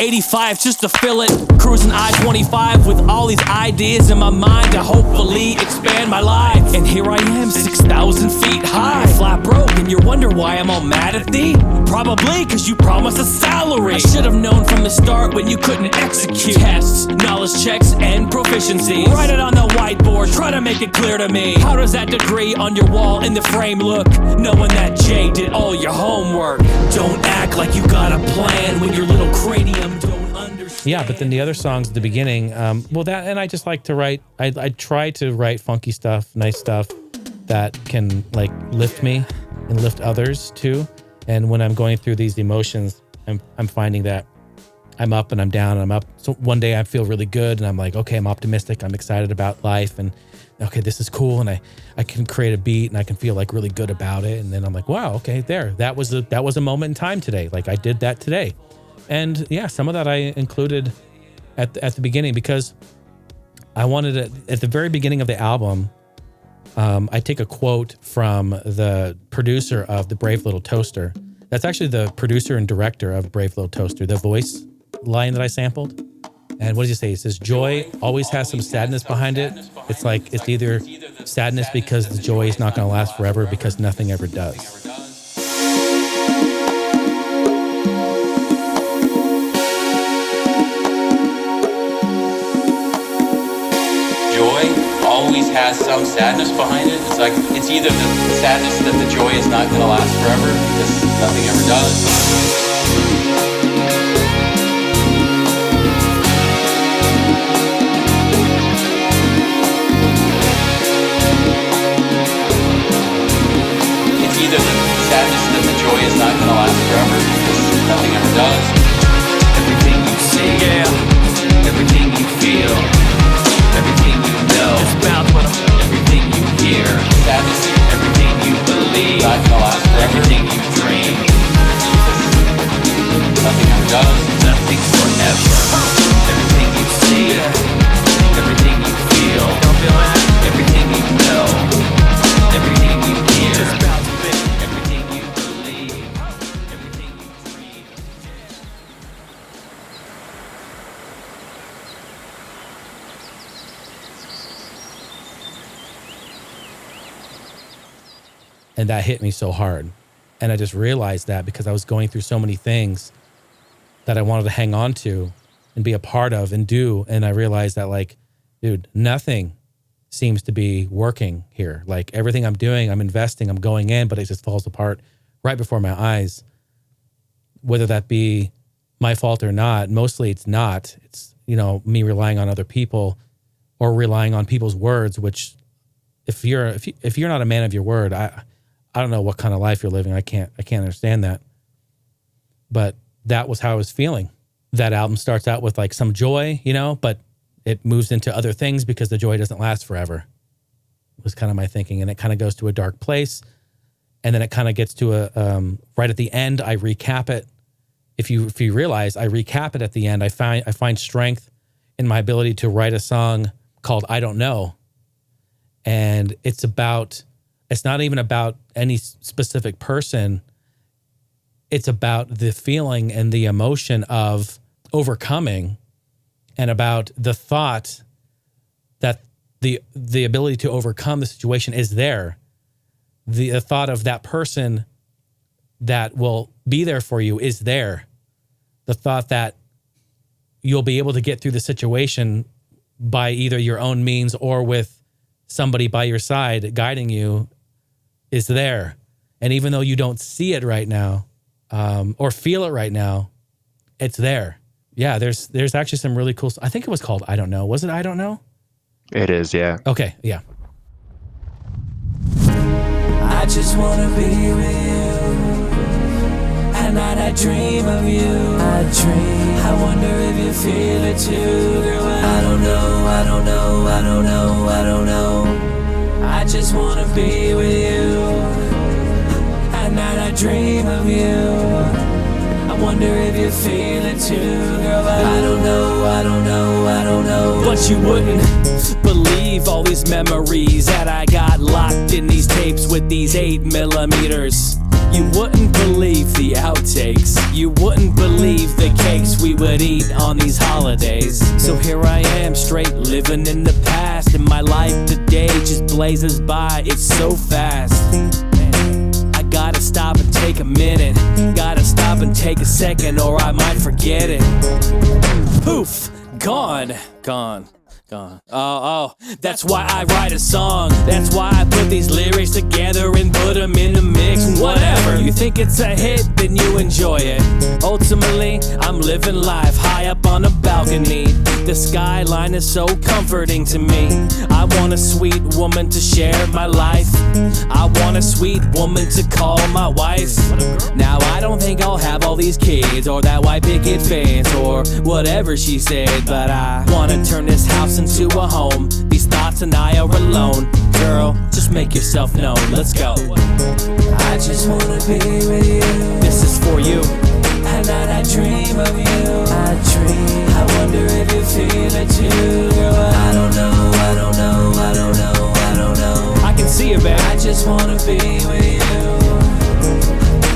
85 just to fill it, cruising I-25 with all these ideas in my mind to hopefully expand my life. And here I am, 6,000 feet high, flat broke, and you wonder why I'm all mad at thee? Probably cause you promised a salary. I should have known from the start when you couldn't execute tests, knowledge checks, and proficiency. Write it on the whiteboard, try to make it clear to me. How does that degree on your wall in the frame look, knowing that Jay did all your homework? Don't act like you got a plan when your little cranium don't understand. Yeah, but then the other songs at the beginning, I just like to write, I try to write funky stuff, nice stuff that can like lift me and lift others too. And when I'm going through these emotions, I'm finding that I'm up and I'm down and I'm up. So one day I feel really good and I'm like, okay, I'm optimistic. I'm excited about life and okay, this is cool. And I can create a beat and I can feel like really good about it. And then I'm like, wow, okay, that was a moment in time today. Like I did that today. And yeah, some of that I included at the beginning because I wanted it at the very beginning of the album. I take a quote from the producer of The Brave Little Toaster. That's actually the producer and director of Brave Little Toaster, the voice line that I sampled. And what does he say? He says, joy always has some sadness behind it. It's like, it's either sadness because the joy is not going to last forever because nothing ever does. Joy always has some sadness behind it. It's like, it's either the sadness that the joy is not going to last forever because nothing ever does. Either the sadness that the joy is not going to last forever because nothing ever does. Everything you see, yeah. Everything you feel, everything you know, it's bound for everything you hear. Sadness, everything you believe, not going to last forever. Everything you dream, nothing ever does. Nothing forever. Everything you see, everything you feel, don't feel that. Everything you know, everything you hear. It's bound to be everything you believe, everything you dream. And that hit me so hard. And I just realized that because I was going through so many things that I wanted to hang on to and be a part of and do. And I realized that, like, dude, nothing seems to be working here. Like everything I'm doing, I'm investing, I'm going in, but it just falls apart right before my eyes. Whether that be my fault or not, mostly it's not. It's, me relying on other people or relying on people's words, which if you're not a man of your word, I don't know what kind of life you're living. I can't understand that. But that was how I was feeling. That album starts out with like some joy, you know, but it moves into other things because the joy doesn't last forever. Was kind of my thinking. And it kind of goes to a dark place. And then it kind of gets to a, right at the end, I recap it. If you realize I recap it at the end, I find strength in my ability to write a song called I Don't Know. And it's not even about any specific person. It's about the feeling and the emotion of overcoming, and about the thought that the ability to overcome the situation is there. The thought of that person that will be there for you is there. The thought that you'll be able to get through the situation by either your own means or with somebody by your side guiding you is there. And even though you don't see it right now, or feel it right now, it's there. Yeah, there's actually some really cool. I think it was called I Don't Know. Was it I Don't Know? It is, yeah. Okay, yeah. I just wanna be with you. At night I dream of you. I wonder if you feel it too, girl. I don't know. I just wanna be with you. At night I dream of you. I wonder if you feel it too, girl. I don't know. But you wouldn't believe all these memories that I got locked in these tapes with these 8mm. You wouldn't believe the outtakes. You wouldn't believe the cakes we would eat on these holidays. So here I am, straight living in the past, and my life today just blazes by. It's so fast. I gotta stop and take a minute. Gotta stop and take a second, or I might forget it. Poof, gone. Oh, that's why I write a song. That's why I put these lyrics together and put them in the mix. Whatever, you think it's a hit, then you enjoy it. Ultimately, I'm living life high up on a balcony. The skyline is so comforting to me. I want a sweet woman to share my life. I want a sweet woman to call my wife. Now I don't think I'll have all these kids, or that white picket fence, or whatever she said, but I wanna turn this house into a home. These thoughts and I are alone. Girl, just make yourself known. Let's go. I just wanna be with you. This is for you. At night I dream of you. I wonder if you feel it too, girl. I don't know. I can see it, babe. I just wanna be with you.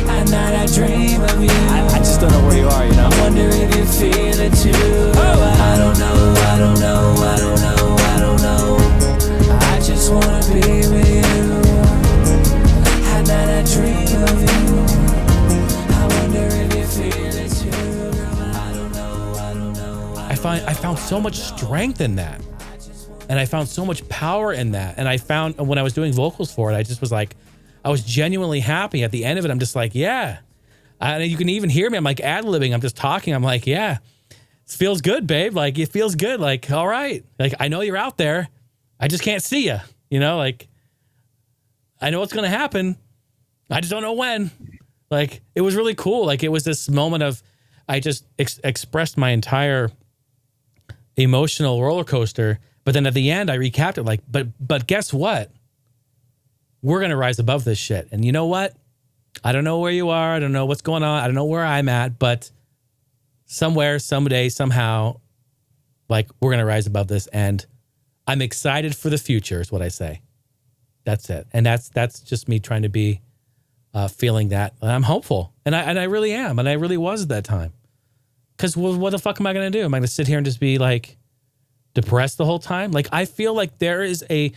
At night I dream of you. I just don't know where you are, you know. I wonder if you feel it too. I don't know. I just wanna be with you. At night I dream of you. I wonder if you feel it too. I don't know. I found so much strength in that. And I found so much power in that. And I found when I was doing vocals for it, I just was like, I was genuinely happy at the end of it. I'm just like, yeah. You can even hear me. I'm like ad-libbing. I'm just talking. I'm like, yeah, it feels good, babe. Like, it feels good. Like, all right. Like, I know you're out there. I just can't see you. You know, like, I know what's going to happen. I just don't know when. Like, it was really cool. Like, it was this moment of, I just expressed my entire emotional roller coaster. But then at the end, I recapped it like, but guess what? We're going to rise above this shit. And you know what? I don't know where you are. I don't know what's going on. I don't know where I'm at, but somewhere, someday, somehow, like, we're going to rise above this. And I'm excited for the future is what I say. That's it. And that's just me trying to be feeling that. And I'm hopeful. And I really am. And I really was at that time. Because what the fuck am I going to do? Am I going to sit here and just be like depressed the whole time? Like, I feel like there is if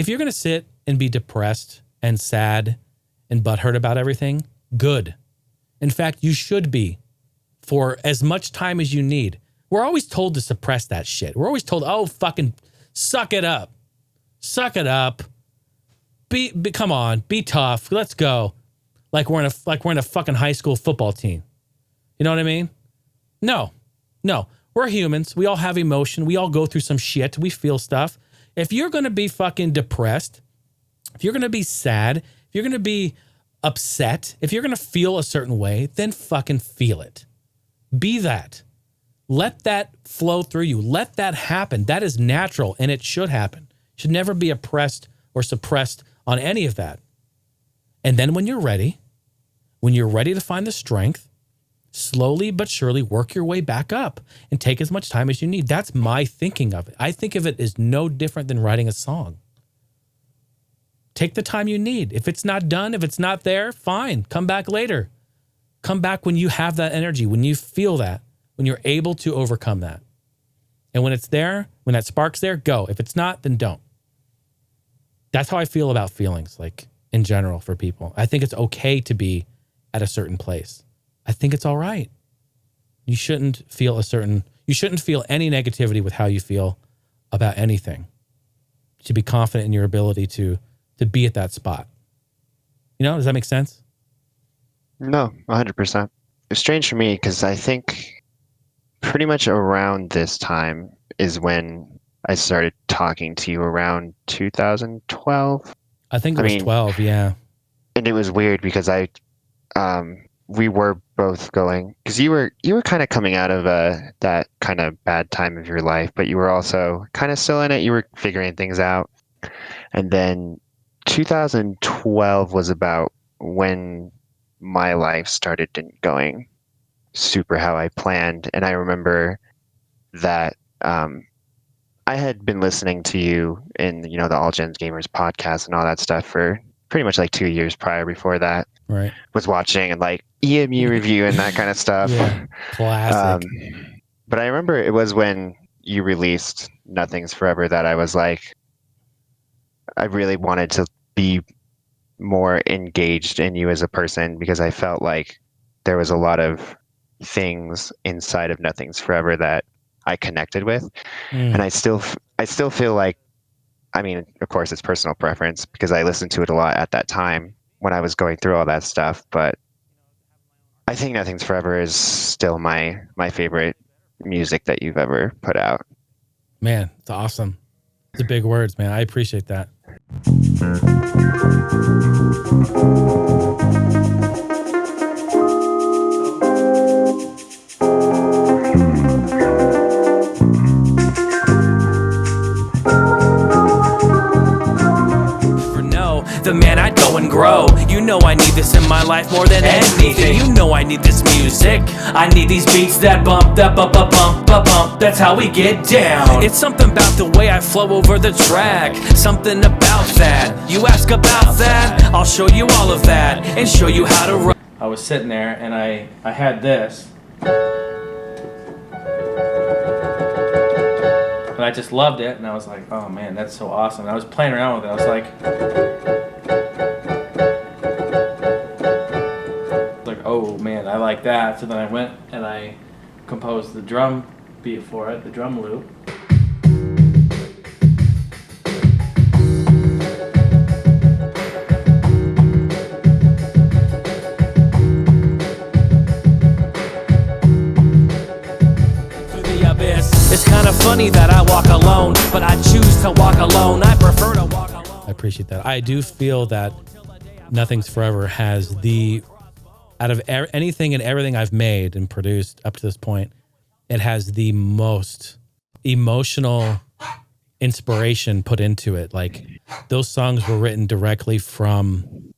you're going to sit and be depressed and sad and butthurt about everything, good. In fact, you should be for as much time as you need. We're always told to suppress that shit. We're always told, oh, fucking suck it up. Suck it up. Come on, be tough. Let's go. Like we're in a fucking high school football team. You know what I mean? No. We're humans. We all have emotion. We all go through some shit. We feel stuff. If you're going to be fucking depressed, if you're going to be sad, if you're going to be upset, if you're going to feel a certain way, then fucking feel it. Be that. Let that flow through you. Let that happen. That is natural, and it should happen. You should never be oppressed or suppressed on any of that. And then when you're ready to find the strength, slowly but surely work your way back up and take as much time as you need. That's my thinking of it. I think of it as no different than writing a song. Take the time you need. If it's not done, if it's not there, fine. Come back later. Come back when you have that energy, when you feel that, when you're able to overcome that. And when it's there, when that spark's there, go. If it's not, then don't. That's how I feel about feelings, like in general for people. I think it's okay to be at a certain place. I think it's all right. You shouldn't feel any negativity with how you feel about anything. You should be confident in your ability to be at that spot. You know, does that make sense? No, 100%. It's strange for me because I think pretty much around this time is when I started talking to you, around 2012. I think it was 12, yeah. And it was weird because we were both going, because you were kind of coming out of that kind of bad time of your life, but you were also kind of still in it. You were figuring things out. And then 2012 was about when my life started going super how I planned. And I remember that I had been listening to you in, the All Gens Gamers podcast and all that stuff for pretty much like 2 years prior before that. Right. Was watching and like EMU review and that kind of stuff. Yeah, classic. But I remember it was when you released Nothing's Forever that I was like, I really wanted to be more engaged in you as a person because I felt like there was a lot of things inside of Nothing's Forever that I connected with. And I still feel like, I mean, of course it's personal preference because I listened to it a lot at that time when I was going through all that stuff, but I think Nothing's Forever is still my favorite music that you've ever put out. Man, it's awesome. It's the big words, man. I appreciate that. The man I'd go and grow. You know I need this in my life more than anything. You know I need this music. I need these beats that bump, that bump, bump, bump, bump. That's how we get down. It's something about the way I flow over the track. Something about that. You ask about that, I'll show you all of that and show you how to run. I was sitting there and I had this. And I just loved it, and I was like, oh man, that's so awesome. And I was playing around with it. I was like, oh man, I like that. So then I went and I composed the drum beat for it, the drum loop. It's kind of funny that I walk alone, but I choose to walk alone. I prefer to walk alone. I appreciate that. I do feel that Nothing's Forever has out of anything and everything I've made and produced up to this point, it has the most emotional inspiration put into it. Like those songs were written directly from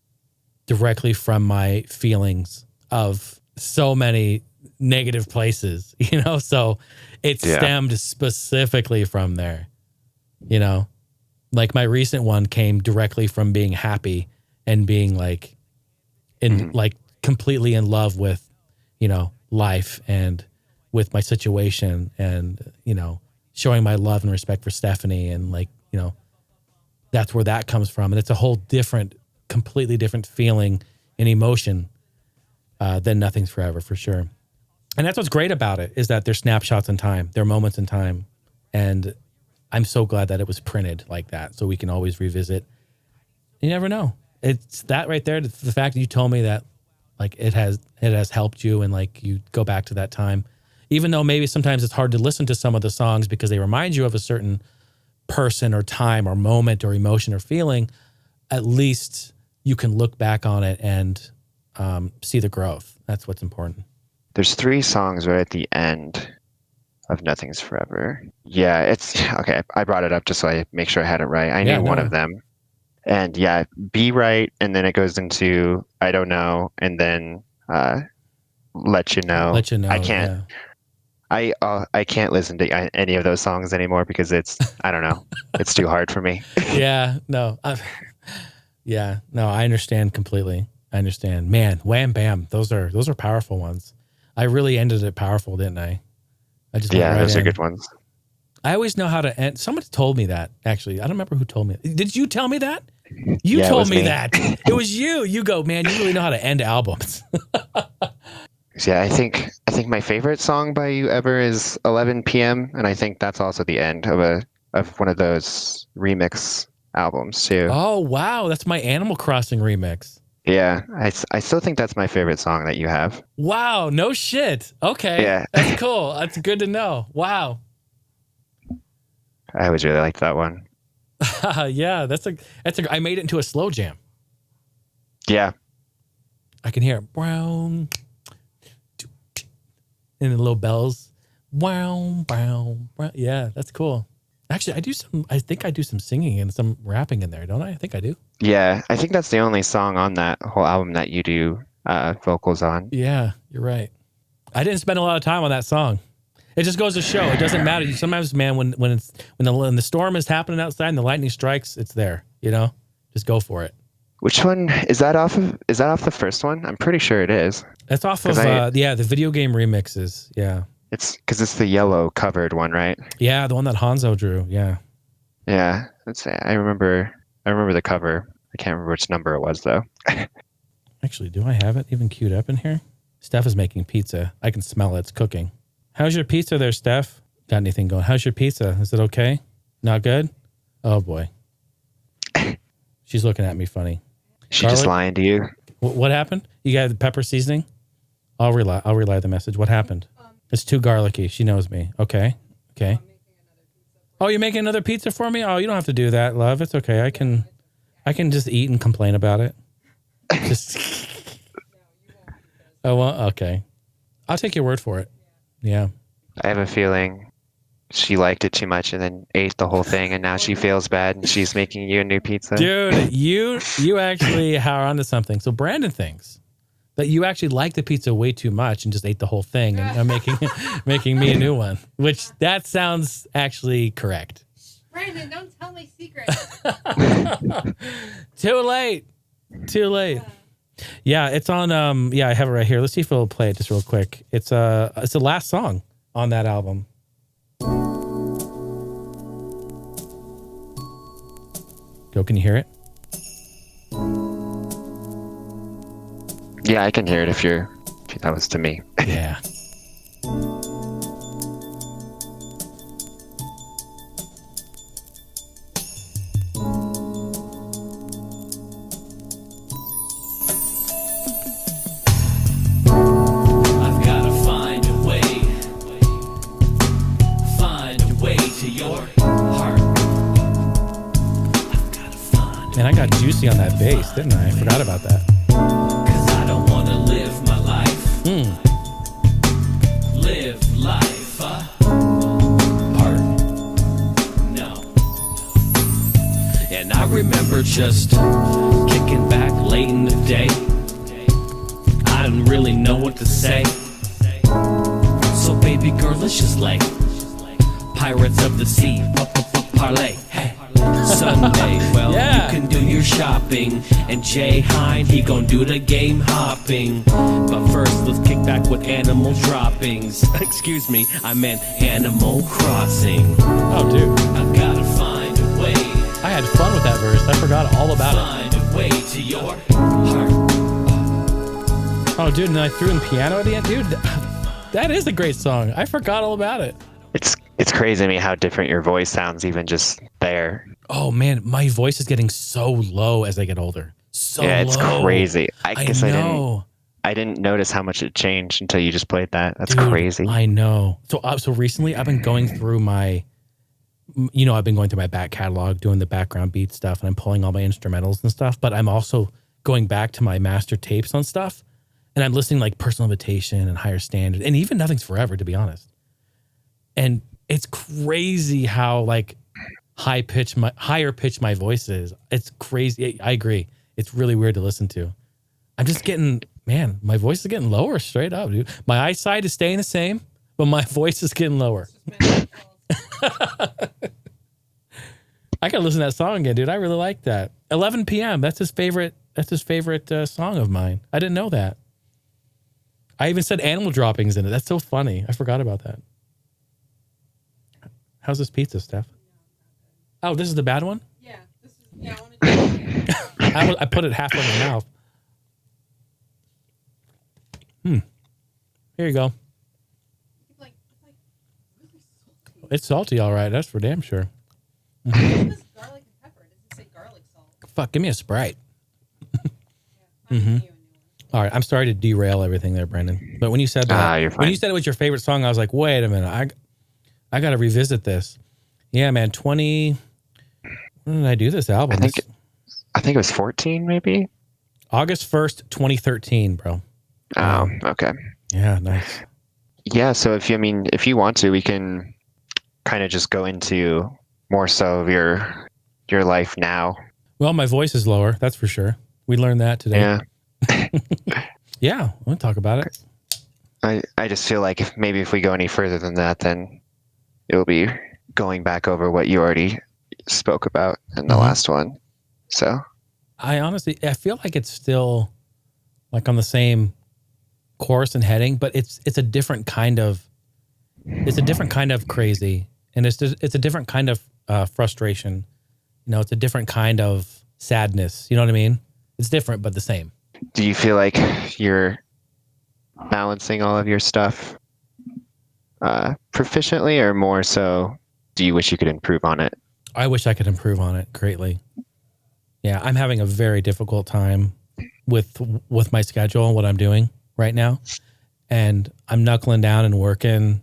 my feelings of so many negative places, so it stemmed specifically from there, like my recent one came directly from being happy and being like completely in love with, life and with my situation and, showing my love and respect for Stephanie. And that's where that comes from. And it's a whole completely different feeling and emotion than Nothing's Forever for sure. And that's what's great about it is that they're snapshots in time. They're moments in time. And I'm so glad that it was printed like that so we can always revisit. You never know. It's that right there. The fact that you told me that it has helped you and you go back to that time. Even though maybe sometimes it's hard to listen to some of the songs because they remind you of a certain person or time or moment or emotion or feeling, at least you can look back on it and see the growth. That's what's important. There's 3 songs right at the end of Nothing's Forever. Yeah, it's okay. I brought it up just so I make sure I had it right. I knew one of them. And yeah, Be Right, and then it goes into I Don't Know, and then Let You Know. Let You Know. I can't. I can't listen to any of those songs anymore because it's I don't know. It's too hard for me. Yeah. No. No. I understand completely. I understand. Man, Wham Bam. Those are powerful ones. I really ended it powerful, didn't I? I just went right those in. are good ones. I always know how to end. Somebody told me that, actually. I don't remember who told me. Did you tell me that? You told me that. It was you. You go, man, you really know how to end albums. Yeah, I think my favorite song by you ever is 11 p.m. and I think that's also the end of one of those remix albums too. Oh, wow. That's my Animal Crossing remix. Yeah, I still think that's my favorite song that you have. Wow, no shit. Okay. Yeah. That's cool. That's good to know. Wow. I always really liked that one. Yeah, I made it into a slow jam. Yeah. I can hear it. Brown. And the little bells. Wow, brown, brown. Yeah, that's cool. Actually, I think I do some singing and some rapping in there, don't I? I think I do. Yeah, I think that's the only song on that whole album that you do vocals on. Yeah, you're right. I didn't spend a lot of time on that song. It just goes to show it doesn't matter. Sometimes, man, when the storm is happening outside and the lightning strikes, it's there. You know, just go for it. Which one is that off of? Is that off the first one? I'm pretty sure it is. That's off of the video game remixes. Yeah, it's because it's the yellow covered one, right? Yeah, the one that Hanzo drew. Yeah. Yeah, I remember the cover. I can't remember which number it was though. Actually, do I have it even queued up in here? Steph is making pizza. I can smell it. It's cooking. How's your pizza there, Steph? Got anything going? How's your pizza? Is it okay? Not good? Oh, boy. She's looking at me funny. She just lying to you. What happened? You got the pepper seasoning? I'll relay the message. What happened? It's too garlicky. She knows me. Okay. Oh, you're making another pizza for me? Oh, you don't have to do that, love. It's okay. I can just eat and complain about it. Just. Oh, well, okay. I'll take your word for it. Yeah. I have a feeling she liked it too much and then ate the whole thing, and now she feels bad and she's making you a new pizza. Dude, you actually are onto something. So Brandon thinks that you actually like the pizza way too much and just ate the whole thing and are making me a new one, which that sounds actually correct. Brandon, don't tell my secrets. Too late. Yeah, it's on. I have it right here. Let's see if it'll play it just real quick. It's the last song on that album. Go, can you hear it? Yeah, I can hear it if that was to me. Yeah. Man, I got juicy on that bass, didn't I? I forgot about that. 'Cause I don't want to live my life. Live life. Part. No. And I remember just kicking back late in the day. I didn't really know what to say. So baby girl, let's just lay. Pirates of the Sea, parlay. Hey. Sunday, well, you can do your shopping, and Jay Heine, he gon' do the game hopping. But first, let's kick back with animal droppings. Excuse me, I meant Animal Crossing. Oh, dude. I've gotta find a way. I had fun with that verse. I forgot all about it. Find a way to your heart. Oh, dude, and I threw in piano at the end. Dude, that is a great song. I forgot all about it. It's crazy to me how different your voice sounds even just there. Oh man, my voice is getting so low as I get older. Yeah, it's low. crazy. I guess know. I didn't notice how much it changed until you just played that. That's Dude, crazy. I know. So recently I've been going through my you know, I've been going through my back catalog, doing the background beat stuff, and I'm pulling all my instrumentals and stuff, but I'm also going back to my master tapes on stuff, and I'm listening like Personal Invitation and Higher Standard, and even Nothing's Forever, to be honest. And it's crazy how like higher pitch my voice is. It's crazy. I agree. It's really weird to listen to. I'm just getting, man, my voice is getting lower straight up, dude. My eyesight is staying the same, but my voice is getting lower. I gotta listen to that song again, dude. I really like that. 11 p.m. That's his favorite song of mine. I didn't know that. I even said animal droppings in it. That's so funny. I forgot about that. How's this pizza, Steph? Oh, this is the bad one? Yeah. I want to I put it halfway in my mouth. Here you go. It's salty, all right. That's for damn sure. garlic and pepper. It doesn't say garlic salt. Fuck, give me a Sprite. All right, I'm sorry to derail everything there, Brandon. But when you said that, you're fine. when you said it was your favorite song, I was like, wait a minute, I got to revisit this. Yeah, man, when did I do this album? I think it was 14, maybe. August 1st, 2013, bro. Oh, okay. Yeah, nice. Yeah, so if you want to, we can kind of just go into more so of your life now. Well, my voice is lower, that's for sure. We learned that today. Yeah. Yeah, we'll talk about it. I just feel like if we go any further than that, then it'll be going back over what you already spoke about in the last one. So I feel like it's still like on the same course and heading, but it's a different kind of crazy, and it's a different kind of frustration. You know, it's a different kind of sadness. You know what I mean? It's different, but the same. Do you feel like you're balancing all of your stuff proficiently, or more so do you wish you could improve on it? I wish I could improve on it greatly. Yeah, I'm having a very difficult time with my schedule and what I'm doing right now. And I'm knuckling down and working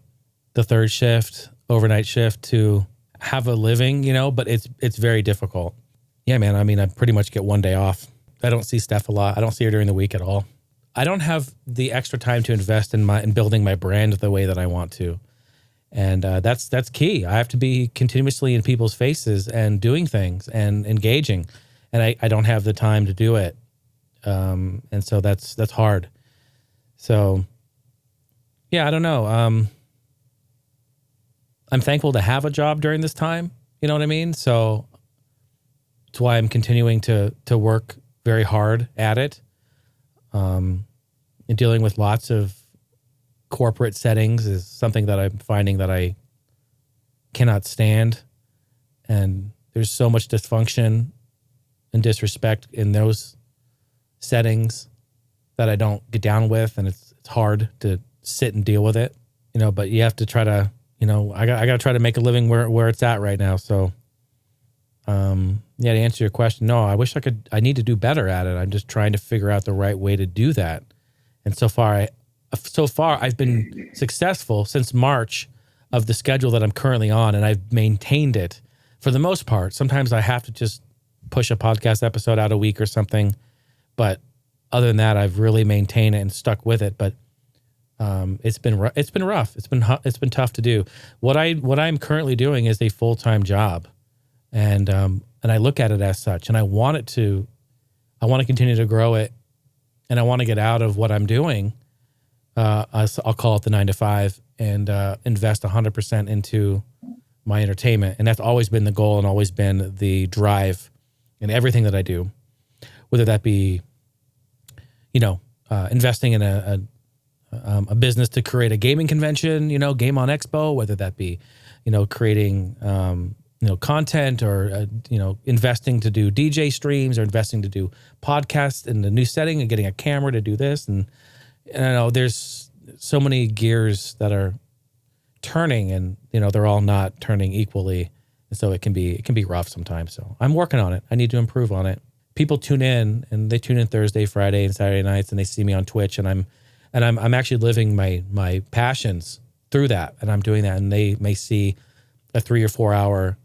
the third shift, overnight shift to have a living, you know, but it's very difficult. Yeah, man. I mean, I pretty much get one day off. I don't see Steph a lot. I don't see her during the week at all. I don't have the extra time to invest in building my brand the way that I want to. And that's key. I have to be continuously in people's faces and doing things and engaging. And I don't have the time to do it. And so that's hard. So yeah, I don't know. I'm thankful to have a job during this time. You know what I mean? So that's why I'm continuing to work very hard at it. And dealing with lots of corporate settings is something that I'm finding that I cannot stand. And there's so much dysfunction and disrespect in those settings that I don't get down with. And it's hard to sit and deal with it, you know, but you have to try to, you know, I got to try to make a living where it's at right now. So, yeah, to answer your question, no, I need to do better at it. I'm just trying to figure out the right way to do that. And so far I've been successful since March of the schedule that I'm currently on, and I've maintained it for the most part. Sometimes I have to just push a podcast episode out a week or something, but other than that, I've really maintained it and stuck with it. But it's been rough. It's been tough to do. What I'm currently doing is a full-time job, and I look at it as such, and I want to continue to grow it, and I want to get out of what I'm doing. I'll call it the 9-to-5 and invest 100% into my entertainment. And that's always been the goal and always been the drive in everything that I do, whether that be, you know, investing in a business to create a gaming convention, you know, Game On Expo, whether that be, you know, creating, you know, content or, you know, investing to do DJ streams or investing to do podcasts in the new setting and getting a camera to do this. And I know there's so many gears that are turning, and, you know, they're all not turning equally. And so it can be rough sometimes. So I'm working on it. I need to improve on it. People tune in, and they tune in Thursday, Friday, and Saturday nights, and they see me on Twitch, and I'm actually living my passions through that. And I'm doing that, and they may see a 3 or 4 hour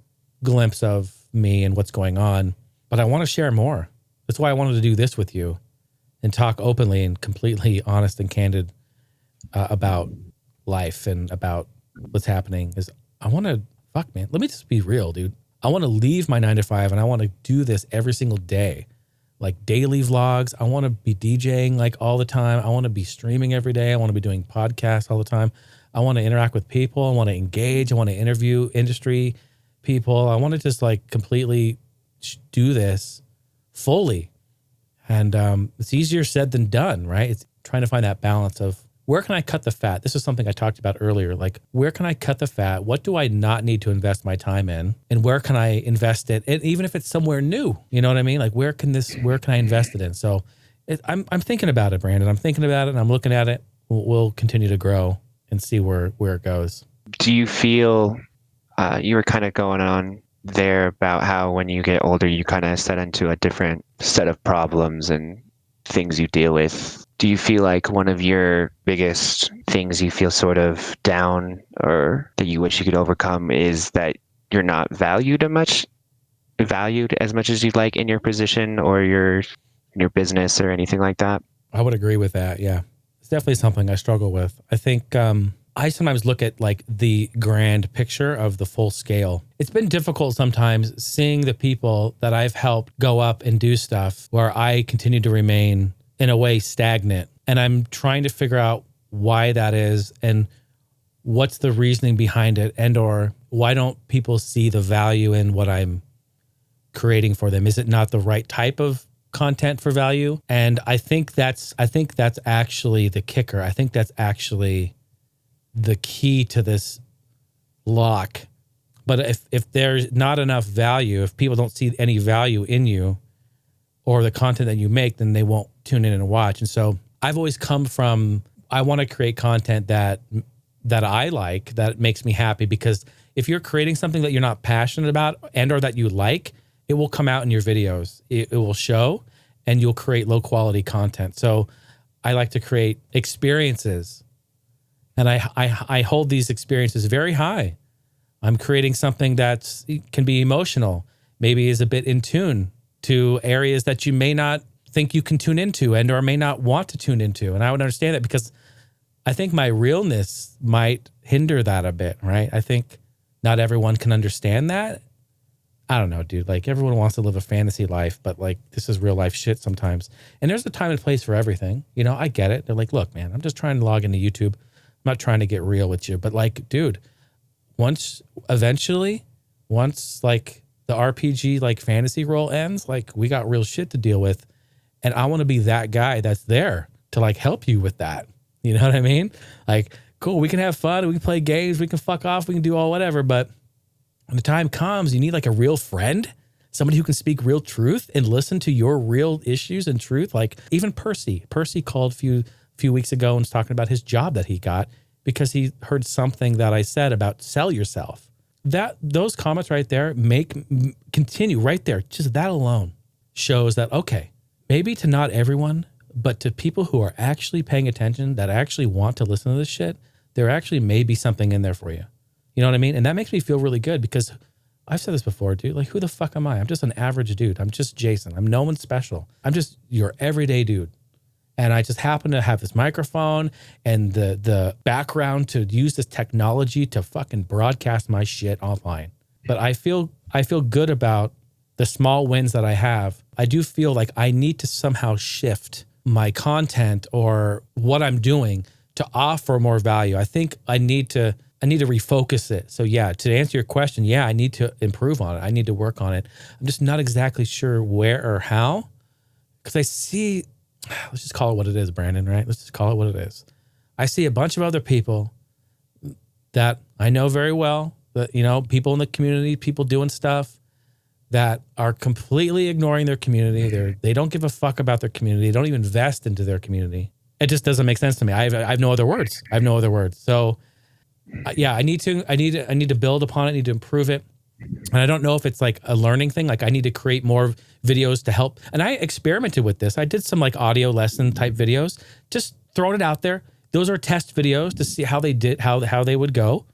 glimpse of me and what's going on, but I want to share more. That's why I wanted to do this with you and talk openly and completely honest and candid about life and about what's happening. Is I want to, fuck man, let me just be real, dude. I want to leave my 9 to 5 and I want to do this every single day. Like daily vlogs. I want to be DJing like all the time. I want to be streaming every day. I want to be doing podcasts all the time. I want to interact with people. I want to engage. I want to interview industry people. I want to just like completely do this fully. And it's easier said than done, right? It's trying to find that balance of where can I cut the fat? This is something I talked about earlier. Like, where can I cut the fat? What do I not need to invest my time in? And where can I invest it? And even if it's somewhere new, you know what I mean? Like, where can I invest it in? So I'm thinking about it, Brandon. I'm thinking about it and I'm looking at it. We'll continue to grow and see where it goes. Do you feel you were kind of going on there about how when you get older, you kind of set into a different set of problems and things you deal with? Do you feel like one of your biggest things you feel sort of down or that you wish you could overcome is that you're not valued as much as you'd like in your position or in your business or anything like that? I would agree with that. Yeah. It's definitely something I struggle with. I think I sometimes look at like the grand picture of the full scale. It's been difficult sometimes seeing the people that I've helped go up and do stuff where I continue to remain in a way stagnant. And I'm trying to figure out why that is and what's the reasoning behind it, and or why don't people see the value in what I'm creating for them? Is it not the right type of content for value? And I think that's actually the kicker. I think that's actually the key to this lock. But if there's not enough value, if people don't see any value in you or the content that you make, then they won't tune in and watch. And so I've always come from, I want to create content that I like, that makes me happy, because if you're creating something that you're not passionate about and or that you like, it will come out in your videos. It will show, and you'll create low quality content. So I like to create experiences, and I hold these experiences very high. I'm creating something that can be emotional, maybe is a bit in tune to areas that you may not think you can tune into and or may not want to tune into. And I would understand that, because I think my realness might hinder that a bit, right? I think not everyone can understand that. I don't know, dude. Like, everyone wants to live a fantasy life, but like, this is real life shit sometimes. And there's a time and place for everything. You know, I get it. They're like, look, man, I'm just trying to log into YouTube. I'm not trying to get real with you. But like, dude, once like the RPG like fantasy role ends, like, we got real shit to deal with. And I want to be that guy that's there to like help you with that. You know what I mean? Like, cool, we can have fun, we can play games, we can fuck off, we can do all whatever. But when the time comes, you need like a real friend, somebody who can speak real truth and listen to your real issues and truth. Like even Percy called a few weeks ago and was talking about his job that he got because he heard something that I said about sell yourself. Those comments right there continue right there. Just that alone shows that, okay, maybe to not everyone, but to people who are actually paying attention, that actually want to listen to this shit, there actually may be something in there for you. You know what I mean? And that makes me feel really good, because I've said this before, dude. Like, who the fuck am I? I'm just an average dude. I'm just Jason. I'm no one special. I'm just your everyday dude. And I just happen to have this microphone and the background to use this technology to fucking broadcast my shit online. But I feel good about the small wins that I have. I do feel like I need to somehow shift my content or what I'm doing to offer more value. I think I need to refocus it. So yeah, to answer your question, yeah, I need to improve on it. I need to work on it. I'm just not exactly sure where or how, because I see, let's just call it what it is, Brandon, right? Let's just call it what it is. I see a bunch of other people that I know very well, that, you know, people in the community, people doing stuff that are completely ignoring their community. They don't give a fuck about their community. They don't even invest into their community. It just doesn't make sense to me. I have no other words. So yeah, I need to build upon it. I need to improve it. And I don't know if it's like a learning thing. Like, I need to create more videos to help. And I experimented with this. I did some like audio lesson type videos, just throwing it out there. Those are test videos to see how they would go.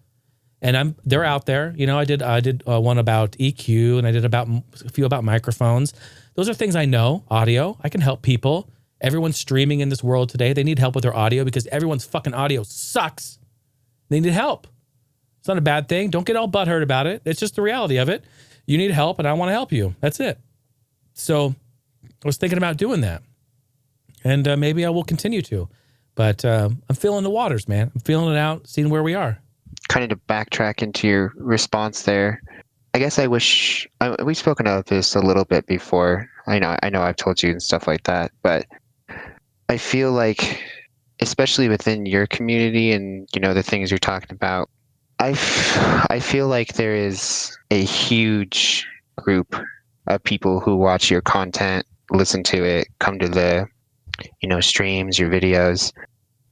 And they're out there. You know, I did one about EQ, and I did a few about microphones. Those are things I know. Audio, I can help people. Everyone's streaming in this world today. They need help with their audio because everyone's fucking audio sucks. They need help. It's not a bad thing. Don't get all butthurt about it. It's just the reality of it. You need help, and I want to help you. That's it. So I was thinking about doing that. And maybe I will continue to. But I'm feeling the waters, man. I'm feeling it out, seeing where we are. Kind of to backtrack into your response there, I guess I wish we've spoken of this a little bit before. I know I've told you and stuff like that, but I feel like, especially within your community and the things you're talking about, I feel like there is a huge group of people who watch your content, listen to it, come to the streams, your videos,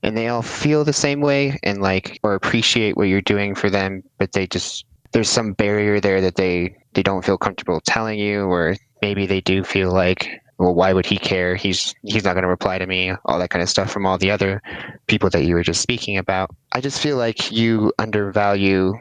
and they all feel the same way and or appreciate what you're doing for them, but there's some barrier there that they don't feel comfortable telling you, or maybe they do feel like, well, why would he care? He's not going to reply to me, all that kind of stuff from all the other people that you were just speaking about. I just feel like you undervalue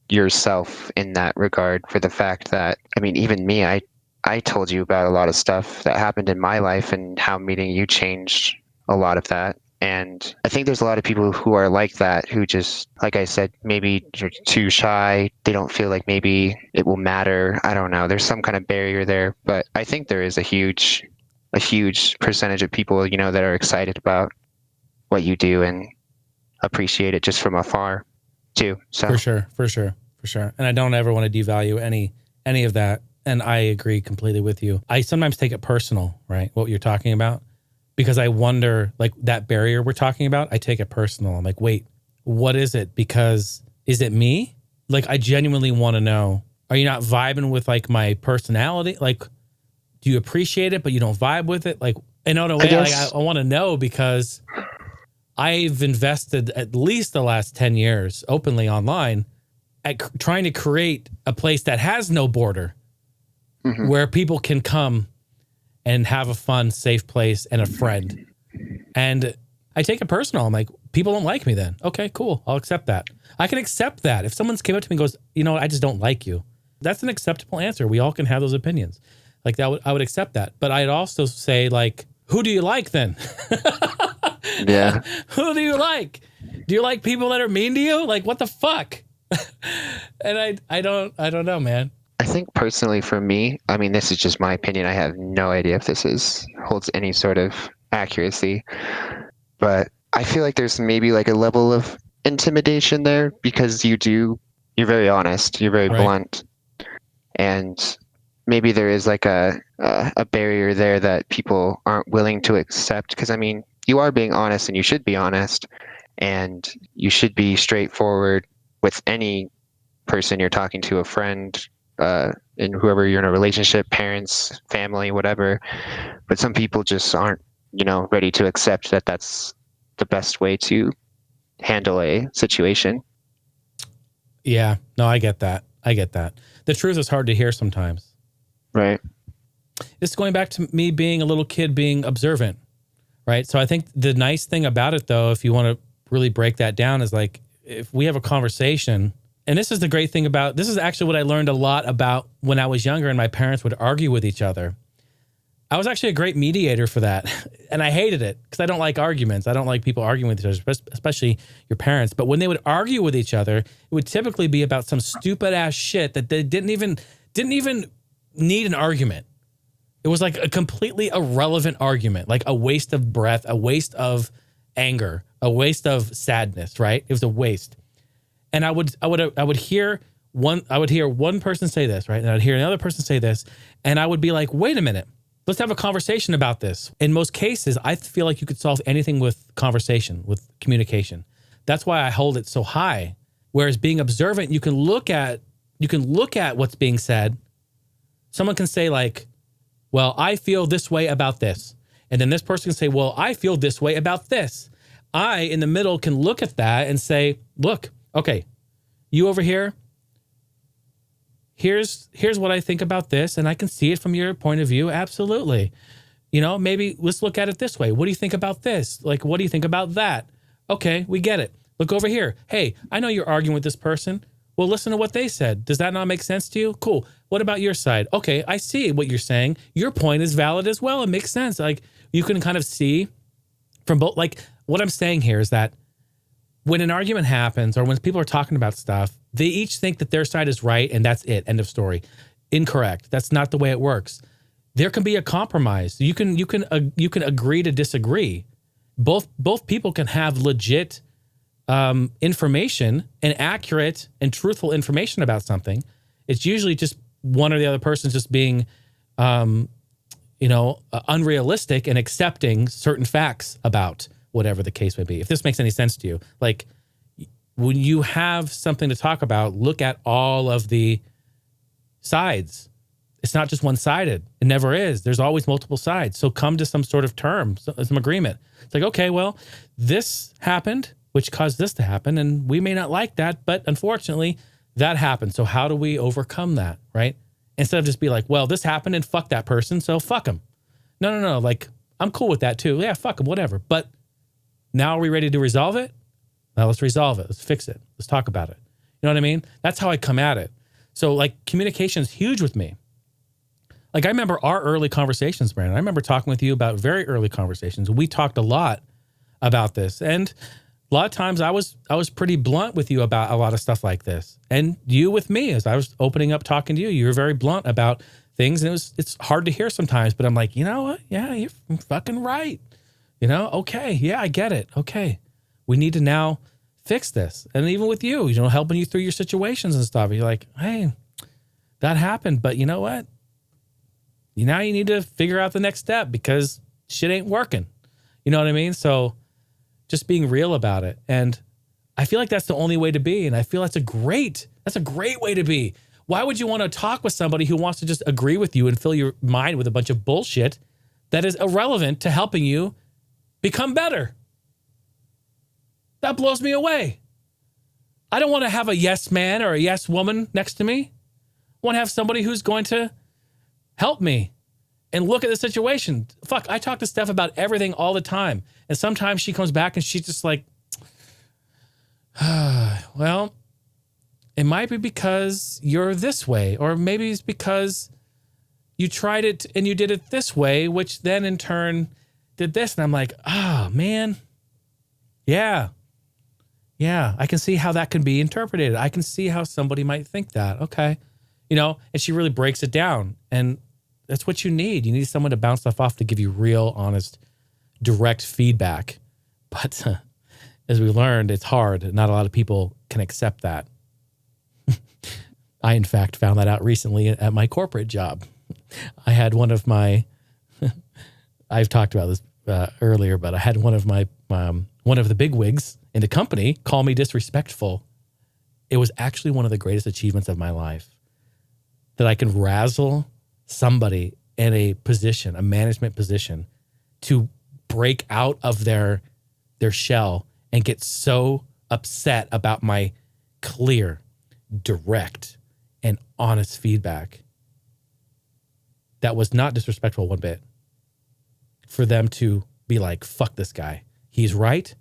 yourself in that regard, for the fact that, even me, I told you about a lot of stuff that happened in my life and how meeting you changed a lot of that. And I think there's a lot of people who are like that, who just, like I said, maybe you're too shy. They don't feel like maybe it will matter. I don't know. There's some kind of barrier there. But I think there is a huge percentage of people, that are excited about what you do and appreciate it just from afar too. So For sure. And I don't ever want to devalue any of that. And I agree completely with you. I sometimes take it personal, right? What you're talking about. Because I wonder, that barrier we're talking about, I take it personal. I'm like, wait, what is it? Because is it me? I genuinely want to know. Are you not vibing with my personality? Do you appreciate it, but you don't vibe with it? In a way, I want to know, because I've invested at least the last 10 years openly online at trying to create a place that has no border, where people can come and have a fun, safe place and a friend. And I take it personal. I'm like, people don't like me then. Okay, cool. I'll accept that. I can accept that. If someone came up to me and goes, I just don't like you. That's an acceptable answer. We all can have those opinions. I would accept that. But I'd also say, who do you like then? Yeah. Who do you like? Do you like people that are mean to you? What the fuck? And I don't know, man. I think personally for me, this is just my opinion. I have no idea if this holds any sort of accuracy, but I feel like there's maybe a level of intimidation there, because you're very honest, you're very blunt, and maybe there is a barrier there that people aren't willing to accept. Because you are being honest, and you should be honest, and you should be straightforward with any person you're talking to, a friend, and whoever you're in a relationship, parents, family, whatever. But some people just aren't, ready to accept that that's the best way to handle a situation. Yeah, no, I get that. The truth is hard to hear sometimes. Right. This is going back to me being a little kid, being observant, right? So I think the nice thing about it, though, if you want to really break that down, is if we have a conversation. And this is the great thing about, this is actually what I learned a lot about when I was younger and my parents would argue with each other. I was actually a great mediator for that. And I hated it because I don't like arguments. I don't like people arguing with each other, especially your parents. But when they would argue with each other, it would typically be about some stupid ass shit that they didn't even need an argument. It was a completely irrelevant argument, a waste of breath, a waste of anger, a waste of sadness, right? It was a waste. And I would hear one person say this, right? And I'd hear another person say this, and I would be like, wait a minute, let's have a conversation about this. In most cases, I feel like you could solve anything with conversation, with communication. That's why I hold it so high. Whereas being observant, you can look at what's being said. Someone can say well, I feel this way about this. And then this person can say, well, I feel this way about this. I, in the middle, can look at that and say, look, okay, you over here, here's what I think about this, and I can see it from your point of view. Absolutely. Maybe let's look at it this way. What do you think about this? What do you think about that? Okay, we get it. Look over here. Hey, I know you're arguing with this person. Well, listen to what they said. Does that not make sense to you? Cool. What about your side? Okay, I see what you're saying. Your point is valid as well. It makes sense. Like, you can kind of see from both. Like, what I'm saying here is that when an argument happens or when people are talking about stuff, they each think that their side is right and that's it. End of story. Incorrect. That's not the way it works. There can be a compromise. You can agree to disagree. Both people can have legit information and accurate and truthful information about something. It's usually just one or the other person's just being, unrealistic and accepting certain facts about whatever the case may be. If this makes any sense to you, like when you have something to talk about, look at all of the sides. It's not just one-sided. It never is. There's always multiple sides. So come to some sort of term, some agreement. It's like, okay, well, this happened, which caused this to happen, and we may not like that, but unfortunately, that happened. So how do we overcome that, right? Instead of just be like, well, this happened and fuck that person, so fuck them. No. Like, I'm cool with that too. Yeah, fuck them, whatever. But now are we ready to resolve it? Now let's resolve it. Let's fix it. Let's talk about it. You know what I mean? That's how I come at it. So like communication is huge with me. Like I remember our early conversations, Brandon. I remember talking with you about very early conversations. We talked a lot about this. And a lot of times I was pretty blunt with you about a lot of stuff like this. And you with me, as I was opening up talking to you, you were very blunt about things. And it's hard to hear sometimes, but I'm like, you know what? Yeah, you're fucking right. You know, okay. Yeah, I get it. Okay. We need to now fix this. And even with you, helping you through your situations and stuff. You're like, hey, that happened, but you know what? Now you need to figure out the next step because shit ain't working. You know what I mean? So just being real about it. And I feel like that's the only way to be. And I feel that's a great way to be. Why would you want to talk with somebody who wants to just agree with you and fill your mind with a bunch of bullshit that is irrelevant to helping you become better? That blows me away. I don't want to have a yes man or a yes woman next to me. I want to have somebody who's going to help me and look at the situation. Fuck, I talk to Steph about everything all the time. And sometimes she comes back and she's just like, well, it might be because you're this way, or maybe it's because you tried it and you did it this way, which then in turn did this. And I'm like, man. Yeah, I can see how that can be interpreted. I can see how somebody might think that. Okay. And she really breaks it down. And that's what you need. You need someone to bounce stuff off to give you real, honest, direct feedback. But as we learned, it's hard. Not a lot of people can accept that. I, in fact, found that out recently at my corporate job. I had one of my, I've talked about this earlier, but I had one of the bigwigs in the company call me disrespectful. It was actually one of the greatest achievements of my life, that I can razzle somebody in a management position, to break out of their shell and get so upset about my clear, direct, and honest feedback that was not disrespectful one bit. For them to be like, fuck this guy. He's right.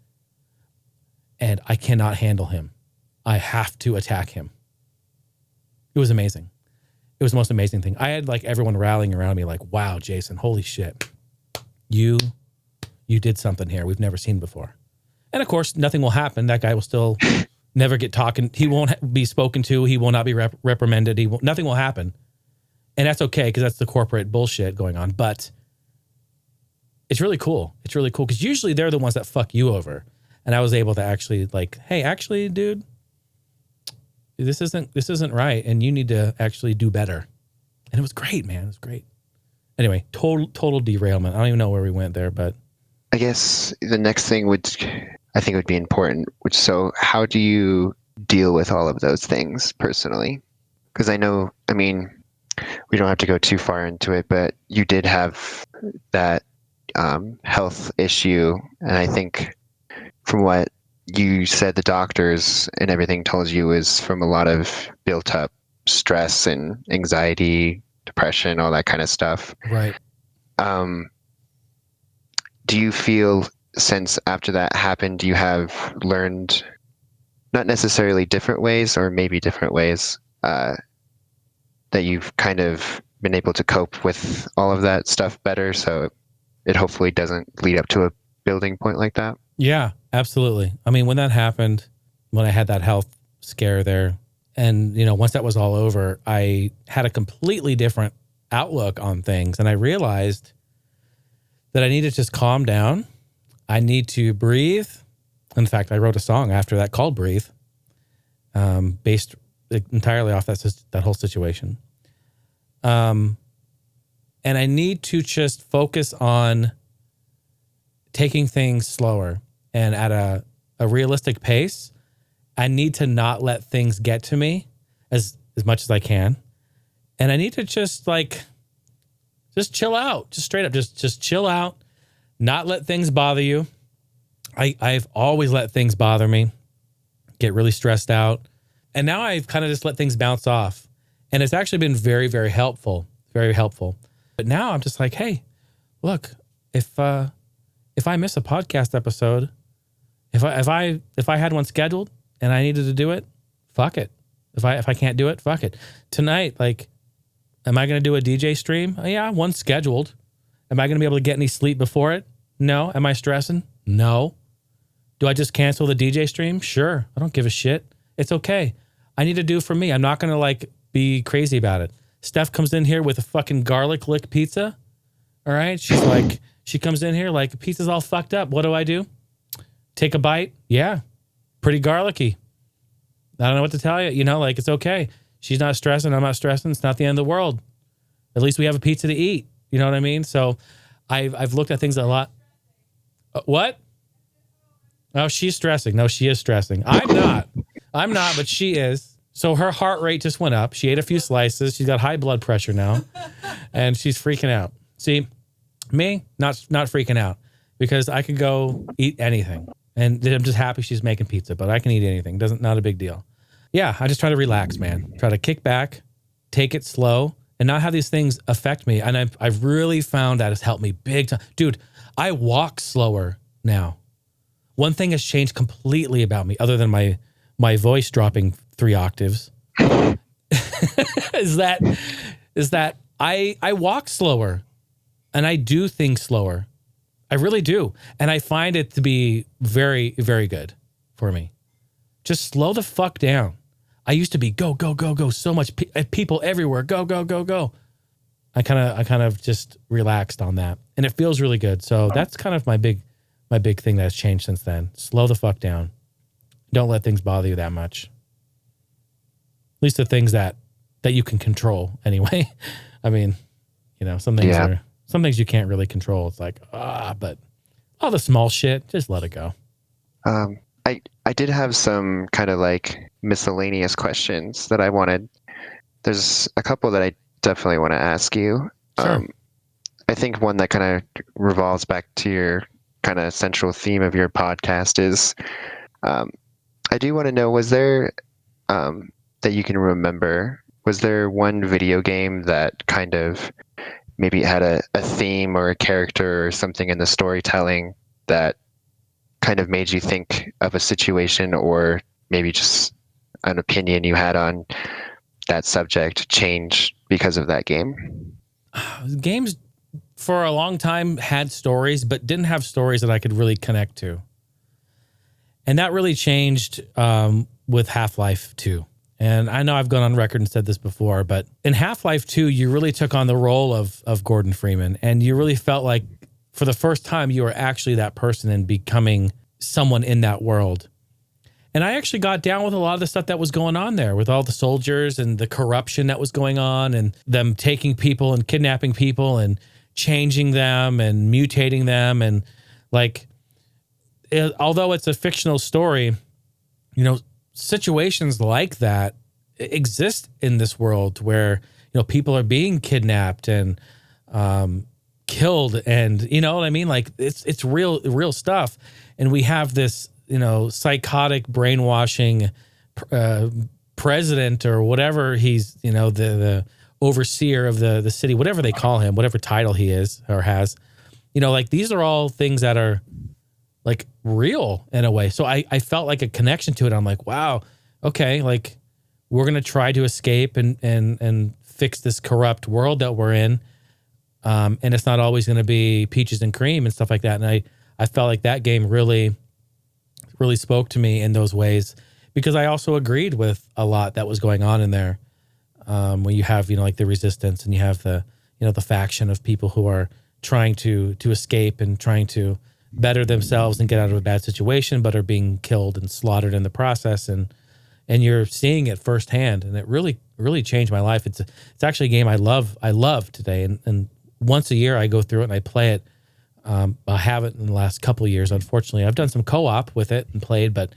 And I cannot handle him. I have to attack him. It was amazing. It was the most amazing thing. I had like everyone rallying around me like, wow, Jason, holy shit. You did something here we've never seen before. And of course, nothing will happen. That guy will still never get talking. He won't be spoken to. He will not be reprimanded. Nothing will happen. And that's okay, because that's the corporate bullshit going on. But it's really cool. It's really cool because usually they're the ones that fuck you over. And I was able to actually like, hey, actually, dude, this isn't right. And you need to actually do better. And it was great, man. It was great. Anyway, total derailment. I don't even know where we went there, but I guess the next thing would be important. So how do you deal with all of those things personally? Because we don't have to go too far into it, but you did have that health issue. And I think from what you said, the doctors and everything told you was from a lot of built up stress and anxiety, depression, all that kind of stuff. Right. Do you feel, since after that happened, you have learned not necessarily different ways, or maybe different ways, that you've kind of been able to cope with all of that stuff better, so it hopefully doesn't lead up to a building point like that? Yeah, absolutely. I mean, when that happened, when I had that health scare there, and, you know, once that was all over, I had a completely different outlook on things. And I realized that I need to just calm down. I need to breathe. In fact, I wrote a song after that called Breathe, based entirely off that whole situation. And I need to just focus on taking things slower and at a realistic pace. I need to not let things get to me as much as I can. And I need to just chill out, just straight up, just chill out, not let things bother you. I've always let things bother me, get really stressed out. And now I've kind of just let things bounce off. And it's actually been very, very helpful, very helpful. But now I'm just like, hey, look, if I miss a podcast episode, if I had one scheduled and I needed to do it, fuck it. If I can't do it, fuck it. Tonight, like, am I going to do a DJ stream? Oh, yeah, one scheduled. Am I going to be able to get any sleep before it? No. Am I stressing? No. Do I just cancel the DJ stream? Sure. I don't give a shit. It's okay. I need to do for me. I'm not going to like be crazy about it. Steph comes in here with a fucking garlic lick pizza. All right. She's like, she comes in here like, pizza's all fucked up. What do? Take a bite? Yeah. Pretty garlicky. I don't know what to tell you. You know, like, it's okay. She's not stressing. I'm not stressing. It's not the end of the world. At least we have a pizza to eat. You know what I mean? So I've looked at things a lot. What? Oh, she's stressing. No, she is stressing. I'm not, but she is. So her heart rate just went up. She ate a few slices. She's got high blood pressure now, and she's freaking out. See, me, not freaking out, because I could go eat anything. And I'm just happy she's making pizza, but I can eat anything. Not a big deal. Yeah, I just try to relax, man. Try to kick back, take it slow, and not have these things affect me. And I've really found that has helped me big time. Dude, I walk slower now. One thing has changed completely about me, other than my voice dropping 3 octaves, is that I walk slower and I do things slower. I really do. And I find it to be very, very good for me. Just slow the fuck down. I used to be go, go, go, go. So much people everywhere. Go, go, go, go. I kind of just relaxed on that. And it feels really good. So that's kind of my big thing that's changed since then. Slow the fuck down. Don't let things bother you that much. At least the things that you can control anyway. I mean, you know, some things you can't really control. It's like, but all the small shit, just let it go. I did have some kind of like miscellaneous questions that I wanted. There's a couple that I definitely want to ask you. Sure. I think one that kind of revolves back to your kind of central theme of your podcast is, I do want to know, was there, that you can remember, was there one video game that kind of maybe had a theme or a character or something in the storytelling that kind of made you think of a situation, or maybe just an opinion you had on that subject change because of that game? Games for a long time had stories, but didn't have stories that I could really connect to. And that really changed with Half-Life 2. And I know I've gone on record and said this before, but in Half-Life 2, you really took on the role of Gordon Freeman, and you really felt like for the first time you were actually that person and becoming someone in that world. And I actually got down with a lot of the stuff that was going on there with all the soldiers and the corruption that was going on, and them taking people and kidnapping people and changing them and mutating them. And like, although it's a fictional story, you know, situations like that exist in this world where, you know, people are being kidnapped and killed, and you know what I mean? Like it's real stuff. And we have this, you know, psychotic brainwashing president or whatever he's, you know, the overseer of the city, whatever they call him, whatever title he is or has, you know, like these are all things that are like real in a way. So I felt like a connection to it. I'm like, wow, okay, like we're gonna try to escape and fix this corrupt world that we're in. And it's not always gonna be peaches and cream and stuff like that. And I felt like that game really spoke to me in those ways, because I also agreed with a lot that was going on in there. When you have, like the resistance, and you have the faction of people who are trying to escape and trying to better themselves and get out of a bad situation, but are being killed and slaughtered in the process. And you're seeing it firsthand, and it really changed my life. It's actually a game I love today. And once a year I go through it and I play it. I haven't in the last couple of years, unfortunately. I've done some co-op with it and played, but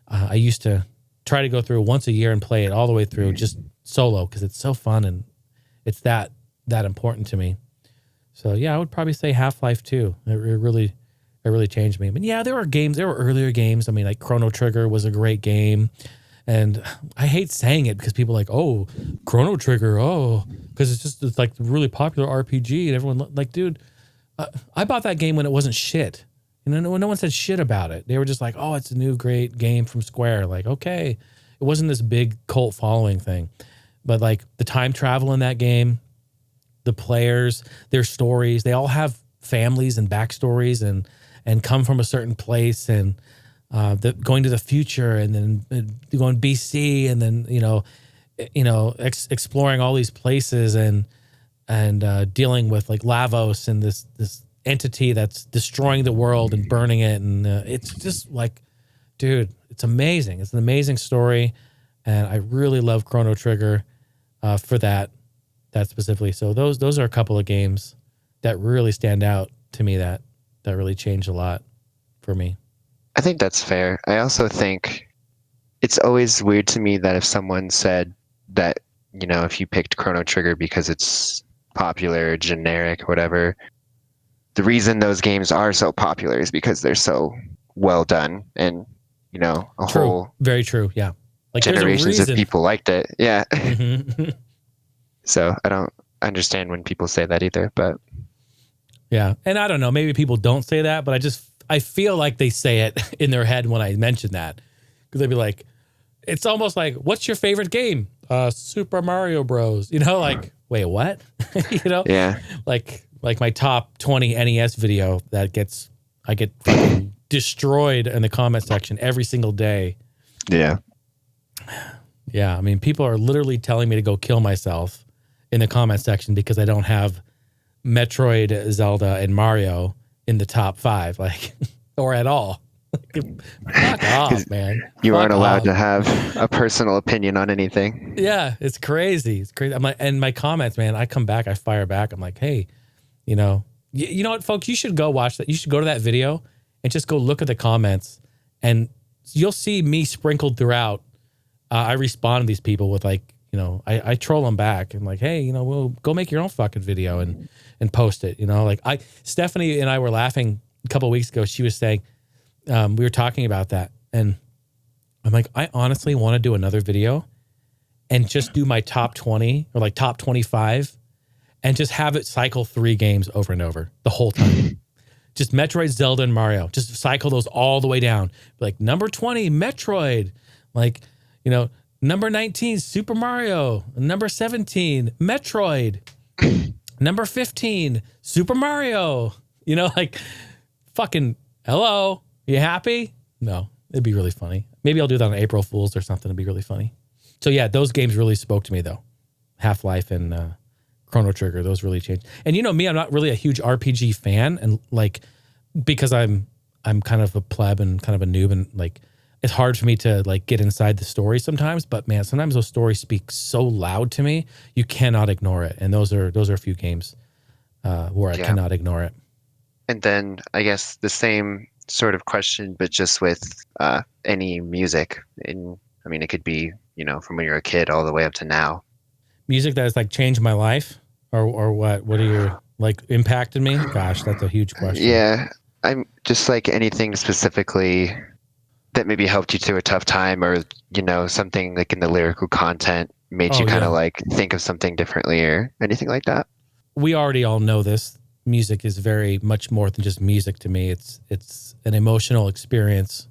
I used to try to go through once a year and play it all the way through, just solo, because it's so fun and it's that important to me. So yeah, I would probably say Half-Life 2. It really changed me. But yeah, there were earlier games. I mean, like Chrono Trigger was a great game. And I hate saying it because people are like, oh, Chrono Trigger, because it's like a really popular RPG, and everyone like, dude, I bought that game when it wasn't shit. No one said shit about it. They were just like, oh, it's a new great game from Square. Like, okay. It wasn't this big cult following thing. But like the time travel in that game, the players, their stories, they all have families and backstories and come from a certain place, and going to the future, and then going BC, and then, exploring all these places and dealing with like Lavos and this entity that's destroying the world and burning it. And it's just like, dude, it's amazing. It's an amazing story. And I really love Chrono Trigger for that specifically. So those are a couple of games that really stand out to me that really changed a lot for me. I think that's fair. I also think it's always weird to me that if someone said that, if you picked Chrono Trigger because it's popular, generic, whatever, the reason those games are so popular is because they're so well done, and True. Very true. Yeah. Like generations of people liked it. Yeah. Mm-hmm. So I don't understand when people say that either, but yeah. And I don't know, maybe people don't say that, but I feel like they say it in their head when I mention that, because they'd be like, it's almost like, what's your favorite game? Super Mario Bros. Like, wait, what? Yeah. Like my top 20 NES video I get fucking destroyed in the comment section every single day. Yeah. Yeah. I mean, people are literally telling me to go kill myself in the comment section because I don't have Metroid, Zelda, and Mario in the top 5, like, or at all. Fuck off, man. You aren't allowed to have a personal opinion on anything. Yeah, it's crazy. It's crazy. I'm like, and my comments, man, I come back, I fire back. I'm like, hey, you know what, folks, you should go watch that. You should go to that video and just go look at the comments, and you'll see me sprinkled throughout. I respond to these people with like, I troll them back and like, hey, we'll go make your own fucking video and post it. Like Stephanie and I were laughing a couple of weeks ago. She was saying, we were talking about that, and I'm like, I honestly want to do another video and just do my top 20 or like top 25 and just have it cycle 3 games over and over the whole time. Just Metroid, Zelda, and Mario. Just cycle those all the way down. Like number 20, Metroid. Like, number 19, Super Mario. Number 17, Metroid. Number 15, Super Mario. Like fucking hello. You happy? No, it'd be really funny. Maybe I'll do that on April Fools or something. It'd be really funny. So yeah, those games really spoke to me though. Half-Life and Chrono Trigger, those really changed. And me, I'm not really a huge RPG fan, and like because I'm kind of a pleb and kind of a noob, and like it's hard for me to like get inside the story sometimes. But man, sometimes those stories speak so loud to me, you cannot ignore it. And those are a few games where I cannot ignore it. And then I guess the same sort of question, but just with any music. I mean, it could be, from when you're a kid all the way up to now. Music that has like changed my life, or what? What are your like impacted me? Gosh, that's a huge question. Yeah, I'm just like anything specifically that maybe helped you through a tough time, or something like in the lyrical content made you kind of like think of something differently, or anything like that. We already all know this. music is very much more than just music to me. It's an emotional experience,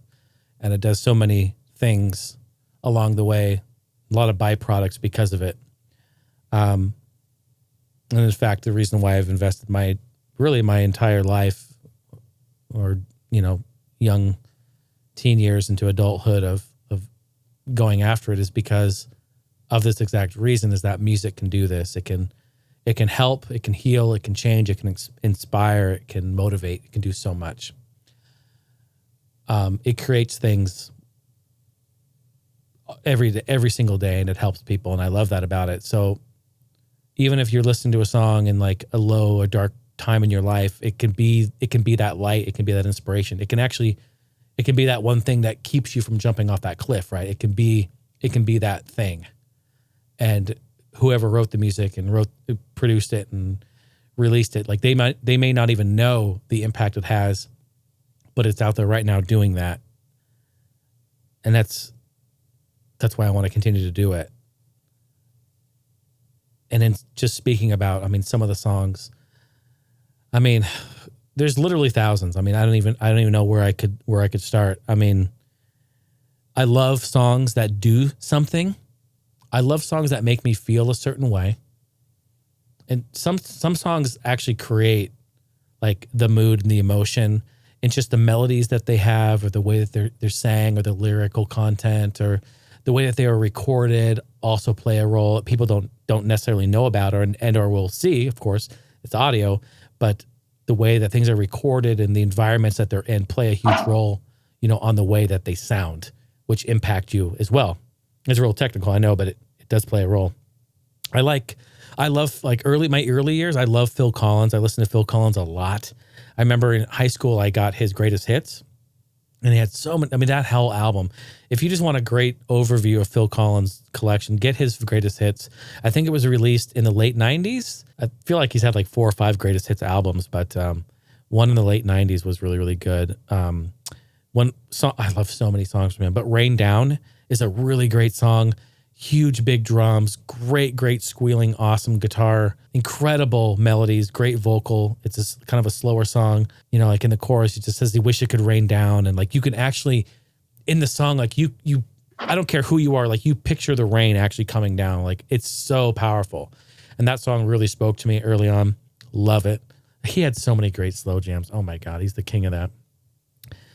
and it does so many things along the way, a lot of byproducts because of it. And in fact, the reason why I've invested my entire life, or, young teen years into adulthood of going after it, is because of this exact reason, is that music can do this. It can help, it can heal, it can change, it can inspire, it can motivate, it can do so much. It creates things every single day, and it helps people, and I love that about it. So even if you're listening to a song in like a low or dark time in your life, it can be that light, it can be that inspiration. It can be that one thing that keeps you from jumping off that cliff, right? It can be that thing. And whoever wrote the music and produced it and released it, like they may not even know the impact it has, but it's out there right now doing that. And that's why I want to continue to do it. And then just speaking about, some of the songs, there's literally thousands. I don't even know where I could start. I love songs that do something. I love songs that make me feel a certain way. And some songs actually create like the mood and the emotion, and just the melodies that they have, or the way that they're sang, or the lyrical content, or the way that they are recorded also play a role. People don't necessarily know about, or will see, of course, it's audio, but the way that things are recorded and the environments that they're in play a huge role, on the way that they sound, which impact you as well. It's real technical, I know, but it does play a role. I love my early years, I love Phil Collins. I listen to Phil Collins a lot. I remember in high school, I got his greatest hits, and he had so many, that whole album. If you just want a great overview of Phil Collins' collection, get his greatest hits. I think it was released in the late 90s. I feel like he's had like 4 or 5 greatest hits albums, but one in the late 90s was really, really good. One song, I love so many songs from him, but Rain Down is a really great song. Huge, big drums, great squealing, awesome guitar, incredible melodies, great vocal. It's just kind of a slower song. Like in the chorus, it just says he wish it could rain down. And like, you can actually, in the song, like you, I don't care who you are, like you picture the rain actually coming down. Like it's so powerful. And that song really spoke to me early on. Love it. He had so many great slow jams. Oh my God, he's the king of that.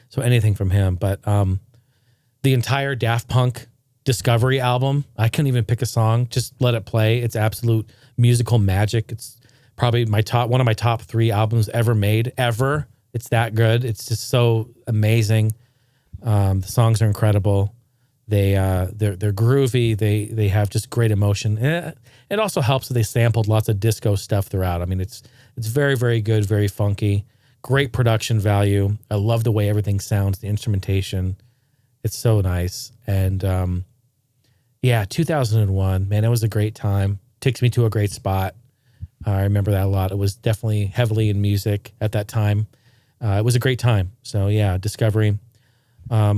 So anything from him. But the entire Daft Punk Discovery album, I couldn't even pick a song, just let it play. It's absolute musical magic. It's probably one of my top 3 albums ever made, ever. It's that good. It's just so amazing. The songs are incredible. They're groovy. They have just great emotion. It also helps that they sampled lots of disco stuff throughout. It's very, very good, very funky, great production value. I love the way everything sounds, the instrumentation. It's so nice. And 2001, man, it was a great time. Takes me to a great spot. I remember that a lot. It was definitely heavily in music at that time. It was a great time. So yeah, Discovery. A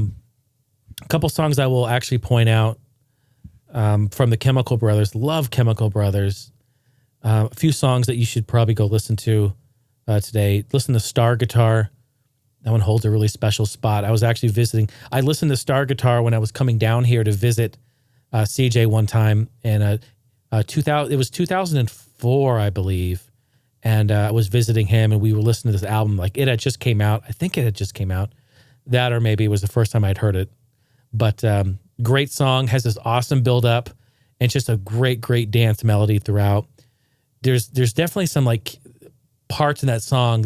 couple songs I will actually point out from the Chemical Brothers. Love Chemical Brothers. A few songs that you should probably go listen to today. Listen to Star Guitar. That one holds a really special spot. I was actually visiting. I listened to Star Guitar when I was coming down here to visit CJ one time, and it was 2004, I believe, and I was visiting him, and we were listening to this album. Like it had just came out. I think it had just came out. That, or maybe it was the first time I'd heard it. But great song, has this awesome build up, and just a great dance melody throughout. There's definitely some like parts in that song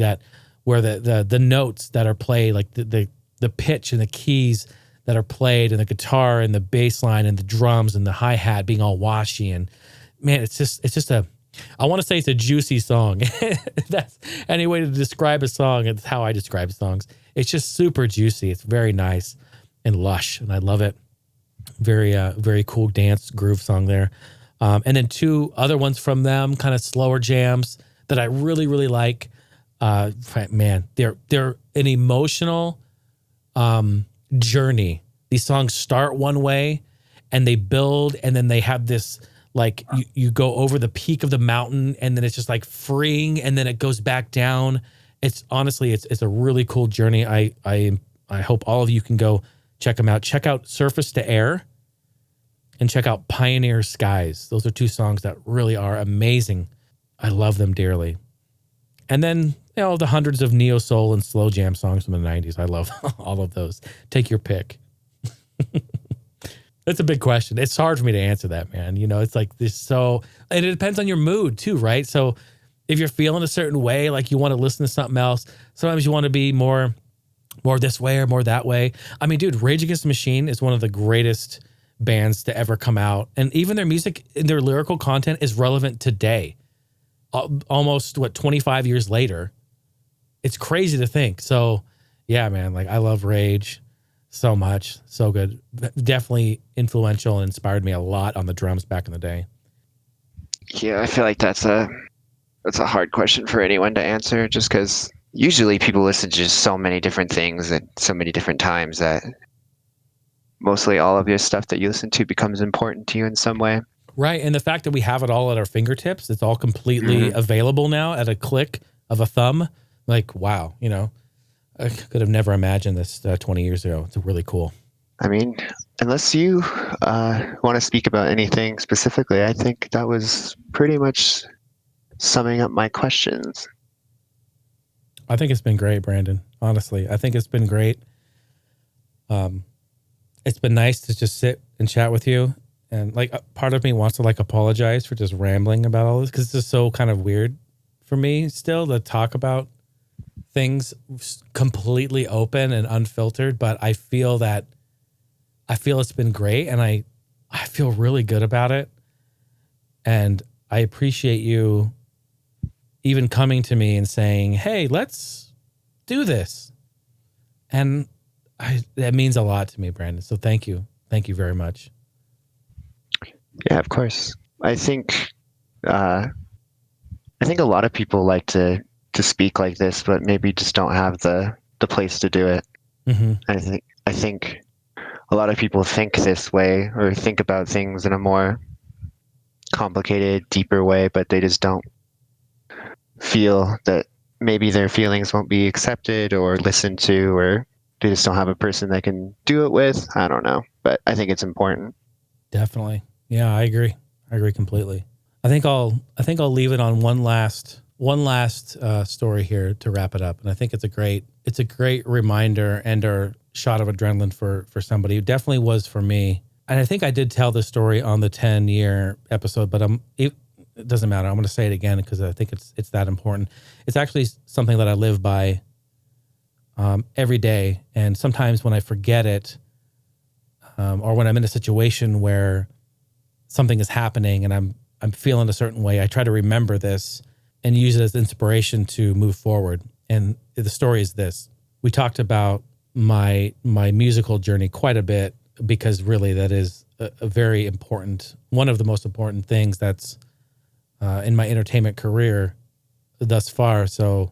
where the notes that are played, like the pitch and the keys that are played, and the guitar and the bass line and the drums and the hi-hat being all washy, and man, it's just I want to say it's a juicy song. If that's any way to describe a song, it's how I describe songs. It's just super juicy. It's very nice and lush, and I love it. Very cool dance groove song there. And then 2 other ones from them, kind of slower jams that I really, really like. Man, they're an emotional journey. These songs start one way and they build, and then they have this like you go over the peak of the mountain and then it's just like freeing and then it goes back down. It's honestly, it's a really cool journey. I hope all of you can go check them out. Check out Surface to Air and check out Pioneer Skies. Those are two songs that really are amazing. I love them dearly. And then, the hundreds of neo soul and slow jam songs from the 90s. I love all of those. Take your pick. That's a big question. It's hard for me to answer that, man. It's like this and it depends on your mood too, right? So if you're feeling a certain way, like you want to listen to something else, sometimes you want to be more this way or more that way. I mean, dude, Rage Against the Machine is one of the greatest bands to ever come out. And even their music, their lyrical content is relevant today. Almost 25 years later. It's crazy to think. So yeah, man, like I love Rage so much. So good. Definitely influential and inspired me a lot on the drums back in the day. Yeah, I feel like that's a hard question for anyone to answer, just because usually people listen to just so many different things at so many different times that mostly all of your stuff that you listen to becomes important to you in some way. Right. And the fact that we have it all at our fingertips, it's all completely available now at a click of a thumb. Like, wow, I could have never imagined this 20 years ago. It's really cool. I mean, unless you want to speak about anything specifically, I think that was pretty much summing up my questions. I think it's been great, Brandon. Honestly, I think it's been great. It's been nice to just sit and chat with you. And like part of me wants to like apologize for just rambling about all this because it's just so kind of weird for me still to talk about things completely open and unfiltered. But I feel it's been great and I feel really good about it. And I appreciate you even coming to me and saying, hey, let's do this. And that means a lot to me, Brandon. So thank you. Thank you very much. Yeah, of course. I think a lot of people like to speak like this, but maybe just don't have the place to do it. Mm-hmm. I think a lot of people think this way or think about things in a more complicated, deeper way, but they just don't feel that maybe their feelings won't be accepted or listened to, or they just don't have a person they can do it with. I don't know, but I think it's important. Definitely. Yeah, I agree. I agree completely. I think I'll leave it on one last story here to wrap it up. And I think it's a great reminder and or shot of adrenaline for somebody. It definitely was for me. And I think I did tell this story on the 10-year episode, but it doesn't matter. I'm going to say it again because I think it's that important. It's actually something that I live by every day. And sometimes when I forget it, or when I'm in a situation where something is happening and I'm feeling a certain way, I try to remember this and use it as inspiration to move forward. And the story is this. We talked about my musical journey quite a bit because really that is a very important, one of the most important things that's in my entertainment career thus far. So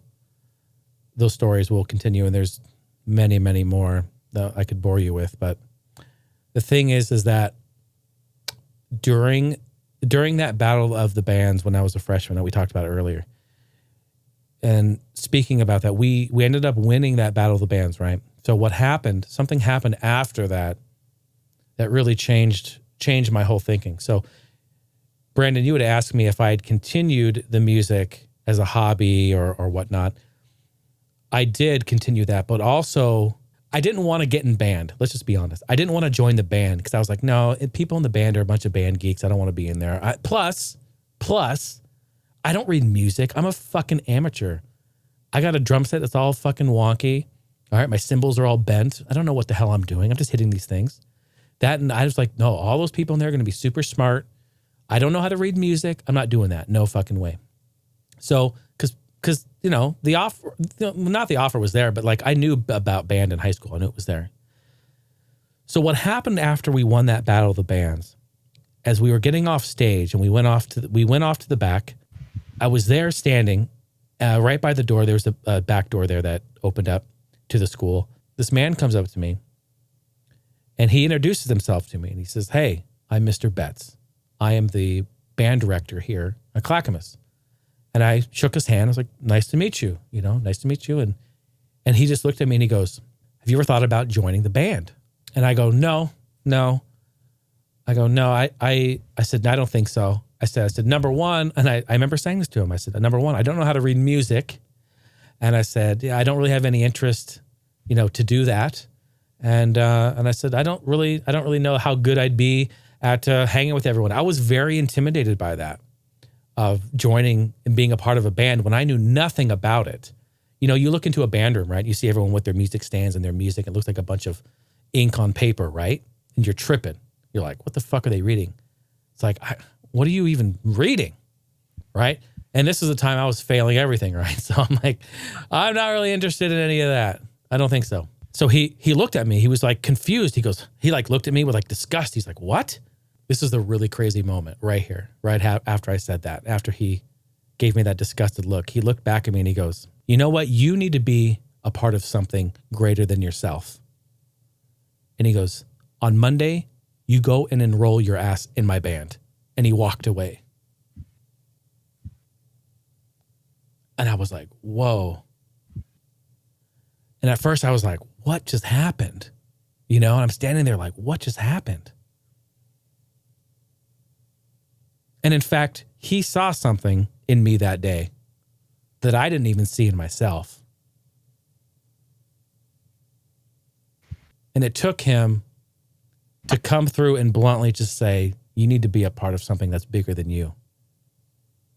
those stories will continue and there's many, many more that I could bore you with. But the thing is that during that battle of the bands when I was a freshman that we talked about earlier, and speaking about that, we ended up winning that battle of the bands, right? So what happened, something happened after that really changed my whole thinking. So Brandon, you would ask me if I had continued the music as a hobby or whatnot. I did continue that, but also I didn't want to get in band. Let's just be honest. I didn't want to join the band because I was like, no, people in the band are a bunch of band geeks. I don't want to be in there. Plus, I don't read music. I'm a fucking amateur. I got a drum set that's all fucking wonky. All right, my cymbals are all bent. I don't know what the hell I'm doing. I'm just hitting these things. And I was like, no, all those people in there are going to be super smart. I don't know how to read music. I'm not doing that. No fucking way. So, because the offer, not the offer was there, but like I knew about band in high school. I knew it was there. So what happened after we won that battle of the bands, as we were getting off stage and we went off to the back, I was there standing right by the door. There was a back door there that opened up to the school. This man comes up to me and he introduces himself to me and he says, "Hey, I'm Mr. Betts. I am the band director here at Clackamas. And I shook his hand. I was like, nice to meet you. Nice to meet you. And he just looked at me and he goes, have you ever thought about joining the band? And I go, no. I go, no, I said, I don't think so. I said, number one, and I remember saying this to him. I said, number one, I don't know how to read music. And I said, yeah, I don't really have any interest, to do that. And I said, I don't really know how good I'd be at hanging with everyone. I was very intimidated by that, of joining and being a part of a band when I knew nothing about it. You look into a band room, right? You see everyone with their music stands and their music. It looks like a bunch of ink on paper, right? And you're tripping. You're like, what the fuck are they reading? It's like, what are you even reading, right? And this is the time I was failing everything, right? So I'm like, I'm not really interested in any of that. I don't think so. So he looked at me. He was like confused. He looked at me with like disgust. He's like, what? This is the really crazy moment right here, right after I said that, after he gave me that disgusted look. He looked back at me and he goes, you know what? You need to be a part of something greater than yourself. And he goes, on Monday, you go and enroll your ass in my band. And he walked away. And I was like, whoa. And at first I was like, what just happened? And I'm standing there like, what just happened? And in fact, he saw something in me that day that I didn't even see in myself. And it took him to come through and bluntly just say, you need to be a part of something that's bigger than you.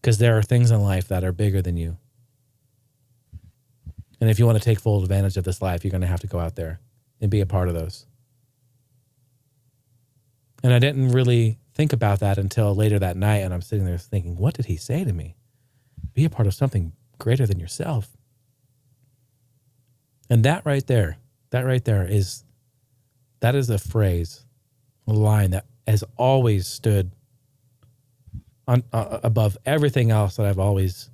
Because there are things in life that are bigger than you. And if you want to take full advantage of this life, you're going to have to go out there and be a part of those. And I didn't really think about that until later that night. And I'm sitting there thinking, what did he say to me? Be a part of something greater than yourself. And that right there is a phrase, a line that has always stood on above everything else that I've always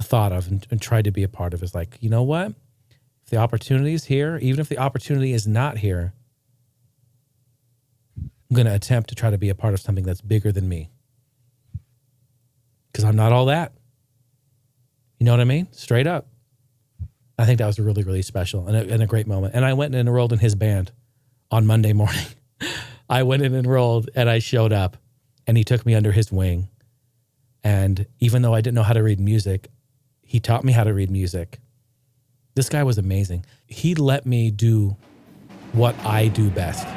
thought of and tried to be a part of. Is like, you know what? If the opportunity is here, even if the opportunity is not here, I'm going to attempt to try to be a part of something that's bigger than me. Because I'm not all that. You know what I mean? Straight up. I think that was really, really special and a great moment. And I went and enrolled in his band on Monday morning. I went and enrolled and I showed up and he took me under his wing. And even though I didn't know how to read music, he taught me how to read music. This guy was amazing. He let me do what I do best.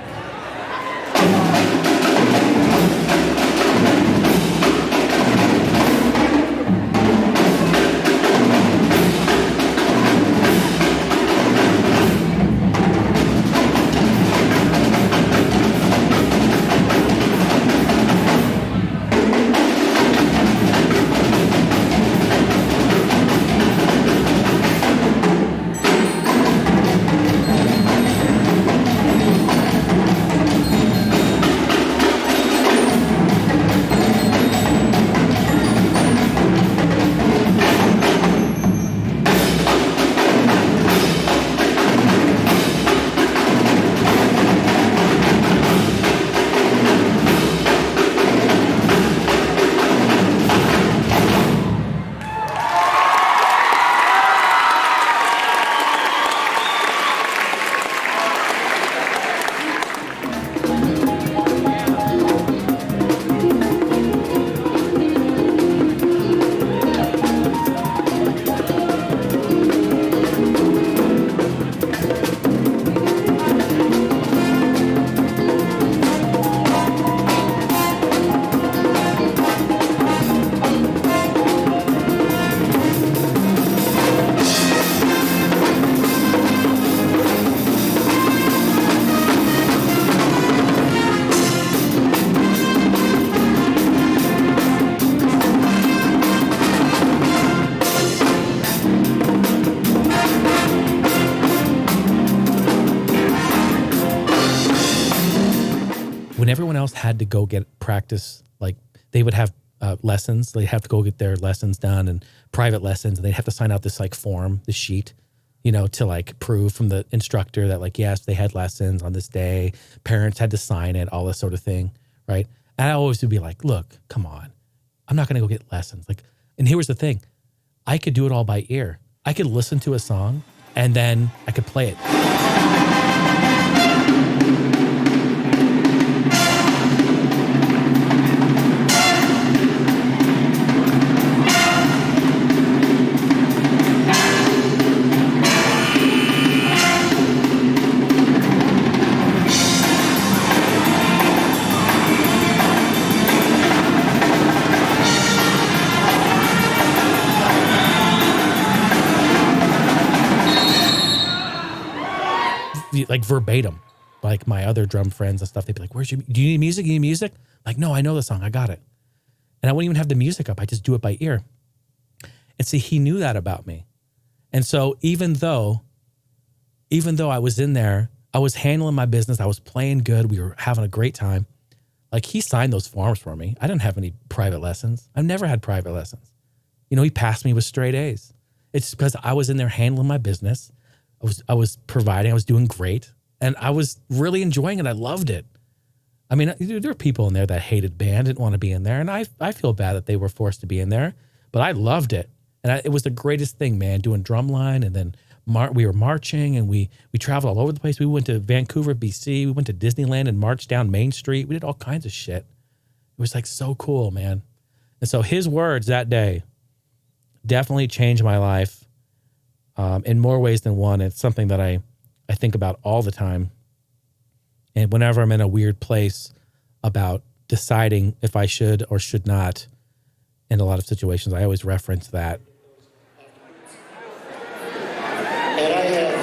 Everyone else had to go get practice, like they would have lessons. They'd have to go get their lessons done and private lessons. And they'd have to sign out this like form, the sheet, to like prove from the instructor that like, yes, they had lessons on this day. Parents had to sign it, all this sort of thing, right? And I always would be like, look, come on. I'm not going to go get lessons. Like, and here was the thing. I could do it all by ear. I could listen to a song and then I could play it. Like verbatim, like my other drum friends and stuff, they'd be like, do you need music? You need music? Like, no, I know the song. I got it. And I wouldn't even have the music up. I just do it by ear. And see, he knew that about me. And so even though I was in there, I was handling my business. I was playing good. We were having a great time. Like he signed those forms for me. I didn't have any private lessons. I've never had private lessons. You know, he passed me with straight A's. It's because I was in there handling my business. I was providing, I was doing great, and I was really enjoying it. I loved it. I mean, there were people in there that hated band, didn't want to be in there, and I feel bad that they were forced to be in there, but I loved it. And it was the greatest thing, man, doing drumline, and then we were marching, and we traveled all over the place. We went to Vancouver, BC. We went to Disneyland and marched down Main Street. We did all kinds of shit. It was like so cool, man. And so his words that day definitely changed my life. In more ways than one. It's something that I think about all the time. And whenever I'm in a weird place about deciding if I should or should not, in a lot of situations, I always reference that. And I have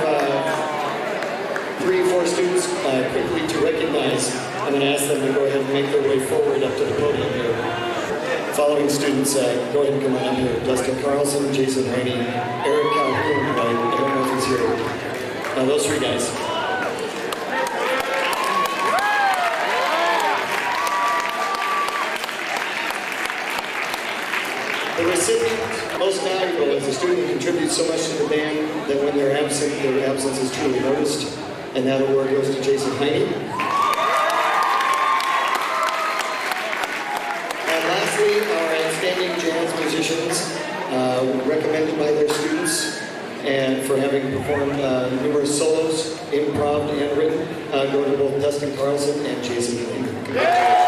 3 or 4 students quickly to recognize. I'm going to ask them to go ahead and make their way forward up to the podium here. Following students, go ahead and come on up here. Dustin Carlson, Jason Heine, Eric Calhoun, I don't know if he's here. Those 3 guys. The recipient, most valuable, is a student who contributes so much to the band that when they're absent, their absence is truly noticed. And that award goes to Jason Heine. Our outstanding jazz musicians, recommended by their students, and for having performed numerous solos, improv and written, go to both Dustin Carlson and Jason Heine. Congratulations.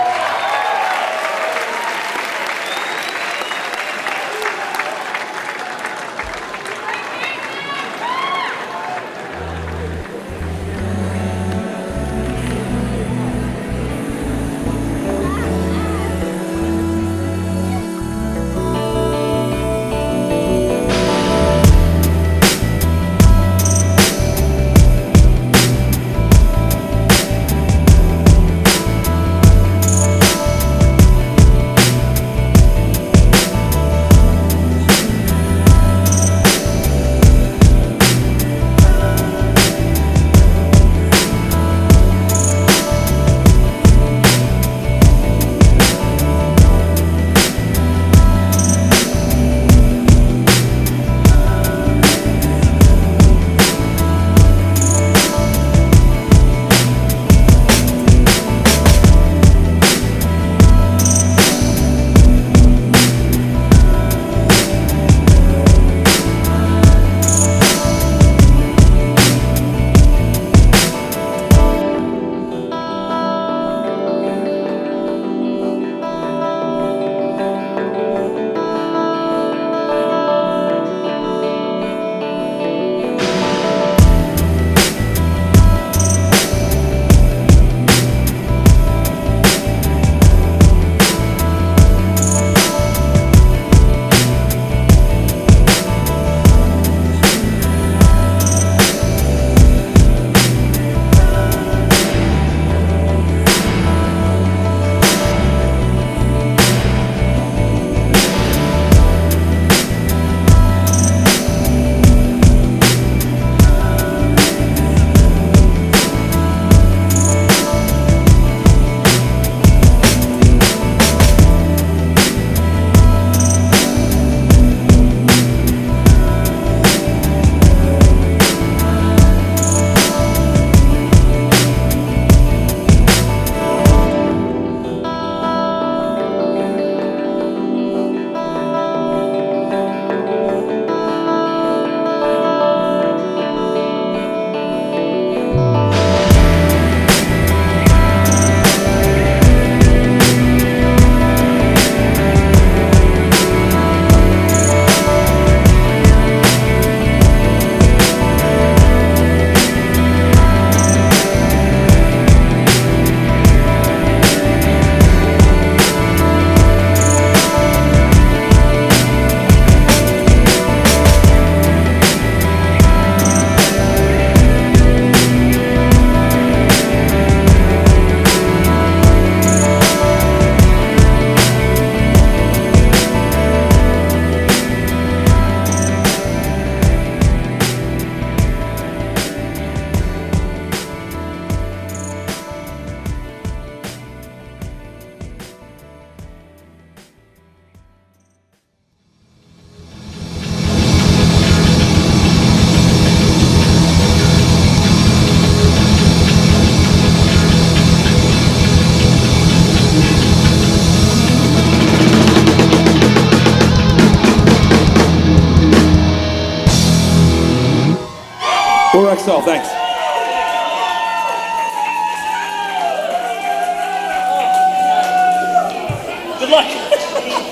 Soul. Thanks. Good luck.